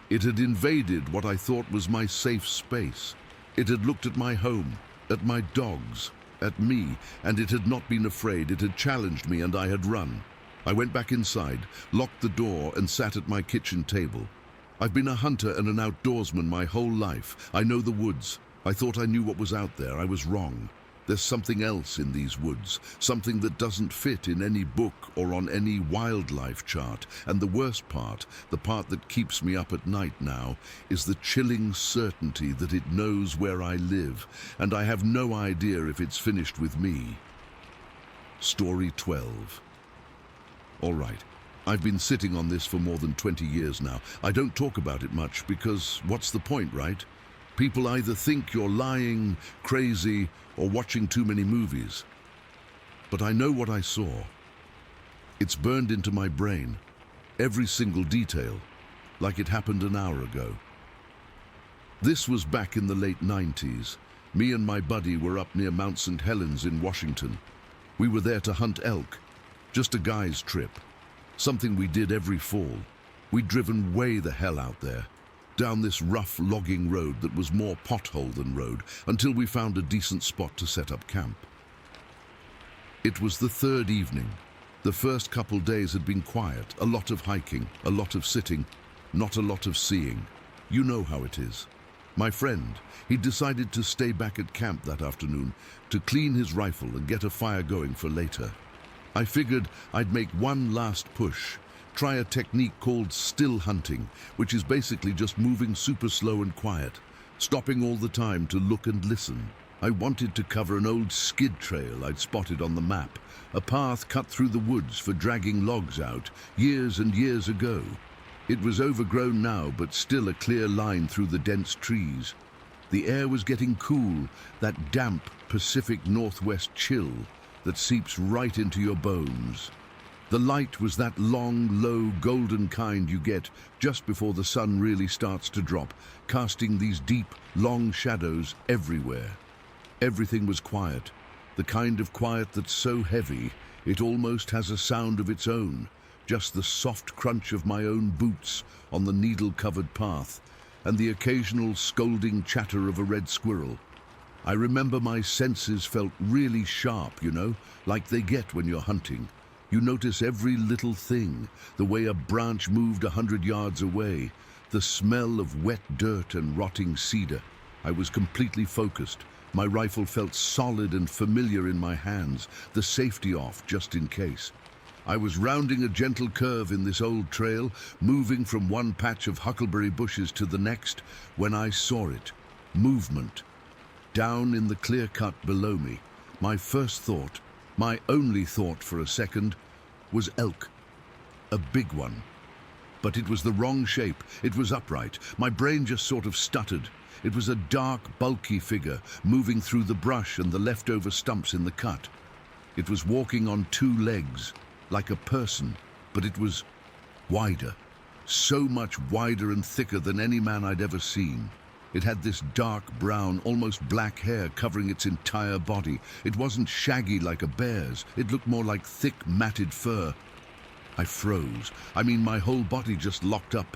It had invaded what I thought was my safe space. It had looked at my home, at my dogs, at me, and it had not been afraid. It had challenged me, and I had run. I went back inside, locked the door, and sat at my kitchen table. I've been a hunter and an outdoorsman my whole life. I know the woods. I thought I knew what was out there. I was wrong. There's something else in these woods, something that doesn't fit in any book or on any wildlife chart. And the worst part, the part that keeps me up at night now, is the chilling certainty that it knows where I live, and I have no idea if it's finished with me. Story 12. All right, I've been sitting on this for more than 20 years now. I don't talk about it much because what's the point, right? People either think you're lying, crazy, or watching too many movies. But I know what I saw. It's burned into my brain, every single detail, like it happened an hour ago. This was back in the late 90s. Me and my buddy were up near Mount St. Helens in Washington. We were there to hunt elk, just a guy's trip, something we did every fall. We'd driven way the hell out there, down this rough logging road that was more pothole than road, until we found a decent spot to set up camp. It was the 3rd evening. The first couple days had been quiet, a lot of hiking, a lot of sitting, not a lot of seeing. You know how it is. My friend, he'd decided to stay back at camp that afternoon to clean his rifle and get a fire going for later. I figured I'd make one last push, try a technique called still hunting, which is basically just moving super slow and quiet, stopping all the time to look and listen. I wanted to cover an old skid trail I'd spotted on the map, a path cut through the woods for dragging logs out years and years ago. It was overgrown now, but still a clear line through the dense trees. The air was getting cool, that damp Pacific Northwest chill that seeps right into your bones. The light was that long, low, golden kind you get just before the sun really starts to drop, casting these deep, long shadows everywhere. Everything was quiet, the kind of quiet that's so heavy it almost has a sound of its own, just the soft crunch of my own boots on the needle-covered path, and the occasional scolding chatter of a red squirrel. I remember my senses felt really sharp, you know, like they get when you're hunting. You notice every little thing, the way a branch moved 100 yards away, the smell of wet dirt and rotting cedar. I was completely focused. My rifle felt solid and familiar in my hands, the safety off just in case. I was rounding a gentle curve in this old trail, moving from one patch of huckleberry bushes to the next, when I saw it. Movement. Down in the clear cut below me. My first thought, my only thought for a second, was elk. A big one. But it was the wrong shape. It was upright. My brain just sort of stuttered. It was a dark, bulky figure, moving through the brush and the leftover stumps in the cut. It was walking on two legs, like a person, but it was wider. So much wider and thicker than any man I'd ever seen. It had this dark brown, almost black hair covering its entire body. It wasn't shaggy like a bear's. It looked more like thick, matted fur. I froze. I mean, my whole body just locked up.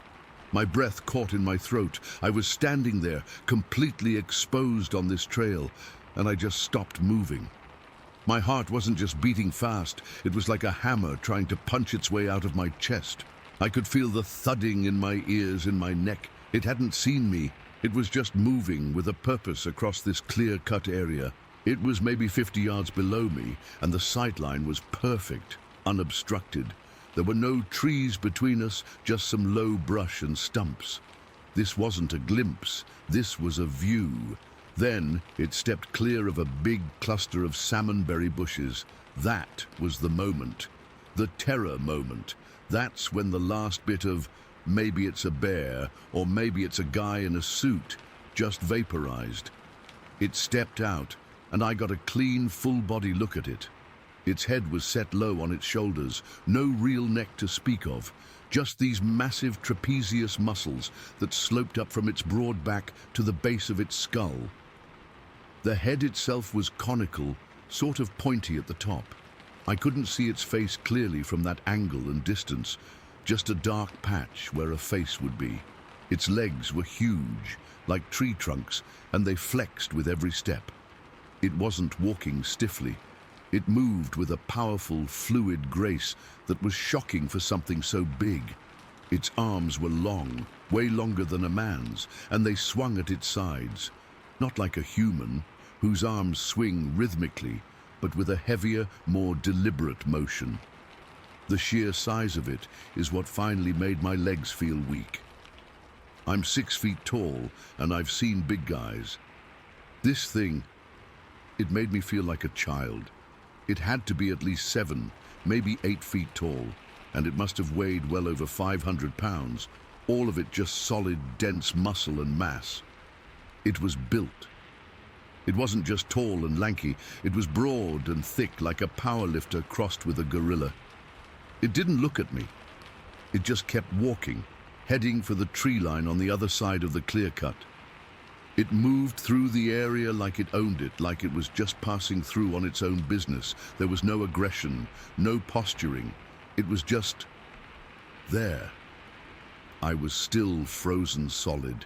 My breath caught in my throat. I was standing there, completely exposed on this trail, and I just stopped moving. My heart wasn't just beating fast. It was like a hammer trying to punch its way out of my chest. I could feel the thudding in my ears, in my neck. It hadn't seen me. It was just moving with a purpose across this clear-cut area. It was maybe 50 yards below me, and the sightline was perfect, unobstructed. There were no trees between us, just some low brush and stumps. This wasn't a glimpse, this was a view. Then it stepped clear of a big cluster of salmonberry bushes. That was the moment, the terror moment. That's when the last bit of maybe it's a bear or maybe it's a guy in a suit just vaporized. It stepped out, and I got a clean, full-body look at it. Its head was set low on its shoulders, no real neck to speak of, just these massive trapezius muscles that sloped up from its broad back to the base of its skull. The head itself was conical, sort of pointy at the top. I couldn't see its face clearly from that angle and distance, just a dark patch where a face would be. Its legs were huge, like tree trunks, and they flexed with every step. It wasn't walking stiffly. It moved with a powerful, fluid grace that was shocking for something so big. Its arms were long, way longer than a man's, and they swung at its sides. Not like a human, whose arms swing rhythmically, but with a heavier, more deliberate motion. The sheer size of it is what finally made my legs feel weak. I'm 6 feet tall, and I've seen big guys. This thing, it made me feel like a child. It had to be at least 7, maybe 8 feet tall, and it must have weighed well over 500 pounds, all of it just solid, dense muscle and mass. It was built. It wasn't just tall and lanky, it was broad and thick like a powerlifter crossed with a gorilla. It didn't look at me. It just kept walking, heading for the tree line on the other side of the clear cut. It moved through the area like it owned it, like it was just passing through on its own business. There was no aggression, no posturing. It was just there. I was still frozen solid.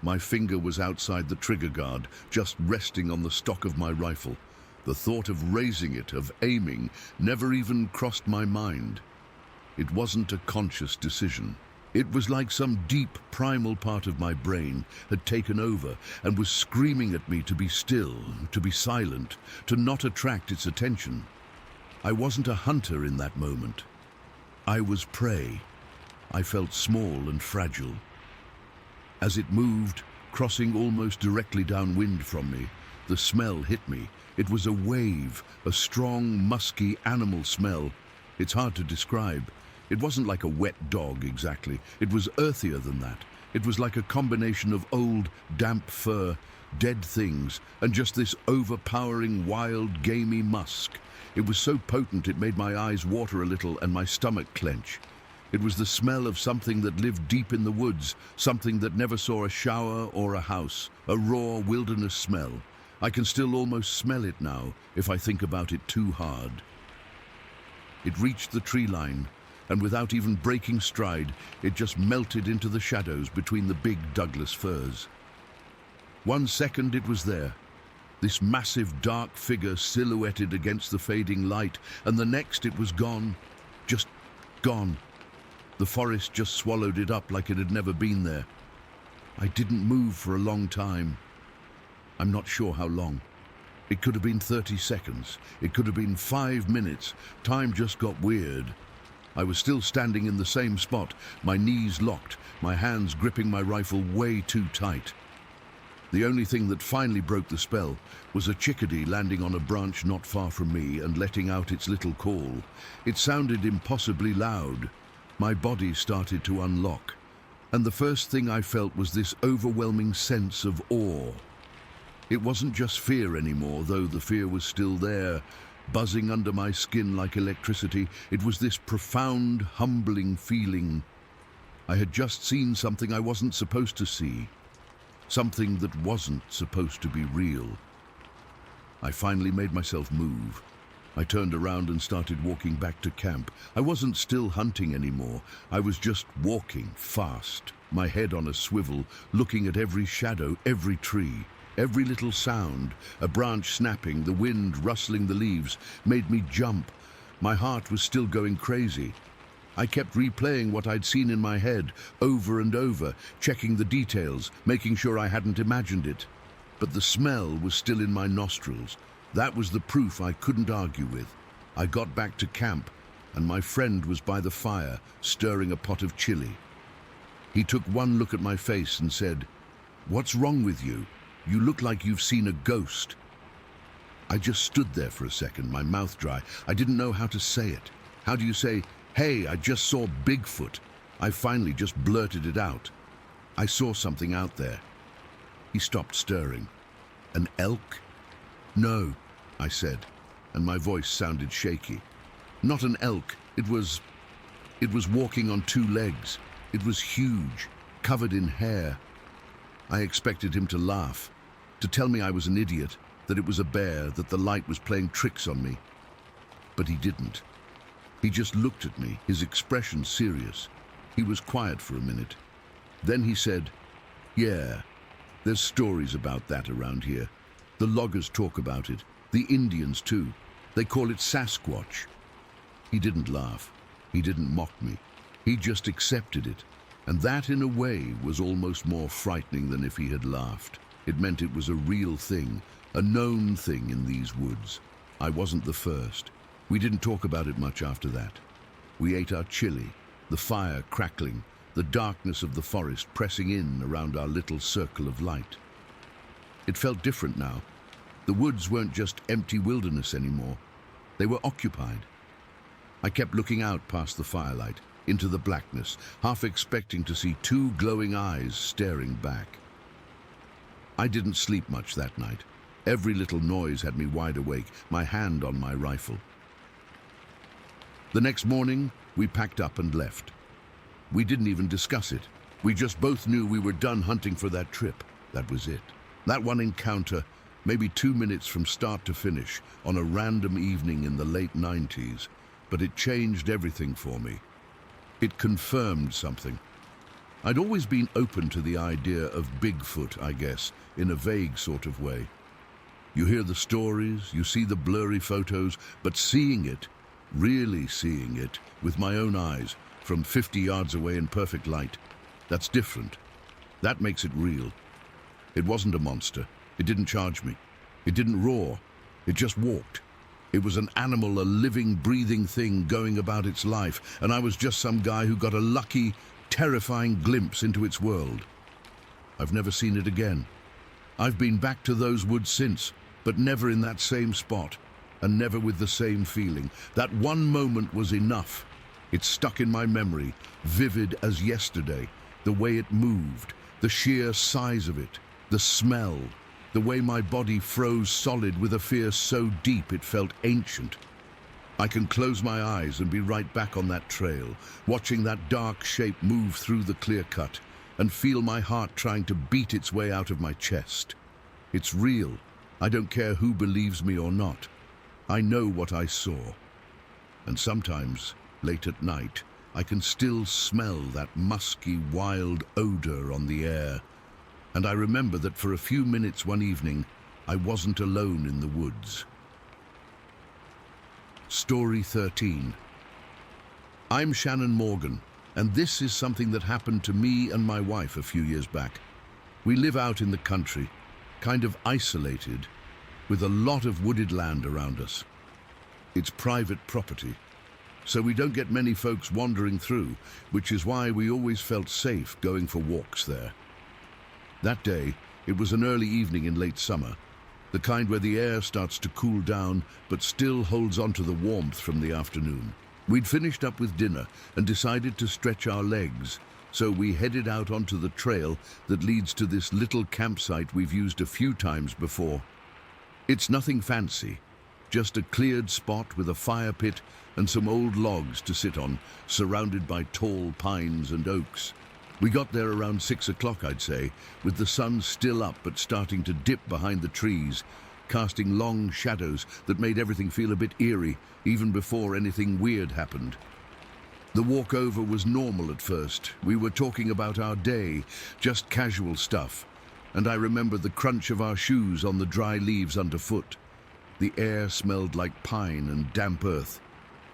My finger was outside the trigger guard, just resting on the stock of my rifle. The thought of raising it, of aiming, never even crossed my mind. It wasn't a conscious decision. It was like some deep, primal part of my brain had taken over and was screaming at me to be still, to be silent, to not attract its attention. I wasn't a hunter in that moment. I was prey. I felt small and fragile. As it moved, crossing almost directly downwind from me, the smell hit me. It was a wave, a strong, musky animal smell. It's hard to describe. It wasn't like a wet dog exactly. It was earthier than that. It was like a combination of old, damp fur, dead things, and just this overpowering, wild, gamey musk. It was so potent it made my eyes water a little and my stomach clench. It was the smell of something that lived deep in the woods, something that never saw a shower or a house, a raw wilderness smell. I can still almost smell it now, if I think about it too hard. It reached the tree line, and without even breaking stride, it just melted into the shadows between the big Douglas firs. 1 second it was there, this massive dark figure silhouetted against the fading light, and the next it was gone, just gone. The forest just swallowed it up like it had never been there. I didn't move for a long time. I'm not sure how long. It could have been 30 seconds. It could have been 5 minutes. Time just got weird. I was still standing in the same spot, my knees locked, my hands gripping my rifle way too tight. The only thing that finally broke the spell was a chickadee landing on a branch not far from me and letting out its little call. It sounded impossibly loud. My body started to unlock, and the first thing I felt was this overwhelming sense of awe. It wasn't just fear anymore, though the fear was still there, buzzing under my skin like electricity. It was this profound, humbling feeling. I had just seen something I wasn't supposed to see, something that wasn't supposed to be real. I finally made myself move. I turned around and started walking back to camp. I wasn't still hunting anymore. I was just walking fast, my head on a swivel, looking at every shadow, every tree. Every little sound, a branch snapping, the wind rustling the leaves, made me jump. My heart was still going crazy. I kept replaying what I'd seen in my head, over and over, checking the details, making sure I hadn't imagined it. But the smell was still in my nostrils. That was the proof I couldn't argue with. I got back to camp, and my friend was by the fire, stirring a pot of chili. He took one look at my face and said, "What's wrong with you? You look like you've seen a ghost." I just stood there for a second, my mouth dry. I didn't know how to say it. How do you say, "Hey, I just saw Bigfoot"? I finally just blurted it out. "I saw something out there." He stopped stirring. "An elk?" "No," I said, and my voice sounded shaky. "Not an elk. It was walking on 2 legs. It was huge, covered in hair." I expected him to laugh, to tell me I was an idiot, that it was a bear, that the light was playing tricks on me. But he didn't. He just looked at me, his expression serious. He was quiet for a minute. Then he said, "Yeah, there's stories about that around here. The loggers talk about it. The Indians too. They call it Sasquatch." He didn't laugh. He didn't mock me. He just accepted it. And that, in a way, was almost more frightening than if he had laughed. It meant it was a real thing, a known thing in these woods. I wasn't the first. We didn't talk about it much after that. We ate our chili, the fire crackling, the darkness of the forest pressing in around our little circle of light. It felt different now. The woods weren't just empty wilderness anymore. They were occupied. I kept looking out past the firelight, into the blackness, half expecting to see 2 glowing eyes staring back. I didn't sleep much that night. Every little noise had me wide awake, my hand on my rifle. The next morning, we packed up and left. We didn't even discuss it. We just both knew we were done hunting for that trip. That was it. That one encounter, maybe 2 minutes from start to finish, on a random evening in the late 90s, but it changed everything for me. It confirmed something. I'd always been open to the idea of Bigfoot, I guess, in a vague sort of way. You hear the stories, you see the blurry photos, but seeing it, really seeing it, with my own eyes, from 50 yards away in perfect light, that's different. That makes it real. It wasn't a monster. It didn't charge me. It didn't roar. It just walked. It was an animal, a living, breathing thing going about its life, and I was just some guy who got a lucky, terrifying glimpse into its world. I've never seen it again. I've been back to those woods since, but never in that same spot, and never with the same feeling. That one moment was enough. It stuck in my memory, vivid as yesterday, the way it moved, the sheer size of it, the smell, the way my body froze solid with a fear so deep it felt ancient. I can close my eyes and be right back on that trail, watching that dark shape move through the clear cut, and feel my heart trying to beat its way out of my chest. It's real. I don't care who believes me or not. I know what I saw. And sometimes, late at night, I can still smell that musky, wild odor on the air. And I remember that for a few minutes one evening, I wasn't alone in the woods. Story 13. I'm Shannon Morgan, and this is something that happened to me and my wife a few years back. We live out in the country. kind of isolated, with a lot of wooded land around us. It's private property, so we don't get many folks wandering through, which is why we always felt safe going for walks there. That day, it was an early evening in late summer, the kind where the air starts to cool down but still holds on to the warmth from the afternoon. We'd finished up with dinner and decided to stretch our legs, so we headed out onto the trail that leads to this little campsite we've used a few times before. It's nothing fancy, just a cleared spot with a fire pit and some old logs to sit on, surrounded by tall pines and oaks. We got there around 6 o'clock, I'd say, with the sun still up but starting to dip behind the trees, casting long shadows that made everything feel a bit eerie, even before anything weird happened. The walk over was normal at first. We were talking about our day, just casual stuff, and I remember the crunch of our shoes on the dry leaves underfoot. The air smelled like pine and damp earth,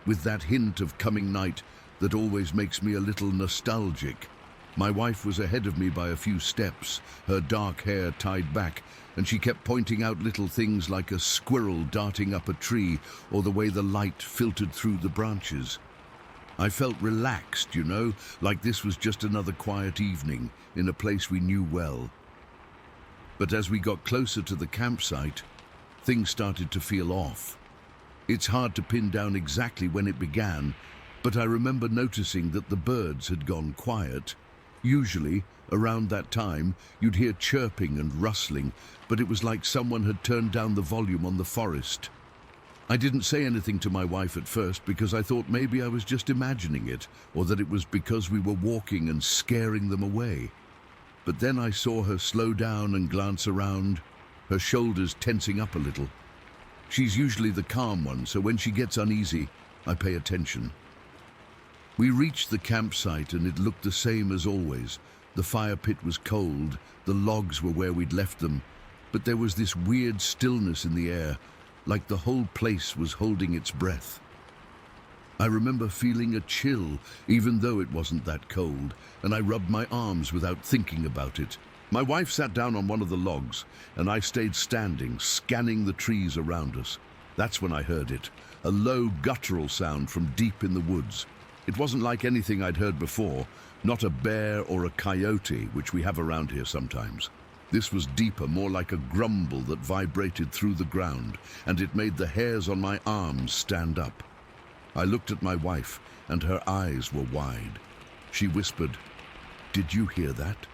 with that hint of coming night that always makes me a little nostalgic. My wife was ahead of me by a few steps, her dark hair tied back, and she kept pointing out little things like a squirrel darting up a tree or the way the light filtered through the branches. I felt relaxed, you know, like this was just another quiet evening in a place we knew well. But as we got closer to the campsite, things started to feel off. It's hard to pin down exactly when it began, but I remember noticing that the birds had gone quiet. Usually, around that time, you'd hear chirping and rustling, but it was like someone had turned down the volume on the forest. I didn't say anything to my wife at first because I thought maybe I was just imagining it, or that it was because we were walking and scaring them away. But then I saw her slow down and glance around, her shoulders tensing up a little. She's usually the calm one, so when she gets uneasy, I pay attention. We reached the campsite and it looked the same as always. The fire pit was cold, the logs were where we'd left them, but there was this weird stillness in the air, like the whole place was holding its breath. I remember feeling a chill, even though it wasn't that cold, and I rubbed my arms without thinking about it. My wife sat down on one of the logs, and I stayed standing, scanning the trees around us. That's when I heard it, a low guttural sound from deep in the woods. It wasn't like anything I'd heard before, not a bear or a coyote, which we have around here sometimes. This was deeper, more like a grumble that vibrated through the ground, and it made the hairs on my arms stand up. I looked at my wife, and her eyes were wide. She whispered, "Did you hear that?"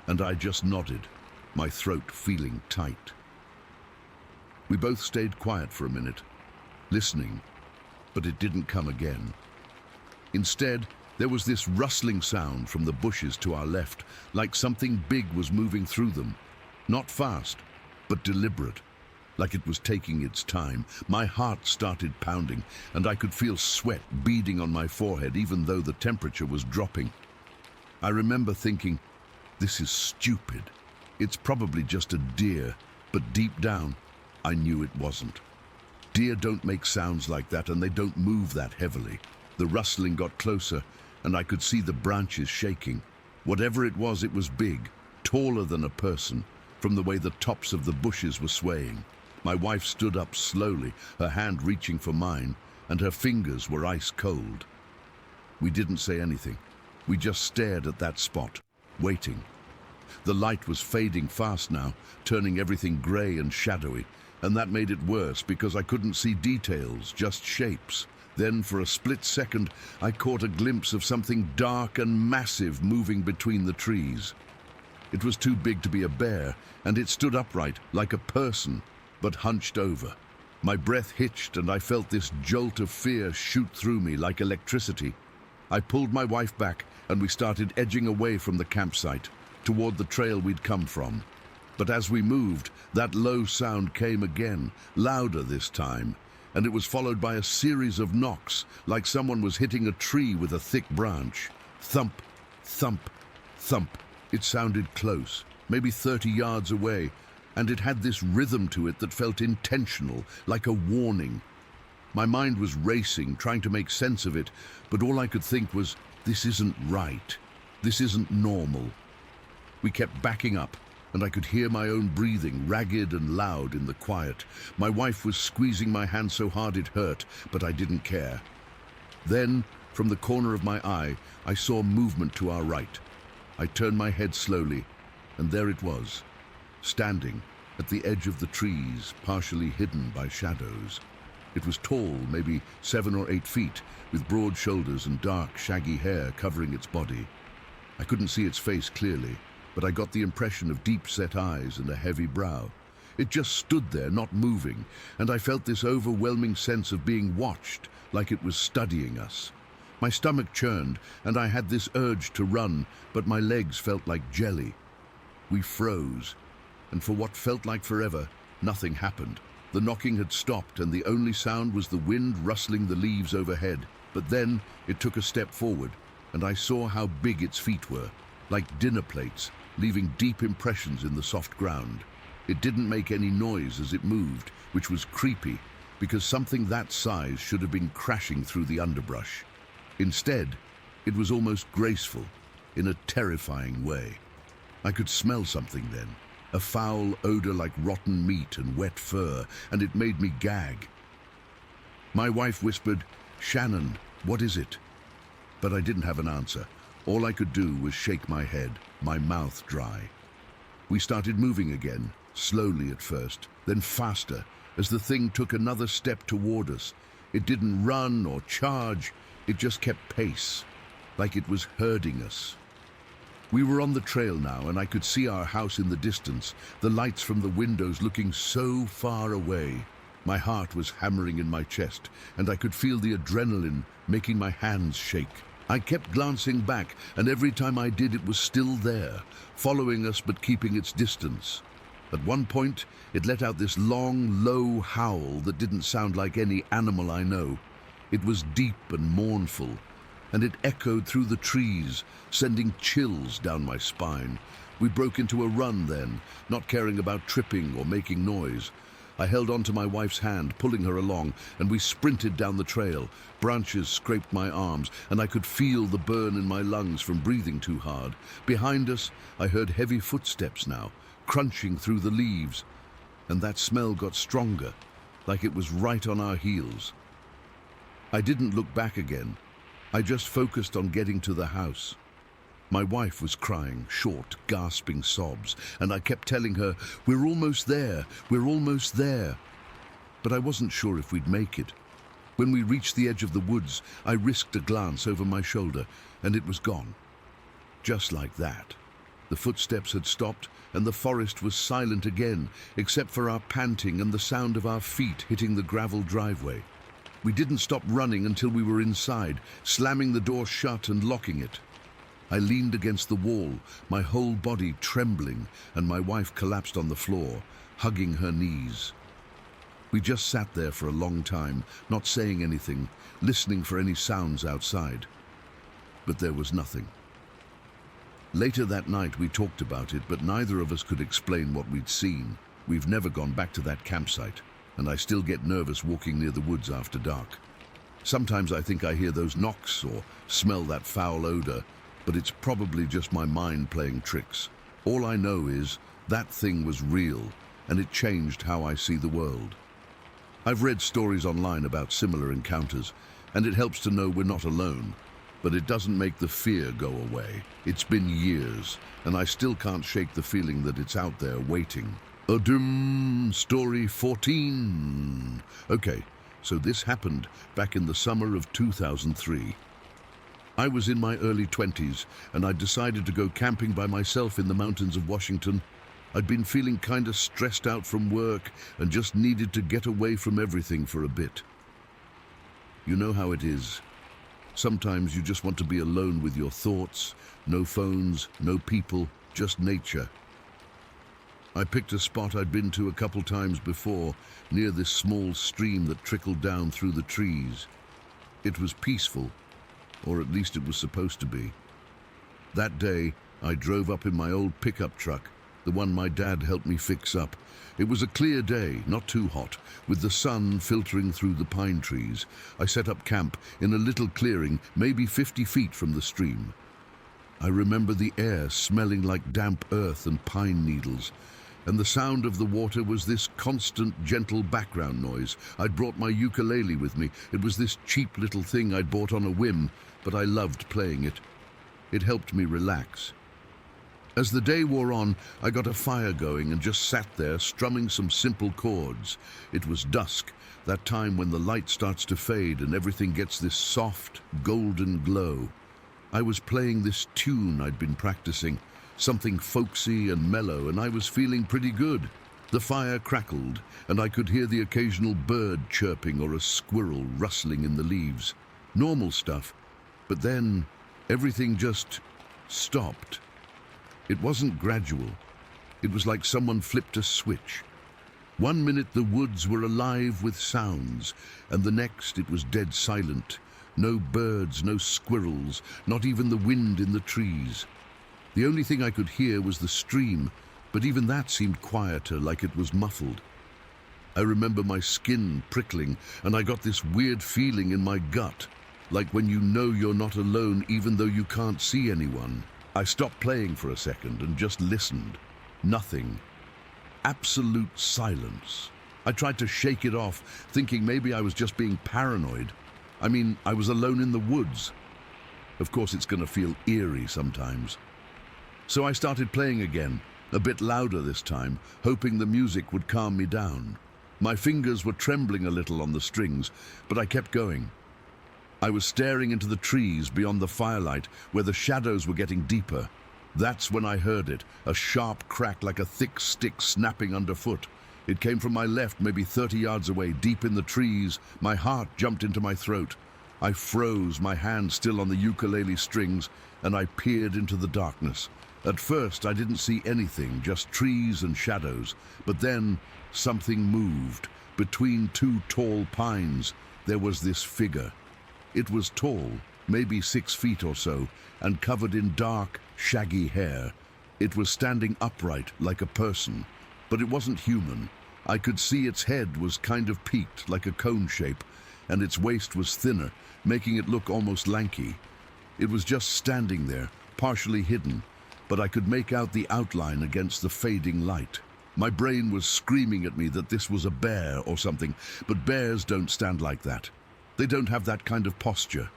And I just nodded, my throat feeling tight. We both stayed quiet for a minute, listening, but it didn't come again. Instead, there was this rustling sound from the bushes to our left, like something big was moving through them. Not fast, but deliberate, like it was taking its time. My heart started pounding, and I could feel sweat beading on my forehead, even though the temperature was dropping. I remember thinking, this is stupid. It's probably just a deer, but deep down, I knew it wasn't. Deer don't make sounds like that, and they don't move that heavily. The rustling got closer, and I could see the branches shaking. Whatever it was big, taller than a person, from the way the tops of the bushes were swaying. My wife stood up slowly, her hand reaching for mine, and her fingers were ice cold. We didn't say anything. We just stared at that spot, waiting. The light was fading fast now, turning everything gray and shadowy, and that made it worse because I couldn't see details, just shapes. Then, for a split second, I caught a glimpse of something dark and massive moving between the trees. It was too big to be a bear, and it stood upright, like a person, but hunched over. My breath hitched, and I felt this jolt of fear shoot through me like electricity. I pulled my wife back, and we started edging away from the campsite, toward the trail we'd come from. But as we moved, that low sound came again, louder this time, and it was followed by a series of knocks, like someone was hitting a tree with a thick branch. Thump, thump, thump. It sounded close, maybe 30 yards away, and it had this rhythm to it that felt intentional, like a warning. My mind was racing, trying to make sense of it, but all I could think was, this isn't right. This isn't normal. We kept backing up, and I could hear my own breathing, ragged and loud in the quiet. My wife was squeezing my hand so hard it hurt, but I didn't care. Then, from the corner of my eye, I saw movement to our right. I turned my head slowly, and there it was, standing at the edge of the trees, partially hidden by shadows. It was tall, maybe 7 or 8 feet, with broad shoulders and dark, shaggy hair covering its body. I couldn't see its face clearly, but I got the impression of deep-set eyes and a heavy brow. It just stood there, not moving, and I felt this overwhelming sense of being watched, like it was studying us. My stomach churned, and I had this urge to run, but my legs felt like jelly. We froze, and for what felt like forever, nothing happened. The knocking had stopped, and the only sound was the wind rustling the leaves overhead. But then it took a step forward, and I saw how big its feet were, like dinner plates, leaving deep impressions in the soft ground. It didn't make any noise as it moved, which was creepy, because something that size should have been crashing through the underbrush. Instead, it was almost graceful, in a terrifying way. I could smell something then, a foul odor like rotten meat and wet fur, and it made me gag. My wife whispered, "Shannon, what is it?" But I didn't have an answer. All I could do was shake my head, my mouth dry. We started moving again, slowly at first, then faster, as the thing took another step toward us. It didn't run or charge, it just kept pace, like it was herding us. We were on the trail now, and I could see our house in the distance, the lights from the windows looking so far away. My heart was hammering in my chest, and I could feel the adrenaline making my hands shake. I kept glancing back, and every time I did, it was still there, following us but keeping its distance. At one point, it let out this long, low howl that didn't sound like any animal I know. It was deep and mournful, and it echoed through the trees, sending chills down my spine. We broke into a run then, not caring about tripping or making noise. I held onto my wife's hand, pulling her along, and we sprinted down the trail. Branches scraped my arms, and I could feel the burn in my lungs from breathing too hard. Behind us, I heard heavy footsteps now, crunching through the leaves, and that smell got stronger, like it was right on our heels. I didn't look back again. I just focused on getting to the house. My wife was crying, short, gasping sobs, and I kept telling her, "We're almost there, we're almost there." But I wasn't sure if we'd make it. When we reached the edge of the woods, I risked a glance over my shoulder, and it was gone. Just like that. The footsteps had stopped, and the forest was silent again, except for our panting and the sound of our feet hitting the gravel driveway. We didn't stop running until we were inside, slamming the door shut and locking it. I leaned against the wall, my whole body trembling, and my wife collapsed on the floor, hugging her knees. We just sat there for a long time, not saying anything, listening for any sounds outside. But there was nothing. Later that night we talked about it, but neither of us could explain what we'd seen. We've never gone back to that campsite, and I still get nervous walking near the woods after dark. Sometimes I think I hear those knocks or smell that foul odor, but it's probably just my mind playing tricks. All I know is that thing was real, and it changed how I see the world. I've read stories online about similar encounters, and it helps to know we're not alone, but it doesn't make the fear go away. It's been years, and I still can't shake the feeling that it's out there waiting. Story 14. Okay, so this happened back in the summer of 2003. I was in my early 20s, and I decided to go camping by myself in the mountains of Washington. I'd been feeling kind of stressed out from work and just needed to get away from everything for a bit. You know how it is. Sometimes you just want to be alone with your thoughts, no phones, no people, just nature. I picked a spot I'd been to a couple times before, near this small stream that trickled down through the trees. It was peaceful, or at least it was supposed to be. That day, I drove up in my old pickup truck, the one my dad helped me fix up. It was a clear day, not too hot, with the sun filtering through the pine trees. I set up camp in a little clearing, maybe 50 feet from the stream. I remember the air smelling like damp earth and pine needles, and the sound of the water was this constant, gentle background noise. I'd brought my ukulele with me. It was this cheap little thing I'd bought on a whim, but I loved playing it. It helped me relax. As the day wore on, I got a fire going and just sat there strumming some simple chords. It was dusk, that time when the light starts to fade and everything gets this soft, golden glow. I was playing this tune I'd been practicing, something folksy and mellow, and I was feeling pretty good. The fire crackled, and I could hear the occasional bird chirping or a squirrel rustling in the leaves. Normal stuff, but then everything just stopped. It wasn't gradual. It was like someone flipped a switch. One minute the woods were alive with sounds, and the next it was dead silent. No birds, no squirrels, not even the wind in the trees. The only thing I could hear was the stream, but even that seemed quieter, like it was muffled. I remember my skin prickling, and I got this weird feeling in my gut, like when you know you're not alone even though you can't see anyone. I stopped playing for a second and just listened. Nothing. Absolute silence. I tried to shake it off, thinking maybe I was just being paranoid. I mean, I was alone in the woods. Of course, it's going to feel eerie sometimes. So I started playing again, a bit louder this time, hoping the music would calm me down. My fingers were trembling a little on the strings, but I kept going. I was staring into the trees beyond the firelight, where the shadows were getting deeper. That's when I heard it, a sharp crack like a thick stick snapping underfoot. It came from my left, maybe 30 yards away, deep in the trees. My heart jumped into my throat. I froze, my hand still on the ukulele strings, and I peered into the darkness. At first, I didn't see anything, just trees and shadows. But then, something moved. Between two tall pines, there was this figure. It was tall, maybe 6 feet or so, and covered in dark, shaggy hair. It was standing upright, like a person. But it wasn't human. I could see its head was kind of peaked, like a cone shape, and its waist was thinner, making it look almost lanky. It was just standing there, partially hidden, but I could make out the outline against the fading light. My brain was screaming at me that this was a bear or something, but bears don't stand like that. They don't have that kind of posture.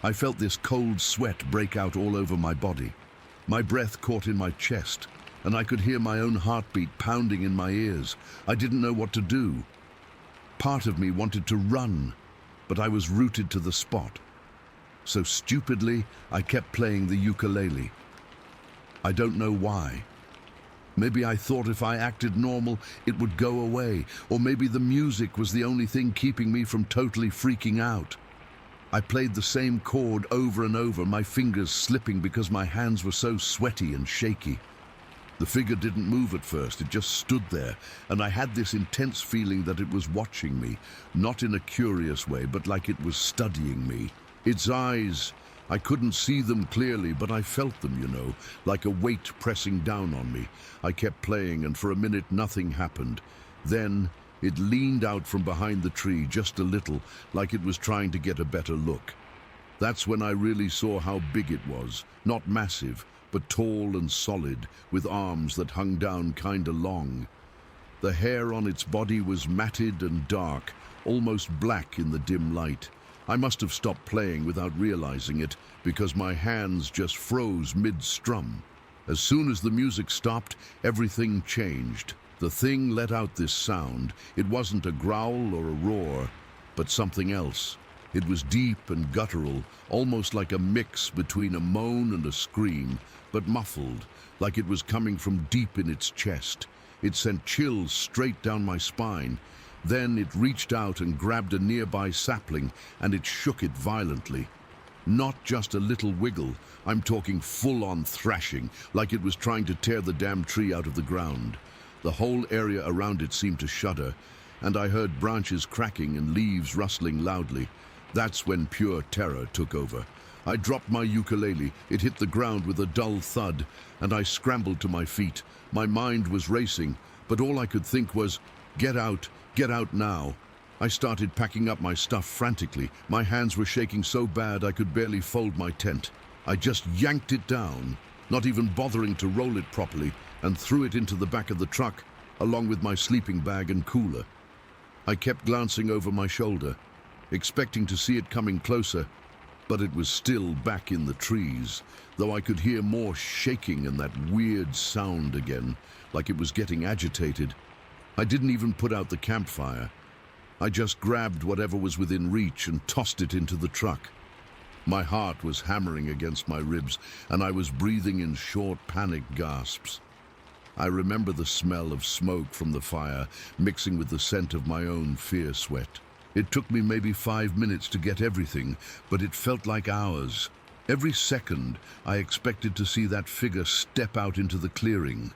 I felt this cold sweat break out all over my body. My breath caught in my chest, and I could hear my own heartbeat pounding in my ears. I didn't know what to do. Part of me wanted to run, but I was rooted to the spot. So stupidly, I kept playing the ukulele. I don't know why. Maybe I thought if I acted normal, it would go away, or maybe the music was the only thing keeping me from totally freaking out. I played the same chord over and over, my fingers slipping because my hands were so sweaty and shaky. The figure didn't move at first, it just stood there, and I had this intense feeling that it was watching me, not in a curious way, but like it was studying me. Its eyes, I couldn't see them clearly, but I felt them, you know, like a weight pressing down on me. I kept playing, and for a minute nothing happened. Then it leaned out from behind the tree just a little, like it was trying to get a better look. That's when I really saw how big it was. Not massive, but tall and solid, with arms that hung down kinda long. The hair on its body was matted and dark, almost black in the dim light. I must have stopped playing without realizing it, because my hands just froze mid-strum. As soon as the music stopped, everything changed. The thing let out this sound. It wasn't a growl or a roar, but something else. It was deep and guttural, almost like a mix between a moan and a scream, but muffled, like it was coming from deep in its chest. It sent chills straight down my spine. Then it reached out and grabbed a nearby sapling, and it shook it violently. Not just a little wiggle, I'm talking full-on thrashing, like it was trying to tear the damn tree out of the ground. The whole area around it seemed to shudder, and I heard branches cracking and leaves rustling loudly. That's when pure terror took over. I dropped my ukulele, it hit the ground with a dull thud, and I scrambled to my feet. My mind was racing, but all I could think was, get out now. I started packing up my stuff frantically. My hands were shaking so bad I could barely fold my tent. I just yanked it down, not even bothering to roll it properly, and threw it into the back of the truck, along with my sleeping bag and cooler. I kept glancing over my shoulder, expecting to see it coming closer, but it was still back in the trees, though I could hear more shaking and that weird sound again, like it was getting agitated. I didn't even put out the campfire. I just grabbed whatever was within reach and tossed it into the truck. My heart was hammering against my ribs, and I was breathing in short, panicked gasps. I remember the smell of smoke from the fire mixing with the scent of my own fear sweat. It took me maybe 5 minutes to get everything, but it felt like hours. Every second, I expected to see that figure step out into the clearing.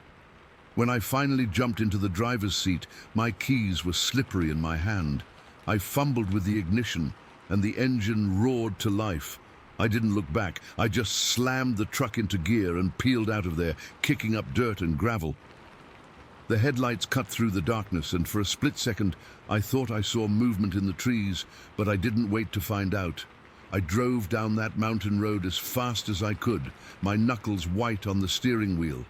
When I finally jumped into the driver's seat, my keys were slippery in my hand. I fumbled with the ignition, and the engine roared to life. I didn't look back. I just slammed the truck into gear and peeled out of there, kicking up dirt and gravel. The headlights cut through the darkness, and for a split second, I thought I saw movement in the trees, but I didn't wait to find out. I drove down that mountain road as fast as I could, my knuckles white on the steering wheel.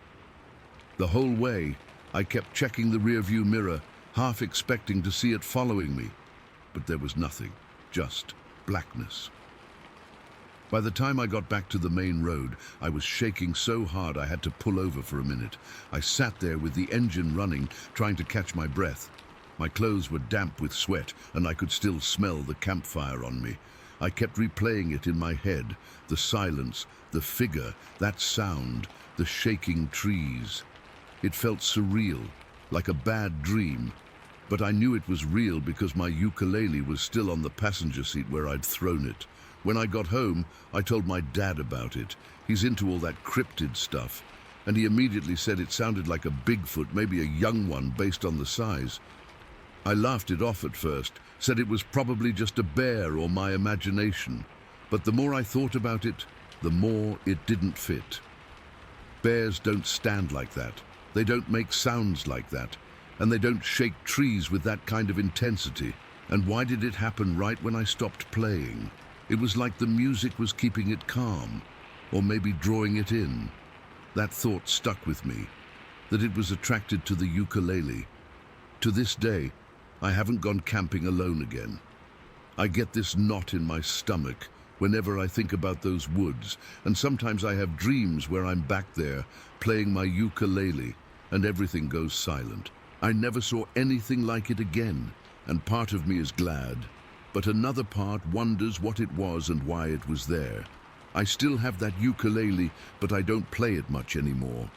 The whole way, I kept checking the rearview mirror, half expecting to see it following me. But there was nothing, just blackness. By the time I got back to the main road, I was shaking so hard I had to pull over for a minute. I sat there with the engine running, trying to catch my breath. My clothes were damp with sweat, and I could still smell the campfire on me. I kept replaying it in my head, the silence, the figure, that sound, the shaking trees. It felt surreal, like a bad dream, but I knew it was real because my ukulele was still on the passenger seat where I'd thrown it. When I got home, I told my dad about it. He's into all that cryptid stuff, and he immediately said it sounded like a Bigfoot, maybe a young one based on the size. I laughed it off at first, said it was probably just a bear or my imagination, but the more I thought about it, the more it didn't fit. Bears don't stand like that. They don't make sounds like that, and they don't shake trees with that kind of intensity. And why did it happen right when I stopped playing? It was like the music was keeping it calm, or maybe drawing it in. That thought stuck with me, that it was attracted to the ukulele. To this day, I haven't gone camping alone again. I get this knot in my stomach whenever I think about those woods, and sometimes I have dreams where I'm back there playing my ukulele and everything goes silent. I never saw anything like it again, and part of me is glad. But another part wonders what it was and why it was there. I still have that ukulele, but I don't play it much anymore.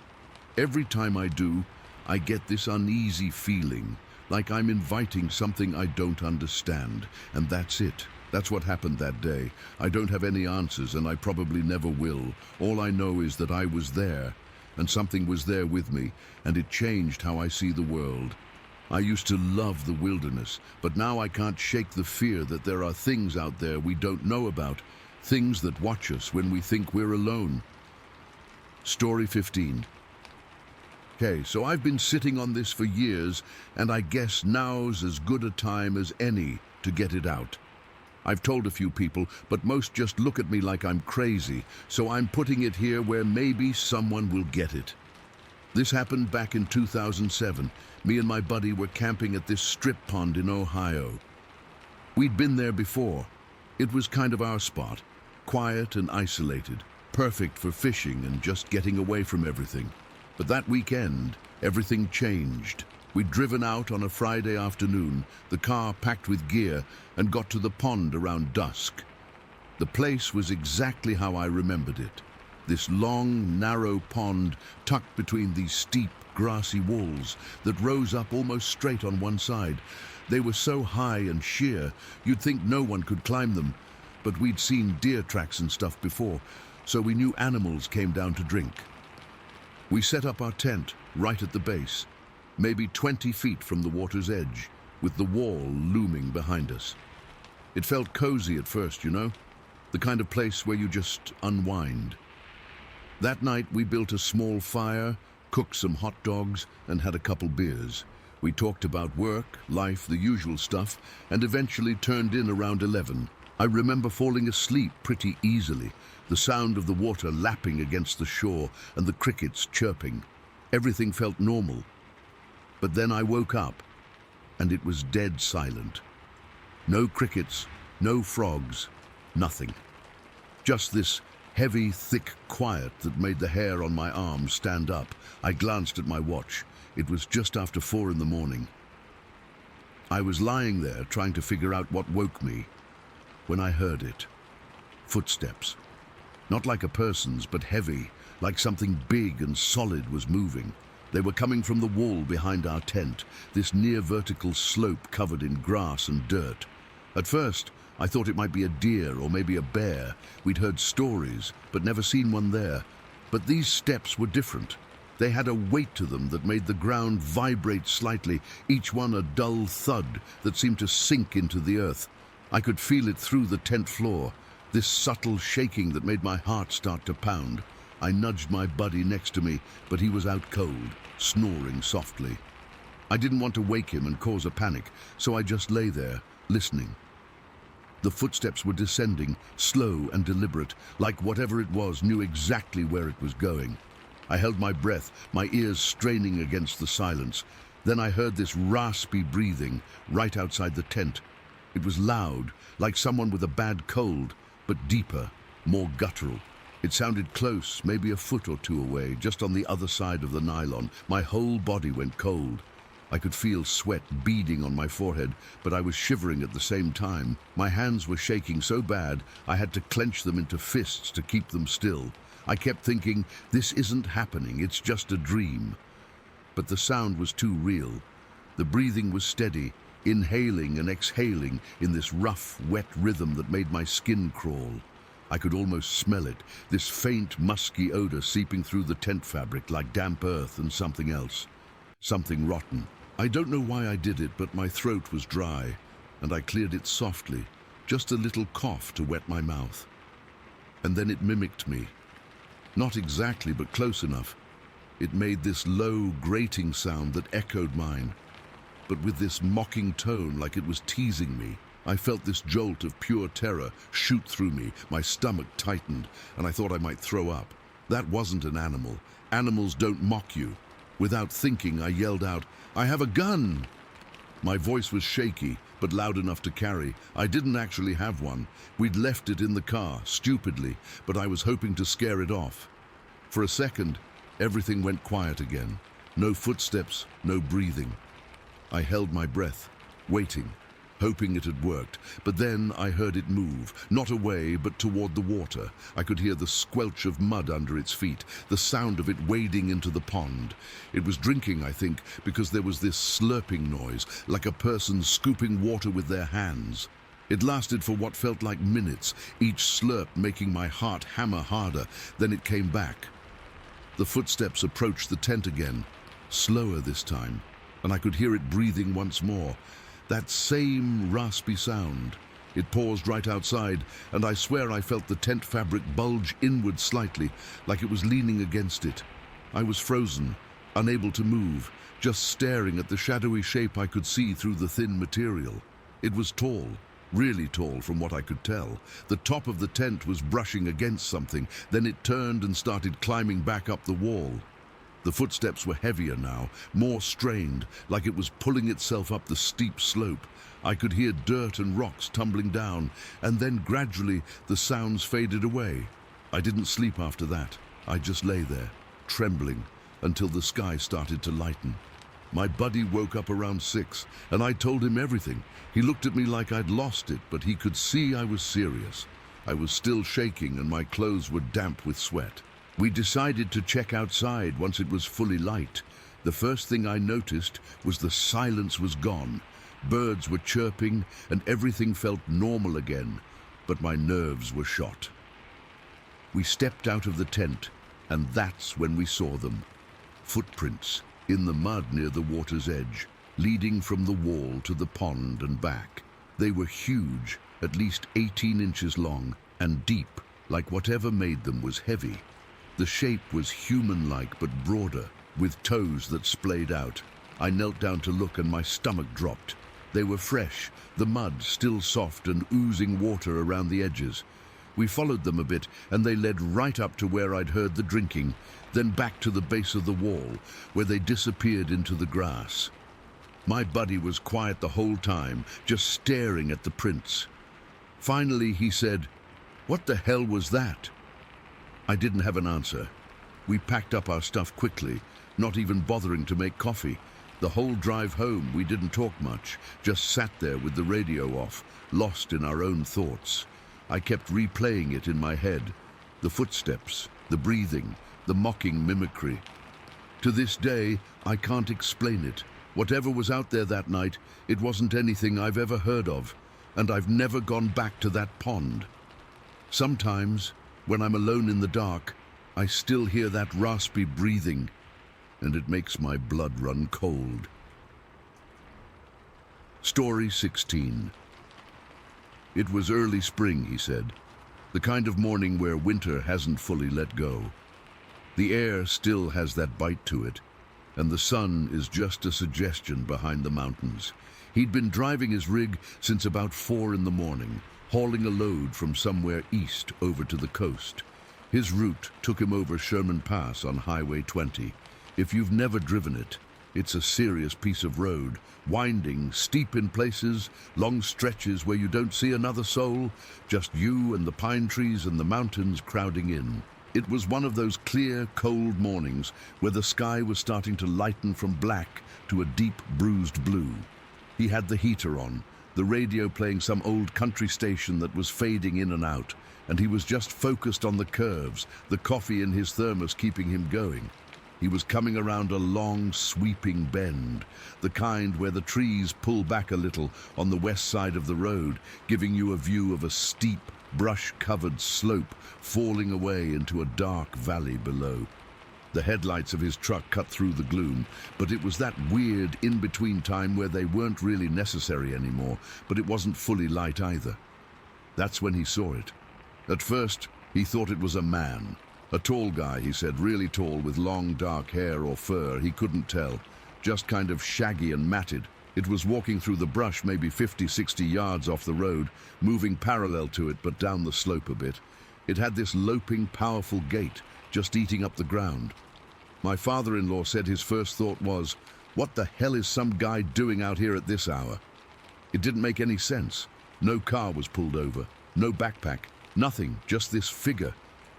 Every time I do, I get this uneasy feeling, like I'm inviting something I don't understand. And that's it. That's what happened that day. I don't have any answers, and I probably never will. All I know is that I was there, and something was there with me, and it changed how I see the world. I used to love the wilderness, but now I can't shake the fear that there are things out there we don't know about, things that watch us when we think we're alone. Story 15. Okay, so I've been sitting on this for years, and I guess now's as good a time as any to get it out. I've told a few people, but most just look at me like I'm crazy, so I'm putting it here where maybe someone will get it. This happened back in 2007. Me and my buddy were camping at this strip pond in Ohio. We'd been there before. It was kind of our spot, quiet and isolated, perfect for fishing and just getting away from everything. But that weekend, everything changed. We'd driven out on a Friday afternoon, the car packed with gear, and got to the pond around dusk. The place was exactly how I remembered it. This long, narrow pond tucked between these steep, grassy walls that rose up almost straight on one side. They were so high and sheer, you'd think no one could climb them. But we'd seen deer tracks and stuff before, so we knew animals came down to drink. We set up our tent right at the base, maybe 20 feet from the water's edge, with the wall looming behind us. It felt cozy at first, you know, the kind of place where you just unwind. That night we built a small fire, cooked some hot dogs, and had a couple beers. We talked about work, life, the usual stuff, and eventually turned in around 11. I remember falling asleep pretty easily, the sound of the water lapping against the shore and the crickets chirping. Everything felt normal. But then I woke up, and it was dead silent. No crickets, no frogs, nothing. Just this heavy, thick quiet that made the hair on my arms stand up. I glanced at my watch. It was just after 4 in the morning. I was lying there trying to figure out what woke me when I heard it. Footsteps. Not like a person's, but heavy, like something big and solid was moving. They were coming from the wall behind our tent, this near vertical slope covered in grass and dirt. At first, I thought it might be a deer or maybe a bear. We'd heard stories, but never seen one there. But these steps were different. They had a weight to them that made the ground vibrate slightly, each one a dull thud that seemed to sink into the earth. I could feel it through the tent floor, this subtle shaking that made my heart start to pound. I nudged my buddy next to me, but he was out cold, snoring softly. I didn't want to wake him and cause a panic, so I just lay there, listening. The footsteps were descending, slow and deliberate, like whatever it was knew exactly where it was going. I held my breath, my ears straining against the silence. Then I heard this raspy breathing right outside the tent. It was loud, like someone with a bad cold, but deeper, more guttural. It sounded close, maybe a foot or two away, just on the other side of the nylon. My whole body went cold. I could feel sweat beading on my forehead, but I was shivering at the same time. My hands were shaking so bad, I had to clench them into fists to keep them still. I kept thinking, this isn't happening, it's just a dream. But the sound was too real. The breathing was steady, inhaling and exhaling in this rough, wet rhythm that made my skin crawl. I could almost smell it, this faint, musky odor seeping through the tent fabric like damp earth and something else. Something rotten. I don't know why I did it, but my throat was dry, and I cleared it softly, just a little cough to wet my mouth. And then it mimicked me. Not exactly, but close enough. It made this low, grating sound that echoed mine, but with this mocking tone like it was teasing me. I felt this jolt of pure terror shoot through me. My stomach tightened, and I thought I might throw up. That wasn't an animal. Animals don't mock you. Without thinking, I yelled out, "I have a gun!" My voice was shaky, but loud enough to carry. I didn't actually have one. We'd left it in the car, stupidly, but I was hoping to scare it off. For a second, everything went quiet again. No footsteps, no breathing. I held my breath, waiting, hoping it had worked. But then I heard it move, not away, but toward the water. I could hear the squelch of mud under its feet, the sound of it wading into the pond. It was drinking, I think, because there was this slurping noise, like a person scooping water with their hands. It lasted for what felt like minutes, each slurp making my heart hammer harder. Then it came back. The footsteps approached the tent again, slower this time, and I could hear it breathing once more. That same raspy sound. It paused right outside, and I swear I felt the tent fabric bulge inward slightly, like it was leaning against it. I was frozen, unable to move, just staring at the shadowy shape I could see through the thin material. It was tall, really tall from what I could tell. The top of the tent was brushing against something, then it turned and started climbing back up the wall. The footsteps were heavier now, more strained, like it was pulling itself up the steep slope. I could hear dirt and rocks tumbling down, and then gradually the sounds faded away. I didn't sleep after that. I just lay there, trembling, until the sky started to lighten. My buddy woke up around 6, and I told him everything. He looked at me like I'd lost it, but he could see I was serious. I was still shaking, and my clothes were damp with sweat. We decided to check outside once it was fully light. The first thing I noticed was the silence was gone. Birds were chirping, and everything felt normal again, but my nerves were shot. We stepped out of the tent, and that's when we saw them. Footprints in the mud near the water's edge, leading from the wall to the pond and back. They were huge, at least 18 inches long, and deep, like whatever made them was heavy. The shape was human-like but broader, with toes that splayed out. I knelt down to look and my stomach dropped. They were fresh, the mud still soft and oozing water around the edges. We followed them a bit, and they led right up to where I'd heard the drinking, then back to the base of the wall, where they disappeared into the grass. My buddy was quiet the whole time, just staring at the prints. Finally, he said, "What the hell was that?" I didn't have an answer. We packed up our stuff quickly, not even bothering to make coffee. The whole drive home, we didn't talk much, just sat there with the radio off, lost in our own thoughts. I kept replaying it in my head, the footsteps, the breathing, the mocking mimicry. To this day, I can't explain it. Whatever was out there that night, it wasn't anything I've ever heard of, and I've never gone back to that pond. Sometimes, when I'm alone in the dark, I still hear that raspy breathing, and it makes my blood run cold. Story 16. It was early spring, he said, the kind of morning where winter hasn't fully let go. The air still has that bite to it, and the sun is just a suggestion behind the mountains. He'd been driving his rig since about 4 in the morning, hauling a load from somewhere east over to the coast. His route took him over Sherman Pass on Highway 20. If you've never driven it, it's a serious piece of road, winding, steep in places, long stretches where you don't see another soul, just you and the pine trees and the mountains crowding in. It was one of those clear, cold mornings where the sky was starting to lighten from black to a deep, bruised blue. He had the heater on, the radio playing some old country station that was fading in and out, and he was just focused on the curves, the coffee in his thermos keeping him going. He was coming around a long, sweeping bend, the kind where the trees pull back a little on the west side of the road, giving you a view of a steep, brush-covered slope falling away into a dark valley below. The headlights of his truck cut through the gloom, but it was that weird in-between time where they weren't really necessary anymore, but it wasn't fully light either. That's when he saw it. At first, he thought it was a man. A tall guy, he said, really tall with long dark hair or fur, he couldn't tell. Just kind of shaggy and matted. It was walking through the brush maybe 50-60 yards off the road, moving parallel to it but down the slope a bit. It had this loping, powerful gait, just eating up the ground. My father-in-law said his first thought was, "What the hell is some guy doing out here at this hour?" It didn't make any sense. No car was pulled over, no backpack, nothing, just this figure,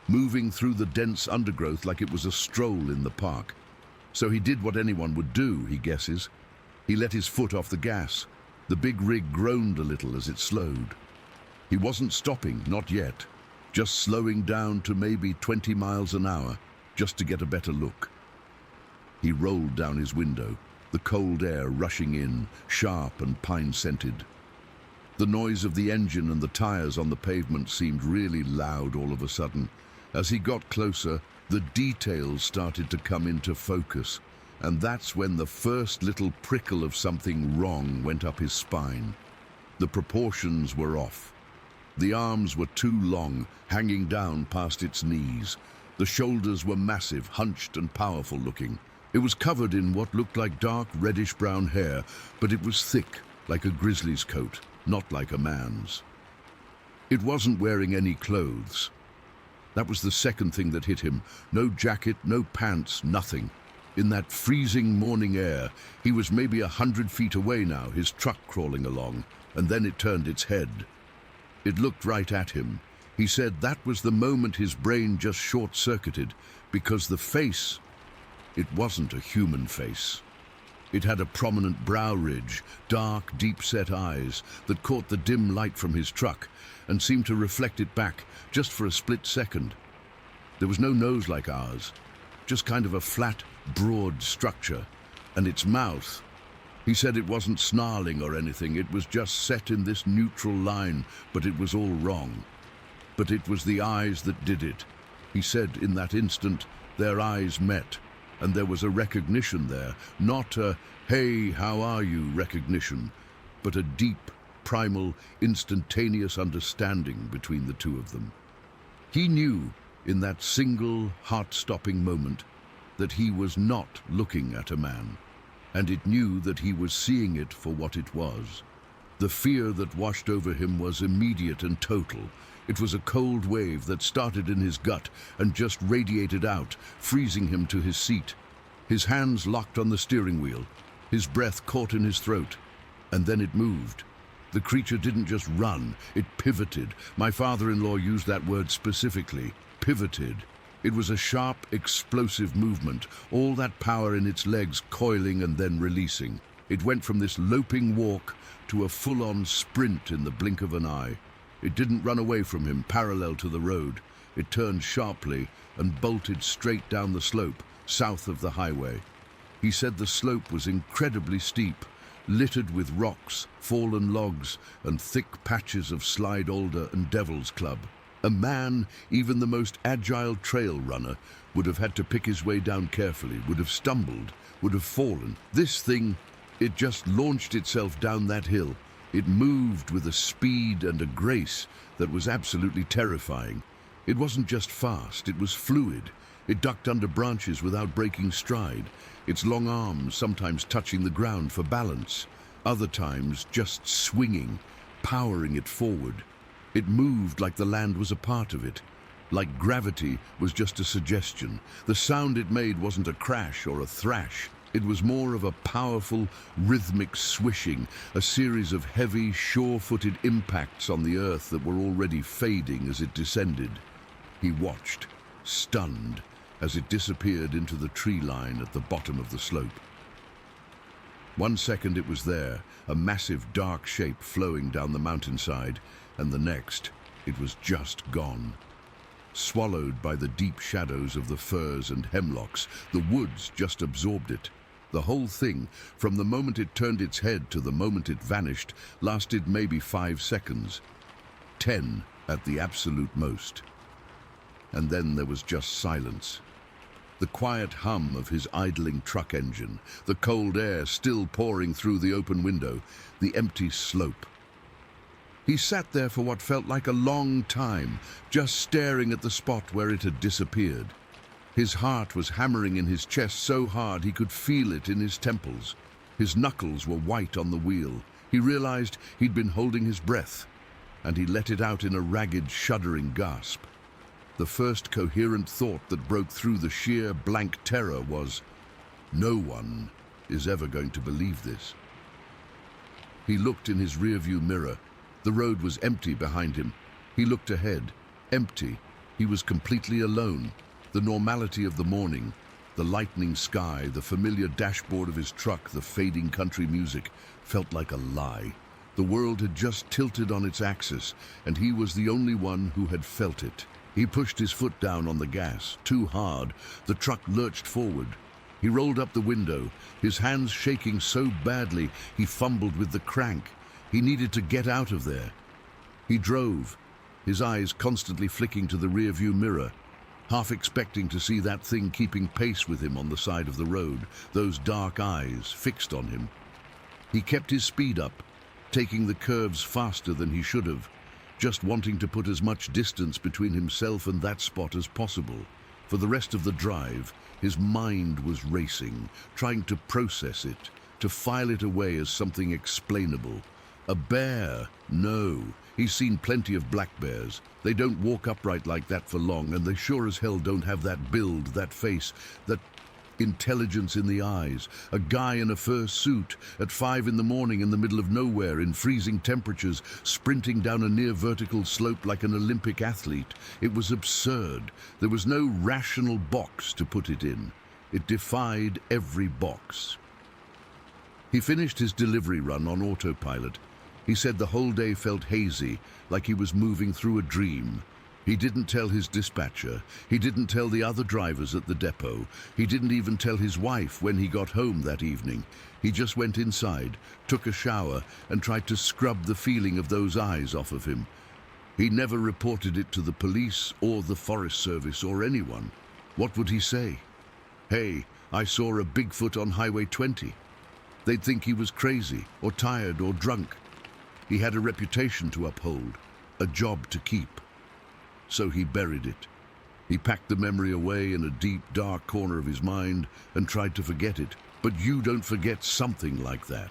moving through the dense undergrowth like it was a stroll in the park. So he did what anyone would do, he guesses. He let his foot off the gas. The big rig groaned a little as it slowed. He wasn't stopping, not yet, just slowing down to maybe 20 miles an hour, just to get a better look. He rolled down his window, the cold air rushing in, sharp and pine-scented. The noise of the engine and the tires on the pavement seemed really loud all of a sudden. As he got closer, the details started to come into focus, and that's when the first little prickle of something wrong went up his spine. The proportions were off. The arms were too long, hanging down past its knees. The shoulders were massive, hunched and powerful looking. It was covered in what looked like dark reddish-brown hair, but it was thick, like a grizzly's coat, not like a man's. It wasn't wearing any clothes. That was the second thing that hit him. No jacket, no pants, nothing. In that freezing morning air, he was maybe 100 feet away now, his truck crawling along, and then it turned its head. It looked right at him. He said that was the moment his brain just short-circuited, because the face, it wasn't a human face. It had a prominent brow ridge, dark, deep-set eyes that caught the dim light from his truck and seemed to reflect it back just for a split second. There was no nose like ours, just kind of a flat, broad structure, and its mouth, he said it wasn't snarling or anything, it was just set in this neutral line, but it was all wrong. But it was the eyes that did it. He said in that instant, their eyes met, and there was a recognition there, not a, "Hey, how are you" recognition, but a deep, primal, instantaneous understanding between the two of them. He knew, in that single, heart-stopping moment, that he was not looking at a man. and it knew that he was seeing it for what it was. The fear that washed over him was immediate and total. It was a cold wave that started in his gut and just radiated out, freezing him to his seat. His hands locked on the steering wheel, his breath caught in his throat, and then it moved. The creature didn't just run, it pivoted. My father-in-law used that word specifically, pivoted. It was a sharp, explosive movement, all that power in its legs coiling and then releasing. It went from this loping walk to a full-on sprint in the blink of an eye. It didn't run away from him, parallel to the road. It turned sharply and bolted straight down the slope, south of the highway. He said the slope was incredibly steep, littered with rocks, fallen logs, and thick patches of slide alder and devil's club. A man, even the most agile trail runner, would have had to pick his way down carefully, would have stumbled, would have fallen. This thing, it just launched itself down that hill. It moved with a speed and a grace that was absolutely terrifying. It wasn't just fast, it was fluid. It ducked under branches without breaking stride, its long arms sometimes touching the ground for balance, other times just swinging, powering it forward. It moved like the land was a part of it, like gravity was just a suggestion. The sound it made wasn't a crash or a thrash. It was more of a powerful, rhythmic swishing, a series of heavy, sure-footed impacts on the earth that were already fading as it descended. He watched, stunned, as it disappeared into the tree line at the bottom of the slope. 1 second it was there, a massive dark shape flowing down the mountainside, and the next, it was just gone. Swallowed by the deep shadows of the firs and hemlocks, the woods just absorbed it. The whole thing, from the moment it turned its head to the moment it vanished, lasted maybe 5 seconds. 10 at the absolute most. And then there was just silence. The quiet hum of his idling truck engine, the cold air still pouring through the open window, the empty slope. He sat there for what felt like a long time, just staring at the spot where it had disappeared. His heart was hammering in his chest so hard he could feel it in his temples. His knuckles were white on the wheel. He realized he'd been holding his breath, and he let it out in a ragged, shuddering gasp. The first coherent thought that broke through the sheer blank terror was, "No one is ever going to believe this." He looked in his rearview mirror. The road was empty behind him. He looked ahead. Empty. He was completely alone. The normality of the morning, the lightening sky, the familiar dashboard of his truck, the fading country music, felt like a lie. The world had just tilted on its axis, and he was the only one who had felt it. He pushed his foot down on the gas, too hard. The truck lurched forward. He rolled up the window, his hands shaking so badly he fumbled with the crank. He needed to get out of there. He drove, his eyes constantly flicking to the rearview mirror, half expecting to see that thing keeping pace with him on the side of the road, those dark eyes fixed on him. He kept his speed up, taking the curves faster than he should have, just wanting to put as much distance between himself and that spot as possible. For the rest of the drive, his mind was racing, trying to process it, to file it away as something explainable. A bear? No. He's seen plenty of black bears. They don't walk upright like that for long, and they sure as hell don't have that build, that face, that intelligence in the eyes. A guy in a fur suit at 5 in the morning in the middle of nowhere in freezing temperatures, sprinting down a near vertical slope like an Olympic athlete. It was absurd. There was no rational box to put it in. It defied every box. He finished his delivery run on autopilot. He said the whole day felt hazy, like he was moving through a dream. He didn't tell his dispatcher. He didn't tell the other drivers at the depot. He didn't even tell his wife when he got home that evening. He just went inside, took a shower, and tried to scrub the feeling of those eyes off of him. He never reported it to the police or the Forest Service or anyone. What would he say? "Hey, I saw a Bigfoot on Highway 20. They'd think he was crazy or tired or drunk. He had a reputation to uphold, a job to keep. So he buried it. He packed the memory away in a deep, dark corner of his mind and tried to forget it. But you don't forget something like that.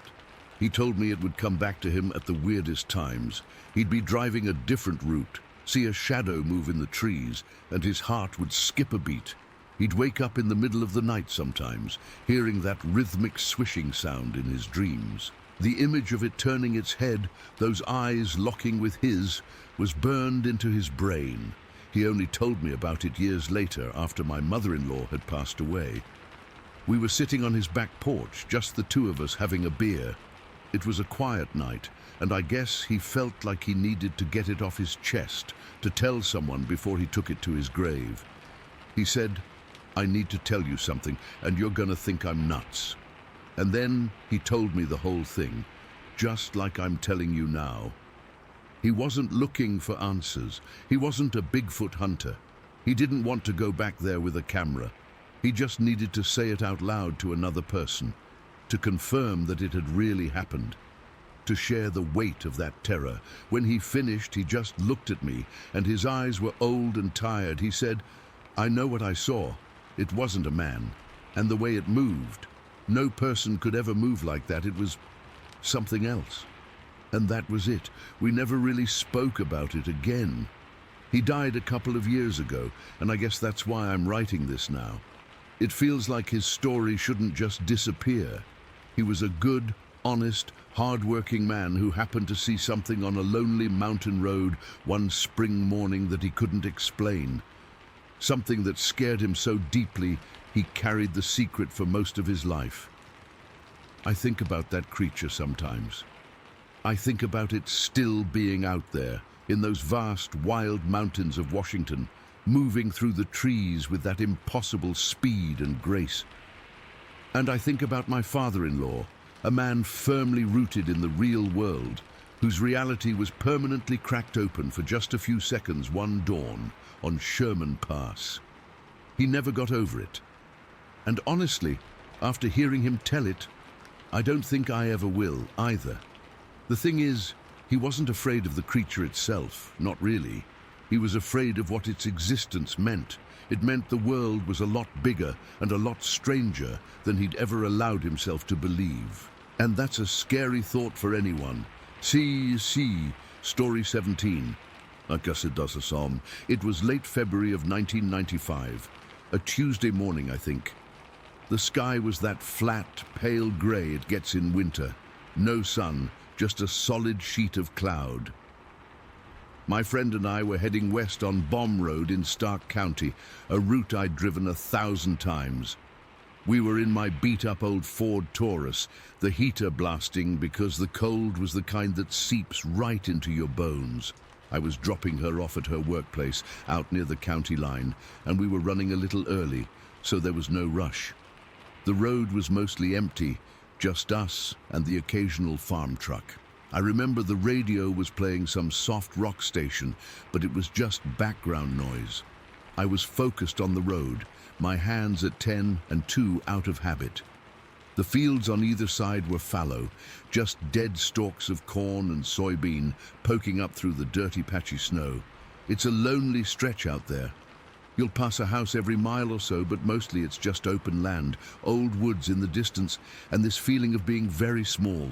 He told me it would come back to him at the weirdest times. He'd be driving a different route, see a shadow move in the trees, and his heart would skip a beat. He'd wake up in the middle of the night sometimes, hearing that rhythmic swishing sound in his dreams. The image of it turning its head, those eyes locking with his, was burned into his brain. He only told me about it years later, after my mother-in-law had passed away. We were sitting on his back porch, just the two of us having a beer. It was a quiet night, and I guess he felt like he needed to get it off his chest, to tell someone before he took it to his grave. He said, "I need to tell you something, and you're gonna think I'm nuts." And then he told me the whole thing, just like I'm telling you now. He wasn't looking for answers. He wasn't a Bigfoot hunter. He didn't want to go back there with a camera. He just needed to say it out loud to another person, to confirm that it had really happened, to share the weight of that terror. When he finished, he just looked at me, and his eyes were old and tired. He said, "I know what I saw. It wasn't a man. And the way it moved. No person could ever move like that. It was something else." And that was it. We never really spoke about it again. He died a couple of years ago, and I guess that's why I'm writing this now. It feels like his story shouldn't just disappear. He was a good, honest, hard-working man who happened to see something on a lonely mountain road one spring morning that he couldn't explain. Something that scared him so deeply he carried the secret for most of his life. I think about that creature sometimes. I think about it still being out there, in those vast, wild mountains of Washington, moving through the trees with that impossible speed and grace. And I think about my father-in-law, a man firmly rooted in the real world, whose reality was permanently cracked open for just a few seconds one dawn on Sherman Pass. He never got over it. And honestly, after hearing him tell it, I don't think I ever will either. The thing is, he wasn't afraid of the creature itself, not really. He was afraid of what its existence meant. It meant the world was a lot bigger and a lot stranger than he'd ever allowed himself to believe. And that's a scary thought for anyone. See, Story 17. I guess it does a psalm. It was late February of 1995. A Tuesday morning, I think. The sky was that flat, pale grey it gets in winter. No sun, just a solid sheet of cloud. My friend and I were heading west on Bomb Road in Stark County, a route I'd driven 1,000 times. We were in my beat-up old Ford Taurus, the heater blasting because the cold was the kind that seeps right into your bones. I was dropping her off at her workplace out near the county line, and we were running a little early, so there was no rush. The road was mostly empty, just us and the occasional farm truck. I remember the radio was playing some soft rock station, but it was just background noise. I was focused on the road, my hands at 10 and 2 out of habit. The fields on either side were fallow, just dead stalks of corn and soybean poking up through the dirty patchy snow. It's a lonely stretch out there. You'll pass a house every mile or so, but mostly it's just open land, old woods in the distance, and this feeling of being very small.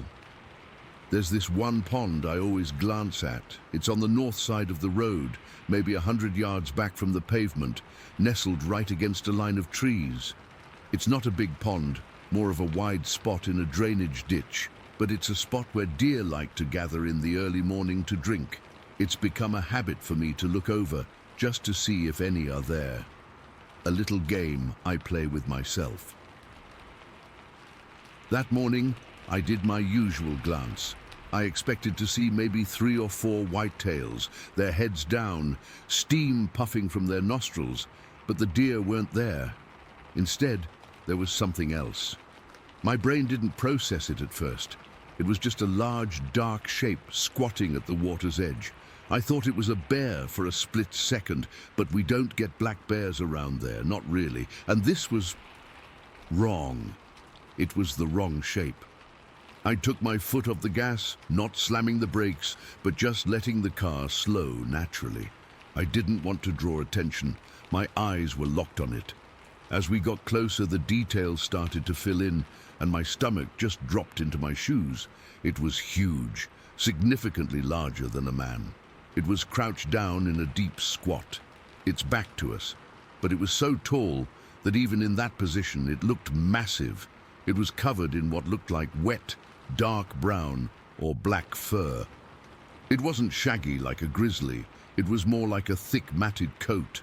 There's this one pond I always glance at. It's on the north side of the road, maybe 100 yards back from the pavement, nestled right against a line of trees. It's not a big pond, more of a wide spot in a drainage ditch, but it's a spot where deer like to gather in the early morning to drink. It's become a habit for me to look over, just to see if any are there. A little game I play with myself. That morning, I did my usual glance. I expected to see maybe 3 or 4 whitetails, their heads down, steam puffing from their nostrils, but the deer weren't there. Instead, there was something else. My brain didn't process it at first. It was just a large, dark shape squatting at the water's edge. I thought it was a bear for a split second, but we don't get black bears around there, not really. And this was wrong. It was the wrong shape. I took my foot off the gas, not slamming the brakes, but just letting the car slow naturally. I didn't want to draw attention. My eyes were locked on it. As we got closer, the details started to fill in, and my stomach just dropped into my shoes. It was huge, significantly larger than a man. It was crouched down in a deep squat, its back to us, but it was so tall that even in that position it looked massive. It was covered in what looked like wet, dark brown or black fur. It wasn't shaggy like a grizzly, it was more like a thick matted coat.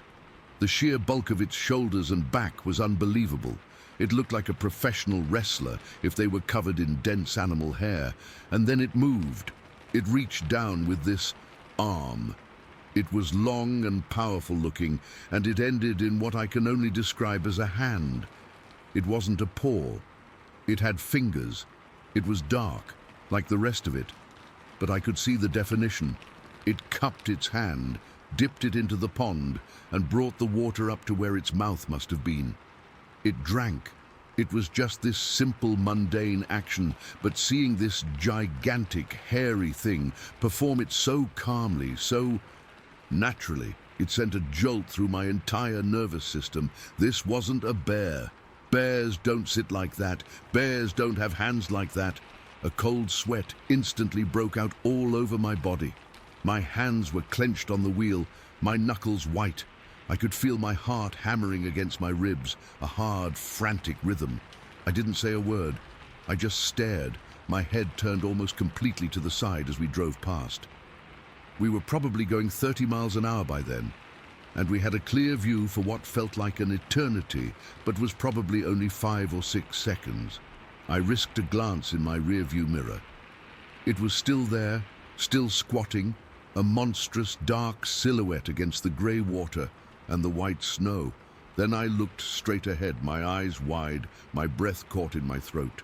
The sheer bulk of its shoulders and back was unbelievable. It looked like a professional wrestler if they were covered in dense animal hair. And then it moved. It reached down with this arm. It was long and powerful looking, and it ended in what I can only describe as a hand. It wasn't a paw. It had fingers. It was dark, like the rest of it. But I could see the definition. It cupped its hand, dipped it into the pond, and brought the water up to where its mouth must have been. It drank. It was just this simple, mundane action, but seeing this gigantic, hairy thing perform it so calmly, so naturally, it sent a jolt through my entire nervous system. This wasn't a bear. Bears don't sit like that. Bears don't have hands like that. A cold sweat instantly broke out all over my body. My hands were clenched on the wheel, my knuckles white. I could feel my heart hammering against my ribs, a hard, frantic rhythm. I didn't say a word. I just stared, my head turned almost completely to the side as we drove past. We were probably going 30 miles an hour by then, and we had a clear view for what felt like an eternity, but was probably only 5 or 6 seconds. I risked a glance in my rearview mirror. It was still there, still squatting, a monstrous dark silhouette against the grey water and the white snow. Then I looked straight ahead, my eyes wide, my breath caught in my throat.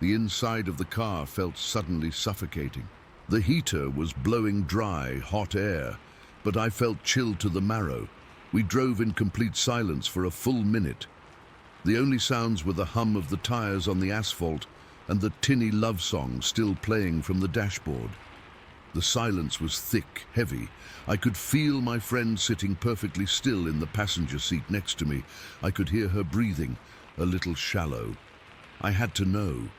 The inside of the car felt suddenly suffocating. The heater was blowing dry, hot air, but I felt chilled to the marrow. We drove in complete silence for a full minute. The only sounds were the hum of the tires on the asphalt and the tinny love song still playing from the dashboard. The silence was thick, heavy. I could feel my friend sitting perfectly still in the passenger seat next to me. I could hear her breathing, a little shallow. I had to know.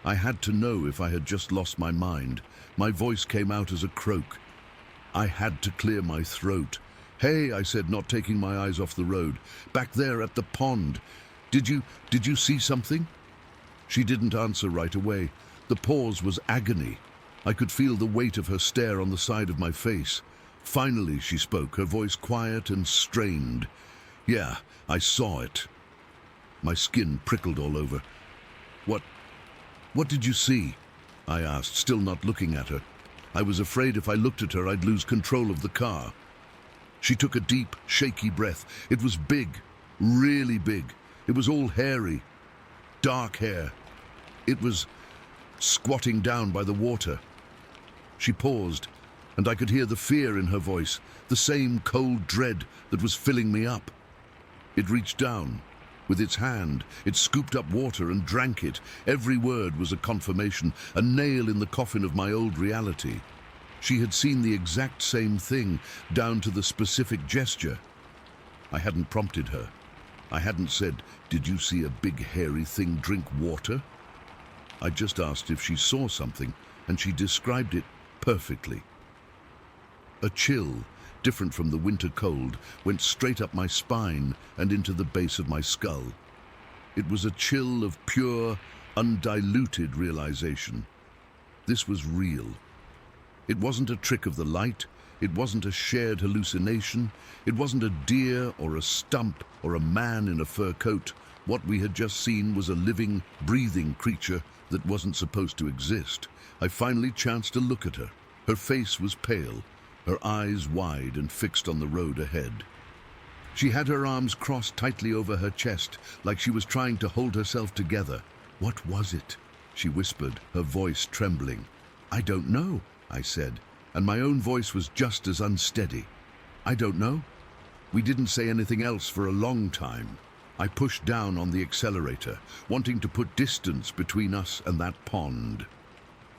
I had to know if I had just lost my mind. My voice came out as a croak. I had to clear my throat. "Hey," I said, not taking my eyes off the road. "Back there at the pond. Did you see something?" She didn't answer right away. The pause was agony. I could feel the weight of her stare on the side of my face. Finally, she spoke, her voice quiet and strained. "Yeah, I saw it." My skin prickled all over. What did you see?" I asked, still not looking at her. I was afraid if I looked at her, I'd lose control of the car. She took a deep, shaky breath. It was big, really big. It was all hairy, dark hair. It was squatting down by the water. She paused, and I could hear the fear in her voice, the same cold dread that was filling me up. It reached down. With its hand, it scooped up water and drank it. Every word was a confirmation, a nail in the coffin of my old reality. She had seen the exact same thing, down to the specific gesture. I hadn't prompted her. I hadn't said, "Did you see a big hairy thing drink water?" I just asked if she saw something, and she described it perfectly. A chill, different from the winter cold, went straight up my spine and into the base of my skull. It was a chill of pure, undiluted realization. This was real. It wasn't a trick of the light. It wasn't a shared hallucination. It wasn't a deer or a stump or a man in a fur coat. What we had just seen was a living, breathing creature that wasn't supposed to exist. I finally chanced to look at her. Her face was pale, her eyes wide and fixed on the road ahead. She had her arms crossed tightly over her chest, like she was trying to hold herself together. "What was it?" she whispered, her voice trembling. "I don't know," I said, and my own voice was just as unsteady. "I don't know." We didn't say anything else for a long time. I pushed down on the accelerator, wanting to put distance between us and that pond.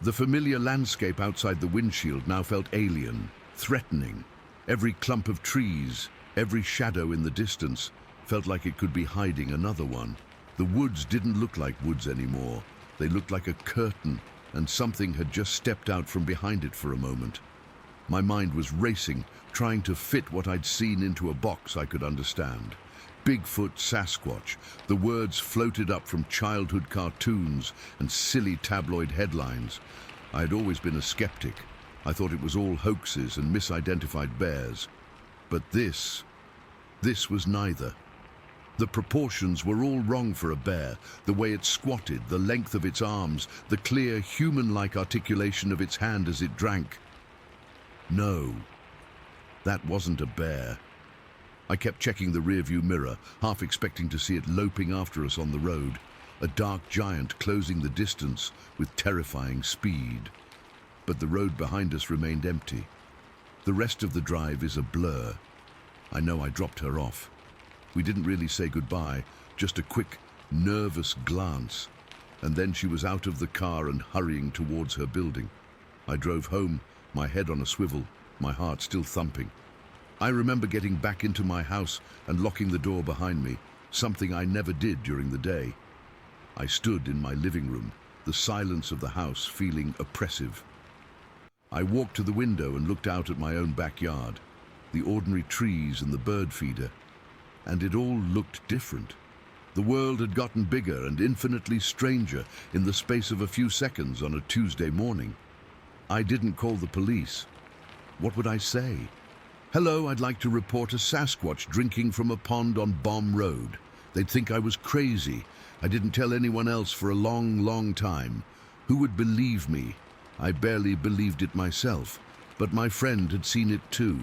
The familiar landscape outside the windshield now felt alien, threatening. Every clump of trees, Every shadow in the distance felt like it could be hiding another one. The woods didn't look like woods anymore. They looked like a curtain, and something had just stepped out from behind it for a moment. My mind was racing, trying to fit what I'd seen into a box I could understand. Bigfoot, Sasquatch, the words floated up from childhood cartoons and silly tabloid headlines. I had always been a skeptic. I thought it was all hoaxes and misidentified bears. But this was neither. The proportions were all wrong for a bear, the way it squatted, the length of its arms, the clear, human-like articulation of its hand as it drank. No, that wasn't a bear. I kept checking the rearview mirror, half expecting to see it loping after us on the road, a dark giant closing the distance with terrifying speed. But the road behind us remained empty. The rest of the drive is a blur. I know I dropped her off. We didn't really say goodbye, just a quick, nervous glance, and then she was out of the car and hurrying towards her building. I drove home, my head on a swivel, my heart still thumping. I remember getting back into my house and locking the door behind me, something I never did during the day. I stood in my living room, the silence of the house feeling oppressive. I walked to the window and looked out at my own backyard, the ordinary trees and the bird feeder, and it all looked different. The world had gotten bigger and infinitely stranger in the space of a few seconds on a Tuesday morning. I didn't call the police. What would I say? Hello, I'd like to report a Sasquatch drinking from a pond on Bomb Road. They'd think I was crazy. I didn't tell anyone else for a long, long time. Who would believe me? I barely believed it myself, but my friend had seen it too.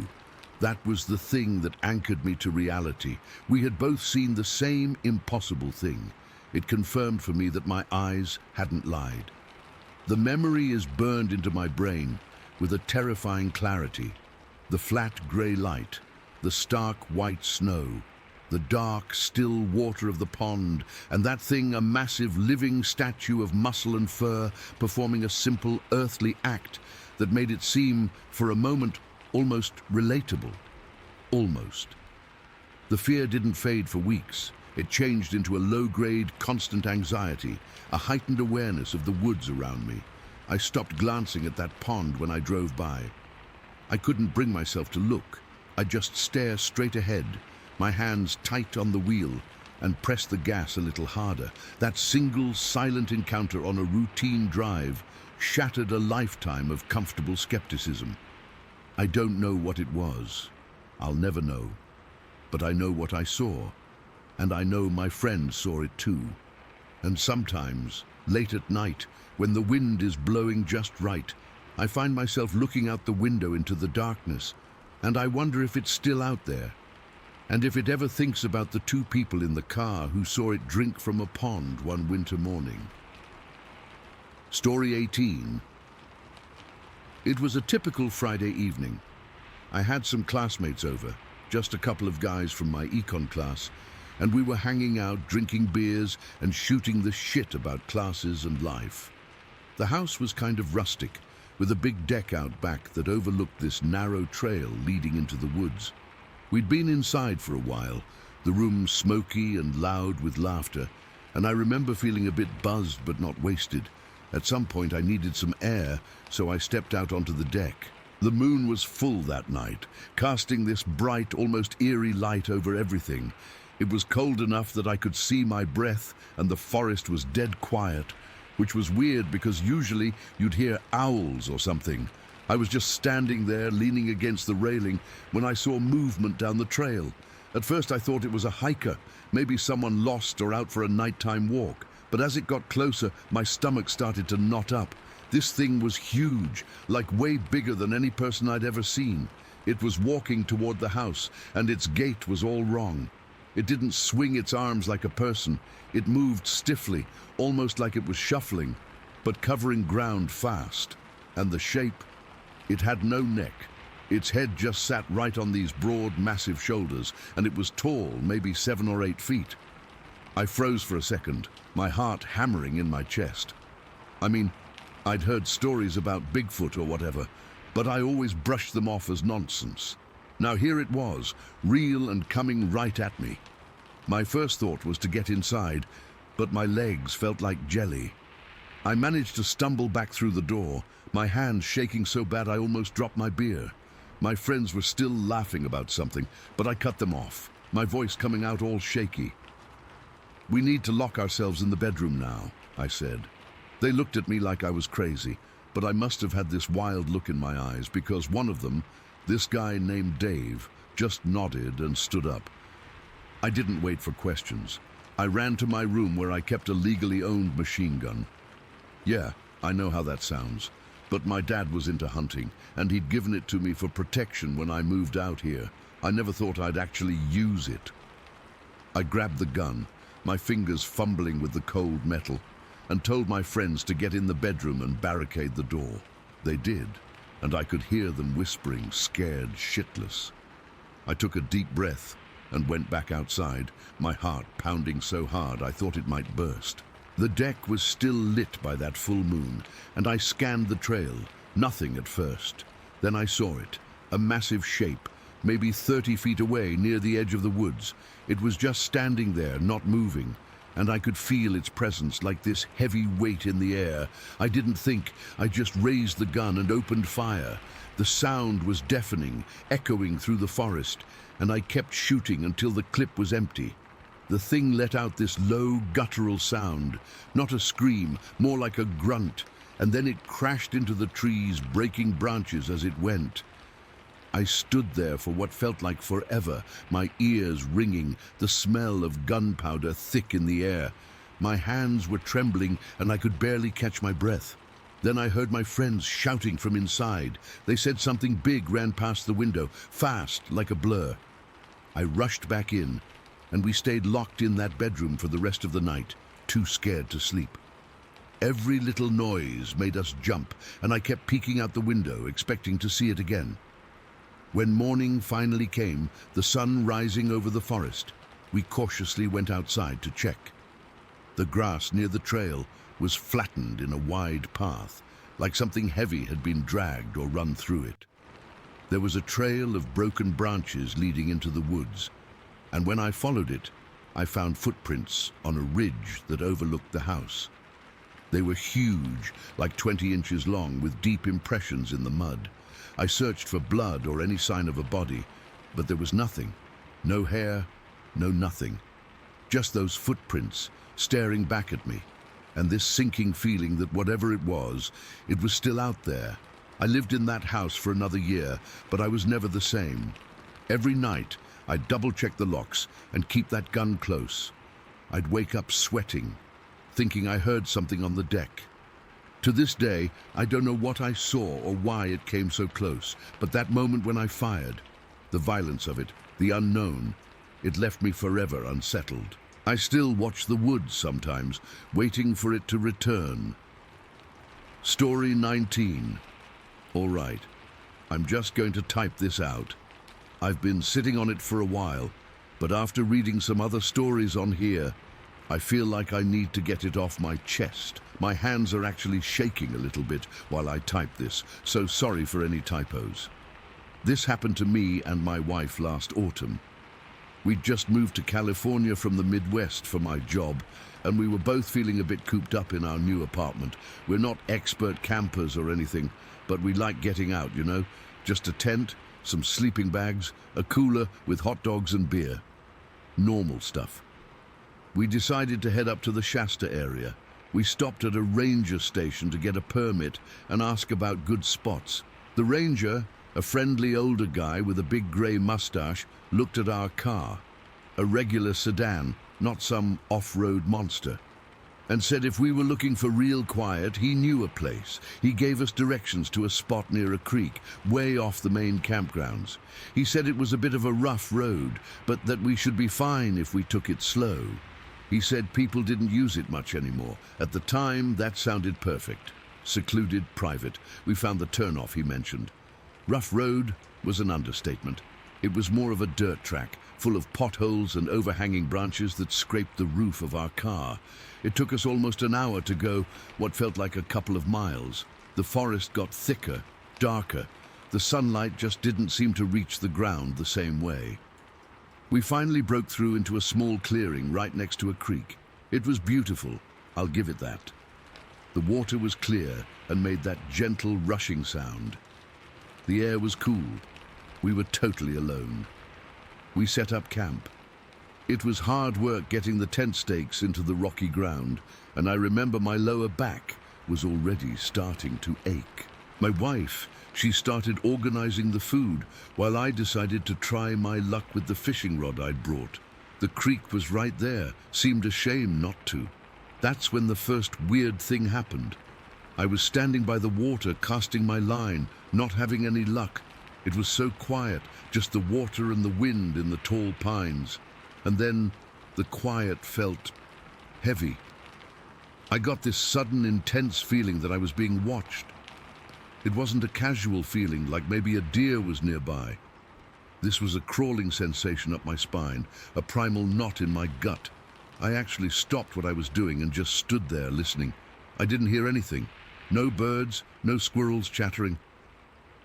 That was the thing that anchored me to reality. We had both seen the same impossible thing. It confirmed for me that my eyes hadn't lied. The memory is burned into my brain with a terrifying clarity. The flat grey light, the stark white snow, the dark, still water of the pond, and that thing, a massive living statue of muscle and fur performing a simple earthly act that made it seem, for a moment, almost relatable. Almost. The fear didn't fade for weeks. It changed into a low-grade, constant anxiety, a heightened awareness of the woods around me. I stopped glancing at that pond when I drove by. I couldn't bring myself to look. I'd just stare straight ahead, my hands tight on the wheel, and press the gas a little harder. That single, silent encounter on a routine drive shattered a lifetime of comfortable skepticism. I don't know what it was. I'll never know. But I know what I saw, and I know my friend saw it too. And sometimes, late at night, when the wind is blowing just right, I find myself looking out the window into the darkness, and I wonder if it's still out there, and if it ever thinks about the two people in the car who saw it drink from a pond one winter morning. Story 18. It was a typical Friday evening. I had some classmates over, just a couple of guys from my econ class, and we were hanging out, drinking beers and shooting the shit about classes and life. The house was kind of rustic, with a big deck out back that overlooked this narrow trail leading into the woods. We'd been inside for a while, the room smoky and loud with laughter, and I remember feeling a bit buzzed but not wasted. At some point I needed some air, so I stepped out onto the deck. The moon was full that night, casting this bright, almost eerie light over everything. It was cold enough that I could see my breath, and the forest was dead quiet, which was weird because usually you'd hear owls or something. I was just standing there, leaning against the railing, when I saw movement down the trail. At first I thought it was a hiker, maybe someone lost or out for a nighttime walk. But as it got closer, my stomach started to knot up. This thing was huge, like way bigger than any person I'd ever seen. It was walking toward the house, and its gait was all wrong. It didn't swing its arms like a person. It moved stiffly, almost like it was shuffling, but covering ground fast. And the shape? It had no neck. Its head just sat right on these broad, massive shoulders, and it was tall, maybe 7 or 8 feet. I froze for a second, my heart hammering in my chest. I mean, I'd heard stories about Bigfoot or whatever, but I always brushed them off as nonsense. Now here it was, real and coming right at me. My first thought was to get inside, but my legs felt like jelly. I managed to stumble back through the door, my hands shaking so bad I almost dropped my beer. My friends were still laughing about something, but I cut them off, my voice coming out all shaky. "We need to lock ourselves in the bedroom now," I said. They looked at me like I was crazy, but I must have had this wild look in my eyes because one of them, this guy named Dave, just nodded and stood up. I didn't wait for questions. I ran to my room where I kept a legally owned machine gun. Yeah, I know how that sounds, but my dad was into hunting, and he'd given it to me for protection when I moved out here. I never thought I'd actually use it. I grabbed the gun, my fingers fumbling with the cold metal, and told my friends to get in the bedroom and barricade the door. They did, and I could hear them whispering, scared shitless. I took a deep breath and went back outside, my heart pounding so hard I thought it might burst. The deck was still lit by that full moon, and I scanned the trail. Nothing at first. Then I saw it, a massive shape, maybe 30 feet away near the edge of the woods. It was just standing there, not moving, and I could feel its presence like this heavy weight in the air. I didn't think, I just raised the gun and opened fire. The sound was deafening, echoing through the forest, and I kept shooting until the clip was empty. The thing let out this low, guttural sound, not a scream, more like a grunt, and then it crashed into the trees, breaking branches as it went. I stood there for what felt like forever, my ears ringing, the smell of gunpowder thick in the air. My hands were trembling, and I could barely catch my breath. Then I heard my friends shouting from inside. They said something big ran past the window, fast, like a blur. I rushed back in, and we stayed locked in that bedroom for the rest of the night, too scared to sleep. Every little noise made us jump, and I kept peeking out the window, expecting to see it again. When morning finally came, the sun rising over the forest, we cautiously went outside to check. The grass near the trail was flattened in a wide path, like something heavy had been dragged or run through it. There was a trail of broken branches leading into the woods, and when I followed it, I found footprints on a ridge that overlooked the house. They were huge, like 20 inches long, with deep impressions in the mud. I searched for blood or any sign of a body, but there was nothing. No hair, no nothing. Just those footprints staring back at me, and this sinking feeling that whatever it was still out there. I lived in that house for another year, but I was never the same. Every night, I'd double-check the locks and keep that gun close. I'd wake up sweating, thinking I heard something on the deck. To this day, I don't know what I saw or why it came so close, but that moment when I fired, the violence of it, the unknown, it left me forever unsettled. I still watch the woods sometimes, waiting for it to return. Story 19. All right, I'm just going to type this out. I've been sitting on it for a while, but after reading some other stories on here, I feel like I need to get it off my chest. My hands are actually shaking a little bit while I type this, so sorry for any typos. This happened to me and my wife last autumn. We'd just moved to California from the Midwest for my job, and we were both feeling a bit cooped up in our new apartment. We're not expert campers or anything, but we like getting out, you know? Just a tent, some sleeping bags, a cooler with hot dogs and beer. Normal stuff. We decided to head up to the Shasta area. We stopped at a ranger station to get a permit and ask about good spots. The ranger, a friendly older guy with a big grey mustache, looked at our car, a regular sedan, not some off-road monster, and said if we were looking for real quiet, he knew a place. He gave us directions to a spot near a creek, way off the main campgrounds. He said it was a bit of a rough road, but that we should be fine if we took it slow. He said people didn't use it much anymore. At the time, that sounded perfect. Secluded, private. We found the turnoff he mentioned. Rough road was an understatement. It was more of a dirt track, full of potholes and overhanging branches that scraped the roof of our car. It took us almost an hour to go what felt like a couple of miles. The forest got thicker, darker. The sunlight just didn't seem to reach the ground the same way. We finally broke through into a small clearing right next to a creek. It was beautiful, I'll give it that. The water was clear and made that gentle rushing sound. The air was cool. We were totally alone. We set up camp. It was hard work getting the tent stakes into the rocky ground, and I remember my lower back was already starting to ache. My wife, she started organizing the food, while I decided to try my luck with the fishing rod I'd brought. The creek was right there, seemed a shame not to. That's when the first weird thing happened. I was standing by the water, casting my line, not having any luck. It was so quiet, just the water and the wind in the tall pines. And then the quiet felt heavy. I got this sudden, intense feeling that I was being watched. It wasn't a casual feeling, like maybe a deer was nearby. This was a crawling sensation up my spine, a primal knot in my gut. I actually stopped what I was doing and just stood there listening. I didn't hear anything. No birds, no squirrels chattering.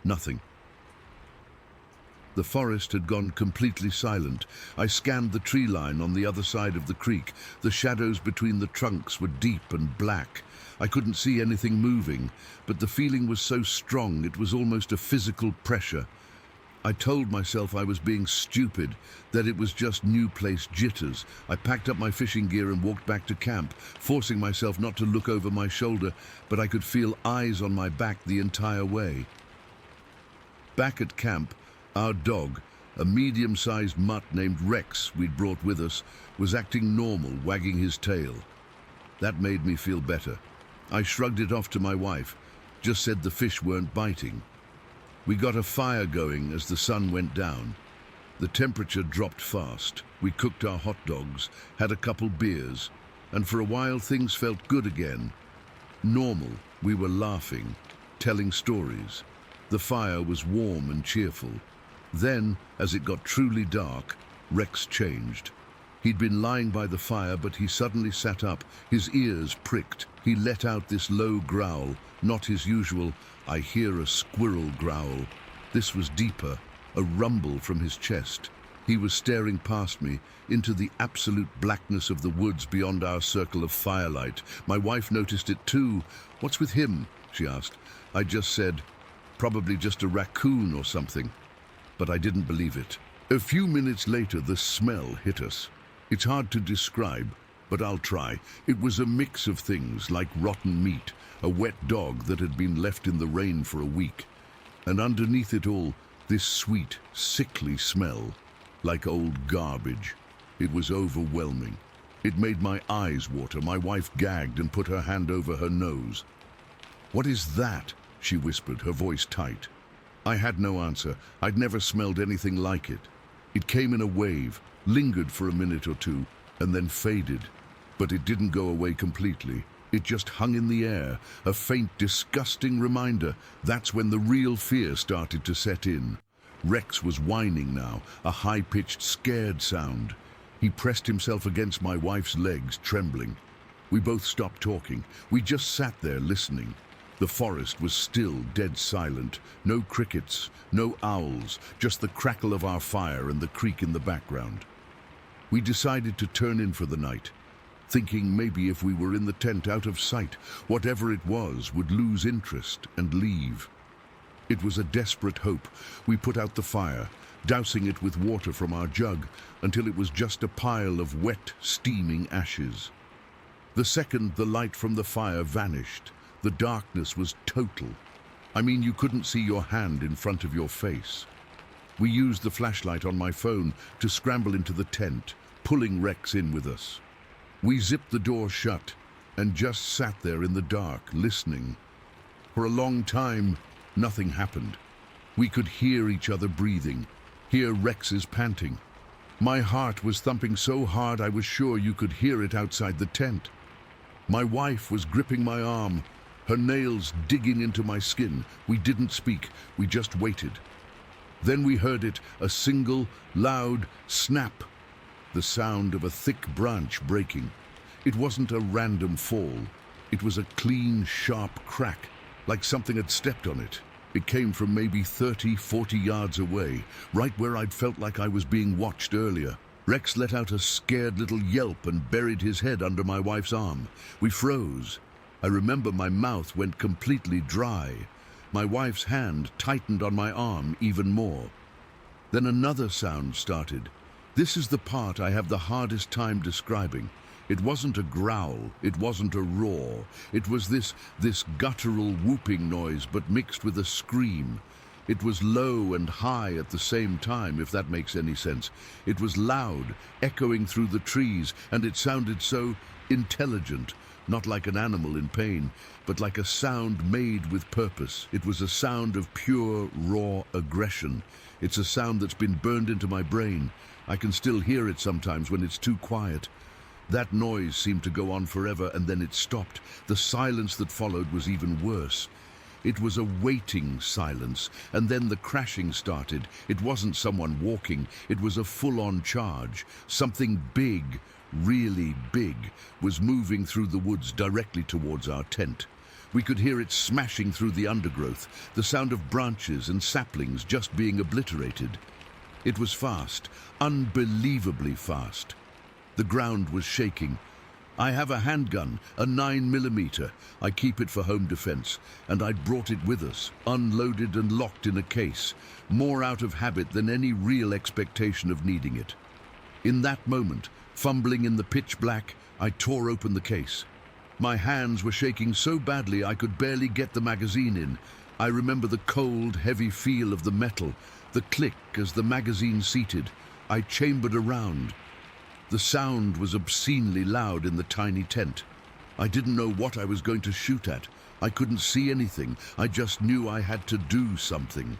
Nothing. The forest had gone completely silent. I scanned the tree line on the other side of the creek. The shadows between the trunks were deep and black. I couldn't see anything moving, but the feeling was so strong it was almost a physical pressure. I told myself I was being stupid, that it was just new place jitters. I packed up my fishing gear and walked back to camp, forcing myself not to look over my shoulder, but I could feel eyes on my back the entire way. Back at camp, our dog, a medium-sized mutt named Rex we'd brought with us, was acting normal, wagging his tail. That made me feel better. I shrugged it off to my wife, just said the fish weren't biting. We got a fire going as the sun went down. The temperature dropped fast. We cooked our hot dogs, had a couple beers, and for a while things felt good again. Normal. We were laughing, telling stories. The fire was warm and cheerful. Then, as it got truly dark, Rex changed. He'd been lying by the fire, but he suddenly sat up, his ears pricked. He let out this low growl, not his usual, "I hear a squirrel" growl. This was deeper, a rumble from his chest. He was staring past me, into the absolute blackness of the woods beyond our circle of firelight. My wife noticed it too. "What's with him?" she asked. I just said, "Probably just a raccoon or something." But I didn't believe it. A few minutes later, the smell hit us. It's hard to describe, but I'll try. It was a mix of things like rotten meat, a wet dog that had been left in the rain for a week, and underneath it all, this sweet, sickly smell, like old garbage. It was overwhelming. It made my eyes water. My wife gagged and put her hand over her nose. "What is that?" she whispered, her voice tight. I had no answer. I'd never smelled anything like it. It came in a wave, lingered for a minute or two, and then faded. But it didn't go away completely. It just hung in the air, a faint, disgusting reminder. That's when the real fear started to set in. Rex was whining now, a high-pitched, scared sound. He pressed himself against my wife's legs, trembling. We both stopped talking. We just sat there listening. The forest was still dead silent. No crickets, no owls, just the crackle of our fire and the creek in the background. We decided to turn in for the night, thinking maybe if we were in the tent out of sight, whatever it was would lose interest and leave. It was a desperate hope. We put out the fire, dousing it with water from our jug until it was just a pile of wet, steaming ashes. The second the light from the fire vanished, the darkness was total. I mean, you couldn't see your hand in front of your face. We used the flashlight on my phone to scramble into the tent, pulling Rex in with us. We zipped the door shut and just sat there in the dark, listening. For a long time, nothing happened. We could hear each other breathing, hear Rex's panting. My heart was thumping so hard I was sure you could hear it outside the tent. My wife was gripping my arm, her nails digging into my skin. We didn't speak, we just waited. Then we heard it, a single, loud snap, the sound of a thick branch breaking. It wasn't a random fall. It was a clean, sharp crack, like something had stepped on it. It came from maybe 30, 40 yards away, right where I'd felt like I was being watched earlier. Rex let out a scared little yelp and buried his head under my wife's arm. We froze. I remember my mouth went completely dry. My wife's hand tightened on my arm even more. Then another sound started. This is the part I have the hardest time describing. It wasn't a growl, it wasn't a roar. It was this guttural whooping noise, but mixed with a scream. It was low and high at the same time, if that makes any sense. It was loud, echoing through the trees, and it sounded so intelligent, not like an animal in pain, but like a sound made with purpose. It was a sound of pure, raw aggression. It's a sound that's been burned into my brain. I can still hear it sometimes when it's too quiet. That noise seemed to go on forever, and then it stopped. The silence that followed was even worse. It was a waiting silence, and then the crashing started. It wasn't someone walking, it was a full-on charge. Something big, really big, was moving through the woods directly towards our tent. We could hear it smashing through the undergrowth, the sound of branches and saplings just being obliterated. It was fast, unbelievably fast. The ground was shaking. I have a handgun, a 9mm. I keep it for home defense, and I'd brought it with us, unloaded and locked in a case, more out of habit than any real expectation of needing it. In that moment, fumbling in the pitch black, I tore open the case. My hands were shaking so badly I could barely get the magazine in. I remember the cold, heavy feel of the metal, the click as the magazine seated. I chambered around. The sound was obscenely loud in the tiny tent. I didn't know what I was going to shoot at. I couldn't see anything. I just knew I had to do something.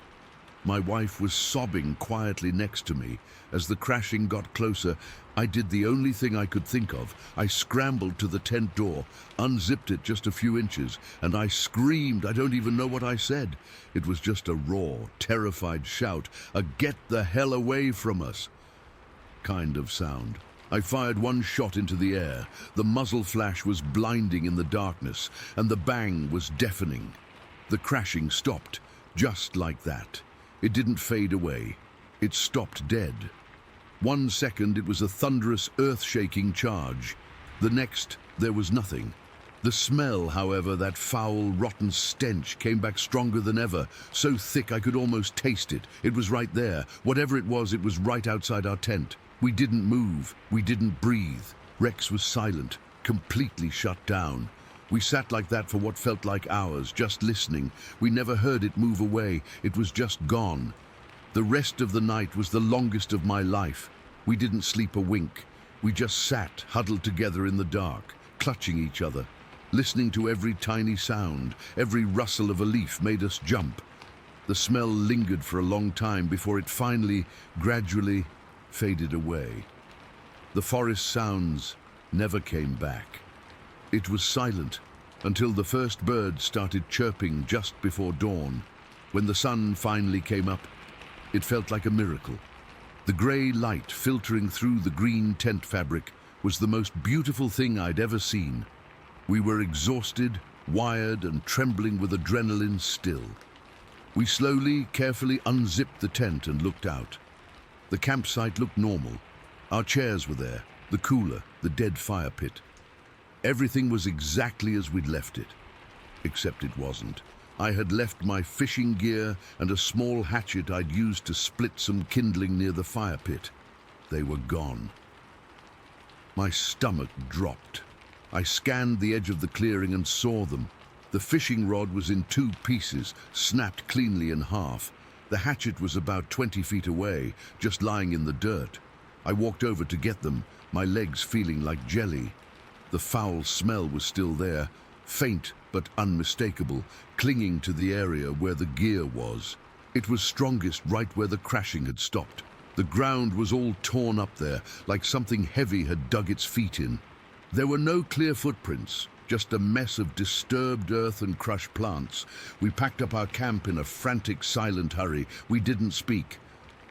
My wife was sobbing quietly next to me. As the crashing got closer, I did the only thing I could think of. I scrambled to the tent door, unzipped it just a few inches, and I screamed. I don't even know what I said. It was just a raw, terrified shout, a "get the hell away from us" kind of sound. I fired one shot into the air. The muzzle flash was blinding in the darkness, and the bang was deafening. The crashing stopped, just like that. It didn't fade away. It stopped dead. 1 second, it was a thunderous, earth-shaking charge. The next, there was nothing. The smell, however, that foul, rotten stench, came back stronger than ever, so thick I could almost taste it. It was right there. Whatever it was right outside our tent. We didn't move. We didn't breathe. Rex was silent, completely shut down. We sat like that for what felt like hours, just listening. We never heard it move away. It was just gone. The rest of the night was the longest of my life. We didn't sleep a wink. We just sat, huddled together in the dark, clutching each other. Listening to every tiny sound, every rustle of a leaf made us jump. The smell lingered for a long time before it finally, gradually, faded away. The forest sounds never came back. It was silent until the first birds started chirping just before dawn. When the sun finally came up, it felt like a miracle. The grey light filtering through the green tent fabric was the most beautiful thing I'd ever seen. We were exhausted, wired, and trembling with adrenaline still. We slowly, carefully unzipped the tent and looked out. The campsite looked normal. Our chairs were there, the cooler, the dead fire pit. Everything was exactly as we'd left it. Except it wasn't. I had left my fishing gear and a small hatchet I'd used to split some kindling near the fire pit. They were gone. My stomach dropped. I scanned the edge of the clearing and saw them. The fishing rod was in 2 pieces, snapped cleanly in half. The hatchet was about 20 feet away, just lying in the dirt. I walked over to get them, my legs feeling like jelly. The foul smell was still there, faint but unmistakable, clinging to the area where the gear was. It was strongest right where the crashing had stopped. The ground was all torn up there, like something heavy had dug its feet in. There were no clear footprints, just a mess of disturbed earth and crushed plants. We packed up our camp in a frantic, silent hurry. We didn't speak.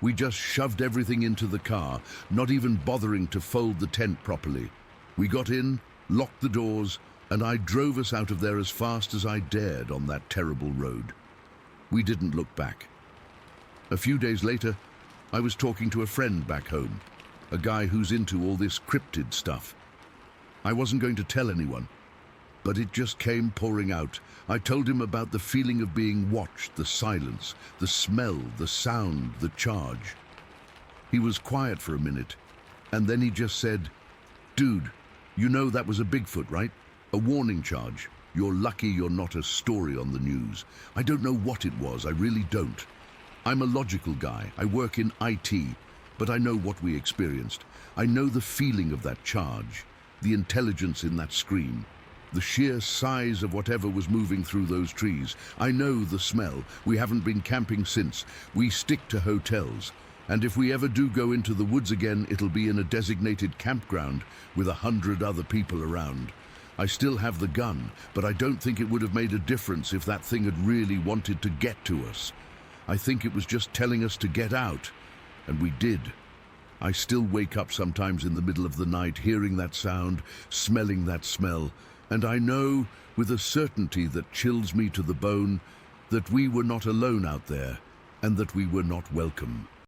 We just shoved everything into the car, not even bothering to fold the tent properly. We got in, locked the doors, and I drove us out of there as fast as I dared on that terrible road. We didn't look back. A few days later, I was talking to a friend back home, a guy who's into all this cryptid stuff. I wasn't going to tell anyone, but it just came pouring out. I told him about the feeling of being watched, the silence, the smell, the sound, the charge. He was quiet for a minute, and then he just said, "Dude, you know that was a Bigfoot, right? A warning charge. You're lucky you're not a story on the news." I don't know what it was, I really don't. I'm a logical guy, I work in IT, but I know what we experienced. I know the feeling of that charge, the intelligence in that scream, the sheer size of whatever was moving through those trees. I know the smell. We haven't been camping since. We stick to hotels. And if we ever do go into the woods again, it'll be in a designated campground with 100 other people around. I still have the gun, but I don't think it would have made a difference if that thing had really wanted to get to us. I think it was just telling us to get out, and we did. I still wake up sometimes in the middle of the night, hearing that sound, smelling that smell, and I know with a certainty that chills me to the bone that we were not alone out there, and that we were not welcome.